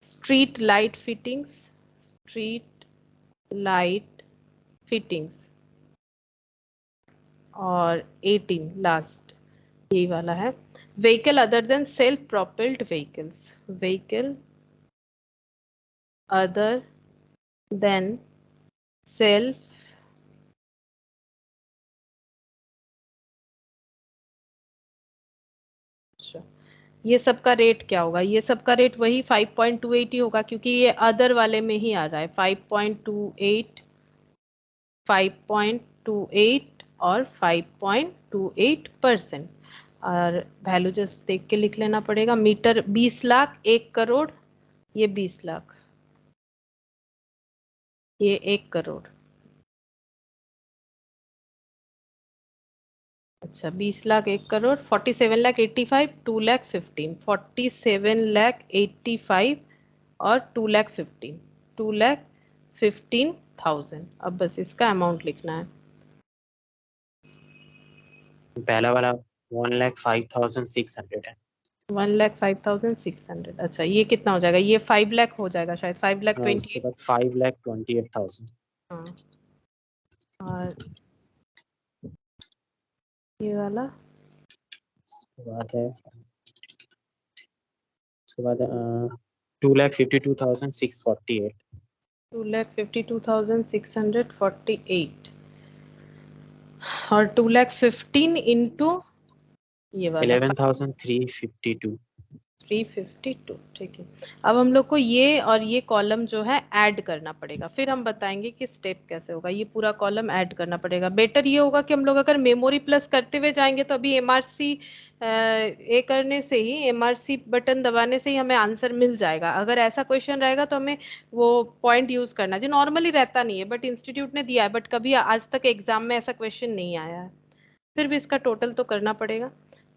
Speaker 1: street light fittings, street light fittings. और 18 लास्ट यही वाला है vehicle other than self propelled vehicles. Vehicle other than self ये सब का रेट क्या होगा? ये सब का रेट वही 5.28 ही होगा क्योंकि ये अदर वाले में ही आ रहा है। 5.28, 5.28 और 5.28%। और वैल्यू जस्ट देख के लिख लेना पड़ेगा। मीटर 20 लाख, 1 करोड़, ये 20 लाख, ये 1 करोड़। अच्छा 20 लाख, 1 करोड़, 47 लाख 85, 2 लाख 15, 47 लाख 85 और 2 लाख 15, 2 लाख 15,000। अब बस इसका अमाउंट लिखना है।
Speaker 2: पहला वाला 1,05,600 है।
Speaker 1: 1,05,600। अच्छा ये कितना हो जाएगा? ये 5 लाख हो जाएगा शायद, 5 लाख
Speaker 2: हाँ, उसके
Speaker 1: 28।
Speaker 2: बाद 5,28,000।
Speaker 1: हाँ और ये वाला
Speaker 2: उसके बाद 2,52,648
Speaker 1: 2,52,648 और 2,15,000 इंटू ये वाला
Speaker 2: 11,352
Speaker 1: 352, ठीक है। अब हम लोग को ये और ये कॉलम जो है ऐड करना पड़ेगा, फिर हम बताएंगे कि स्टेप कैसे होगा। ये पूरा कॉलम ऐड करना पड़ेगा। बेटर ये होगा कि हम लोग अगर मेमोरी प्लस करते हुए जाएंगे तो अभी एमआरसी ए करने से ही, एमआरसी बटन दबाने से ही हमें आंसर मिल जाएगा। अगर ऐसा क्वेश्चन रहेगा तो हमें वो पॉइंट यूज करना, जो नॉर्मली रहता नहीं है बट इंस्टीट्यूट ने दिया है, बट कभी आज तक एग्जाम में ऐसा क्वेश्चन नहीं आया है। फिर भी इसका टोटल तो करना पड़ेगा।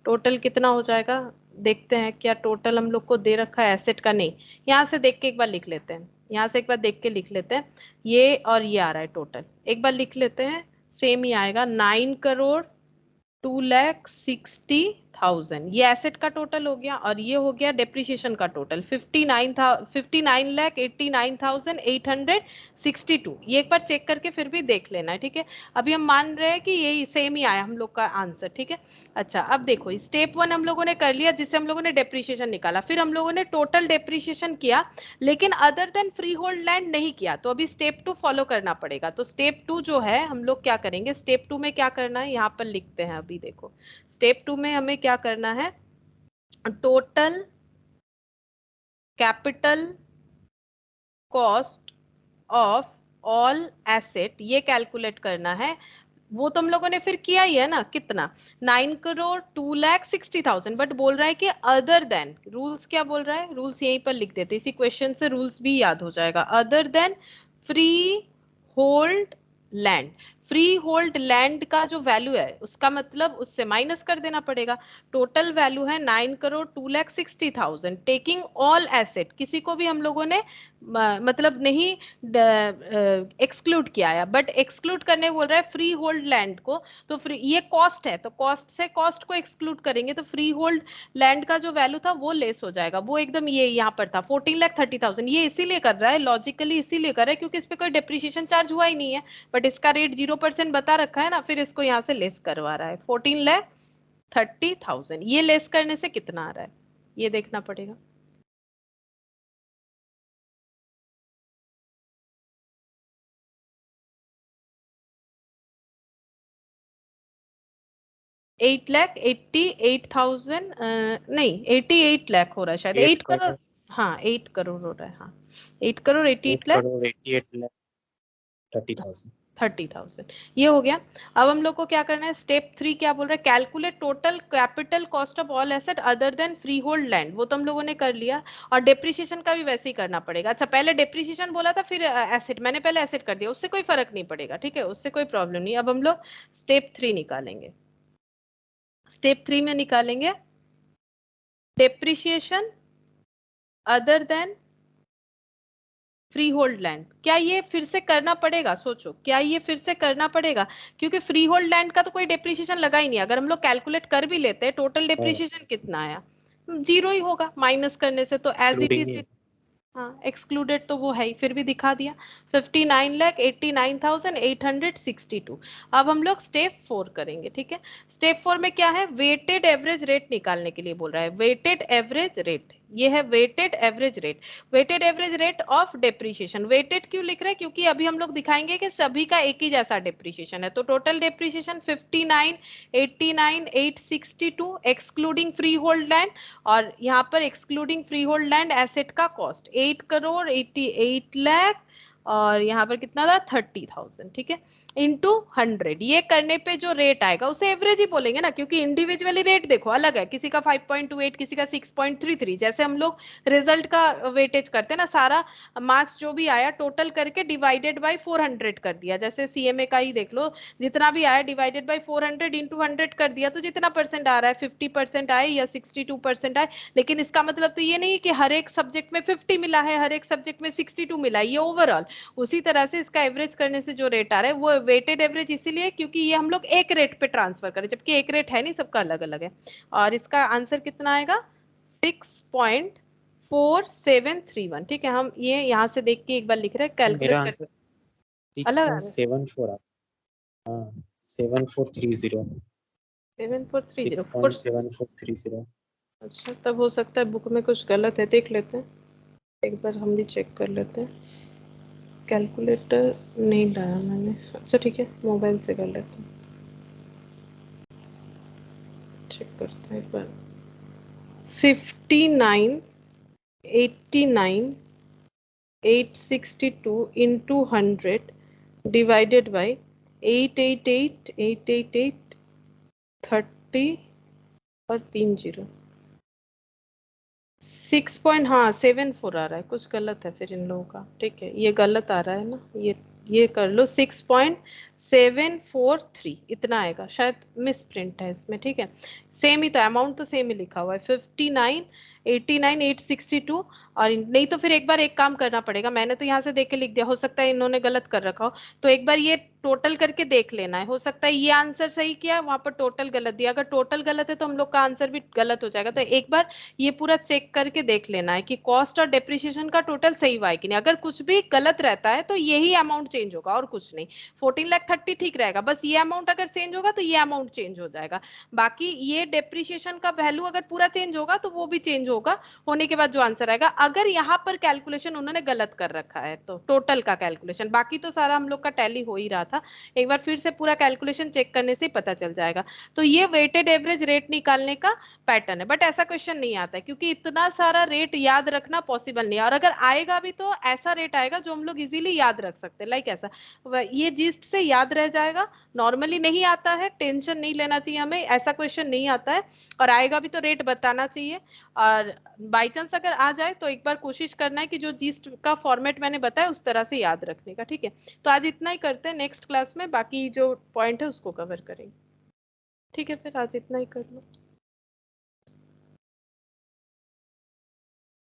Speaker 1: टोटल कितना हो जाएगा देखते हैं। क्या टोटल हम लोग को दे रखा है एसेट का? नहीं, यहाँ से देख के एक बार लिख लेते हैं। यहाँ से एक बार देख के लिख लेते हैं। ये और ये आ रहा है टोटल, एक बार लिख लेते हैं। सेम ही आएगा 9,02,60,000। ये एसेट का टोटल हो गया और ये हो गया डेप्रिसिएशन का टोटल 59,89,89,862। ये एक बार चेक करके फिर भी देख लेना है, ठीक है। अभी हम मान रहे हैं कि यही सेम ही आया हम लोग का आंसर, ठीक है। अच्छा, अब देखो स्टेप 1 हम लोगों ने कर लिया, जिससे हम लोगों ने डेप्रिसिएशन निकाला। फिर हम लोगों ने टोटल डेप्रिसिएशन किया, लेकिन other than free hold land नहीं किया। तो अभी स्टेप 2 फॉलो करना पड़ेगा। तो स्टेप 2 जो है हम लोग क्या करेंगे, स्टेप 2 में क्या करना है यहाँ पर लिखते हैं। अभी देखो स्टेप 2 में हमें क्या करना है, total capital cost of all asset ये कैलकुलेट करना है। वो तो हम लोगों ने फिर किया ही है ना, कितना 9,02,60,000। बट बोल रहा है कि अदर देन, रूल्स क्या बोल रहा है, रूल्स यहीं पर लिख देते, इसी क्वेश्चन से रूल्स भी याद हो जाएगा। Other than free hold land, free hold land का जो वैल्यू है उसका मतलब उससे माइनस कर देना पड़ेगा। टोटल वैल्यू है 9,02,60,000 टेकिंग ऑल एसेट। किसी को भी हम लोगों ने मतलब नहीं एक्सक्लूड किया है, बट एक्सक्लूड करने बोल रहा है फ्री होल्ड लैंड को। तो फ्री, ये कॉस्ट है तो कॉस्ट से कॉस्ट को एक्सक्लूड करेंगे तो फ्री होल्ड लैंड का जो वैल्यू था वो लेस हो जाएगा। वो एकदम ये यहाँ पर था 14,30,000। ये इसीलिए कर रहा है, लॉजिकली इसीलिए कर रहा है क्योंकि इस पे कोई डेप्रिसिएशन चार्ज हुआ ही नहीं है, बट इसका रेट 0% बता रखा है ना, फिर इसको यहाँ से लेस करवा रहा है 14,30,000। ये लेस करने से कितना आ रहा है ये देखना पड़ेगा। 8,88,000 नहीं 88 लाख हो रहा है शायद,
Speaker 2: 8
Speaker 1: 8 करोड़।
Speaker 2: करोड़
Speaker 1: हाँ 8 करोड़ हो रहा है, हाँ 8 करोड़
Speaker 2: 8
Speaker 1: 88 लाख
Speaker 2: करोड़ 88,30,000
Speaker 1: 30,000। ये हो गया। अब हम लोग को क्या करना है, स्टेप 3 क्या बोल रहा है, calculate total capital cost of all asset other than free hold land. वो तो हम लोगों ने कर लिया, और डेप्रिसिएशन का भी वैसे ही करना पड़ेगा। अच्छा, पहले डेप्रिसिएशन बोला था फिर एसेट, मैंने पहले एसेट कर दिया, उससे कोई फर्क नहीं पड़ेगा, ठीक है, उससे कोई प्रॉब्लम नहीं। अब हम लोग स्टेप 3 निकालेंगे। स्टेप 3 में निकालेंगे depreciation other than free hold land. क्या ये फिर से करना पड़ेगा, सोचो, क्या ये फिर से करना पड़ेगा? क्योंकि फ्री होल्ड लैंड का तो कोई डेप्रिसिएशन लगा ही नहीं। अगर हम लोग कैलकुलेट कर भी लेते हैं, टोटल डेप्रिसिएशन कितना आया, 0 ही होगा माइनस करने से, तो एज इट
Speaker 2: एक्सक्लूडिंग
Speaker 1: इज। हाँ एक्सक्लूडेड तो वो है ही, फिर भी दिखा दिया 59,89,862। अब हम लोग स्टेप 4 करेंगे, ठीक है। स्टेप 4 में क्या है, वेटेड एवरेज रेट निकालने के लिए बोल रहा है। वेटेड एवरेज रेट, ये है weighted average rate, weighted average rate of depreciation. Weighted क्यों लिख रहे हैं, क्योंकि अभी हम लोग दिखाएंगे कि सभी का एक ही जैसा डेप्रिसिएशन है। तो total depreciation 59,89,862 excluding free hold land, और यहाँ पर excluding free hold land asset का कॉस्ट 8 करोड़ 88 लाख, और यहाँ पर कितना था 30,000, ठीक है, इंटू 100। ये करने पे जो रेट आएगा उसे एवरेज ही बोलेंगे ना, क्योंकि इंडिविजुअली रेट देखो अलग है, किसी का 5.28, किसी का 6.33। जैसे हम लोग रिजल्ट का वेटेज करते हैं ना, सारा मार्क्स जो भी आया टोटल करके डिवाइडेड बाय 400 कर दिया। जैसे सीएमए का ही देख लो, जितना भी आया डिवाइडेड बाय 400 इंटू 100 कर दिया, तो जितना परसेंट आ रहा है 50% आए या 62% आए। लेकिन इसका मतलब तो ये नहीं कि हर एक सब्जेक्ट में 50 मिला है, हर एक सब्जेक्ट में 62 मिला है, ये ओवरऑल। उसी तरह से इसका एवरेज करने से जो रेट आ रहा है वो वेटेड एवरेज इसीलिए क्योंकि ये हम लोग एक रेट पे ट्रांसफर करें, जबकि एक रेट है नहीं, सबका अलग अलग है। और इसका आंसर कितना आएगा 6.4731, ठीक है। हम ये यहाँ से देख के एक बार लिख रहे हैं, कैलकुलेट
Speaker 2: मेरा
Speaker 1: कर
Speaker 2: आंसर
Speaker 1: अलग आ रहा है।
Speaker 2: 6.74 हाँ 7430
Speaker 1: 7430
Speaker 2: 6.7430।
Speaker 1: अच्छा, तब हो सकता है बुक में कुछ गलत है, देख लेते हैं एक बार, हम भी चेक कर लेते हैं। कैलकुलेटर नहीं लाया मैंने, अच्छा ठीक है मोबाइल से कर लेते हैं, चेक करते हैं एक बार। 59 89 862 into 100 divided by 888 888 30 और 30 6.74 आ रहा है, कुछ गलत है फिर इन लोगों का, ठीक है ये गलत आ रहा है ना, ये कर लो 6.743 इतना आएगा, शायद मिस प्रिंट है इसमें, ठीक है सेम ही तो अमाउंट तो सेम ही लिखा हुआ है 59 89 862, और नहीं तो फिर एक बार एक काम करना पड़ेगा, मैंने तो यहाँ से देख के लिख दिया, हो सकता है इन्होंने गलत कर रखा हो, तो एक बार ये टोटल करके देख लेना है, हो सकता है ये आंसर सही किया वहां पर टोटल गलत दिया, अगर टोटल गलत है तो हम लोग का आंसर भी गलत हो जाएगा, तो एक बार ये पूरा चेक करके देख लेना है कि कॉस्ट और डेप्रिसिएशन का टोटल सही हुआ है कि नहीं, अगर कुछ भी गलत रहता है तो यही अमाउंट चेंज होगा और कुछ नहीं, 14,30,000 ठीक रहेगा, बस ये अमाउंट अगर चेंज होगा तो ये अमाउंट चेंज हो जाएगा, बाकी ये डेप्रिसिएशन का वैल्यू अगर पूरा चेंज होगा तो वो भी चेंज होगा, होने के बाद जो आंसर आएगा, अगर यहाँ पर कैलकुलेशन उन्होंने गलत कर रखा है तो टोटल का कैलकुलेशन, बाकी तो सारा हम लोग का टैली हो ही रहा था, एक बार फिर से पूरा कैलकुलेशन चेक करने से पता चल जाएगा। तो ये वेटेड एवरेज रेट निकालने का पैटर्न है, बट ऐसा क्वेश्चन नहीं आता है क्योंकि इतना सारा रेट याद रखना पॉसिबल नहीं है, और अगर आएगा भी तो ऐसा रेट आएगा जो हम लोग इजीली याद रख सकते हैं, लाइक ऐसा ये जिस्ट से याद रह जाएगा, नॉर्मली नहीं आता है, टेंशन नहीं लेना चाहिए हमें, ऐसा क्वेश्चन नहीं आता है, और आएगा भी तो रेट बताना चाहिए, और बाई चांस अगर आ जाए तो एक बार कोशिश करना है कि जो जिस्ट का फॉर्मेट मैंने बताया उस तरह से याद रखने का, ठीक है तो आज इतना ही करते हैं, नेक्स्ट क्लास में बाकी जो पॉइंट है उसको कवर करेंगे, ठीक है फिर आज इतना ही कर लो।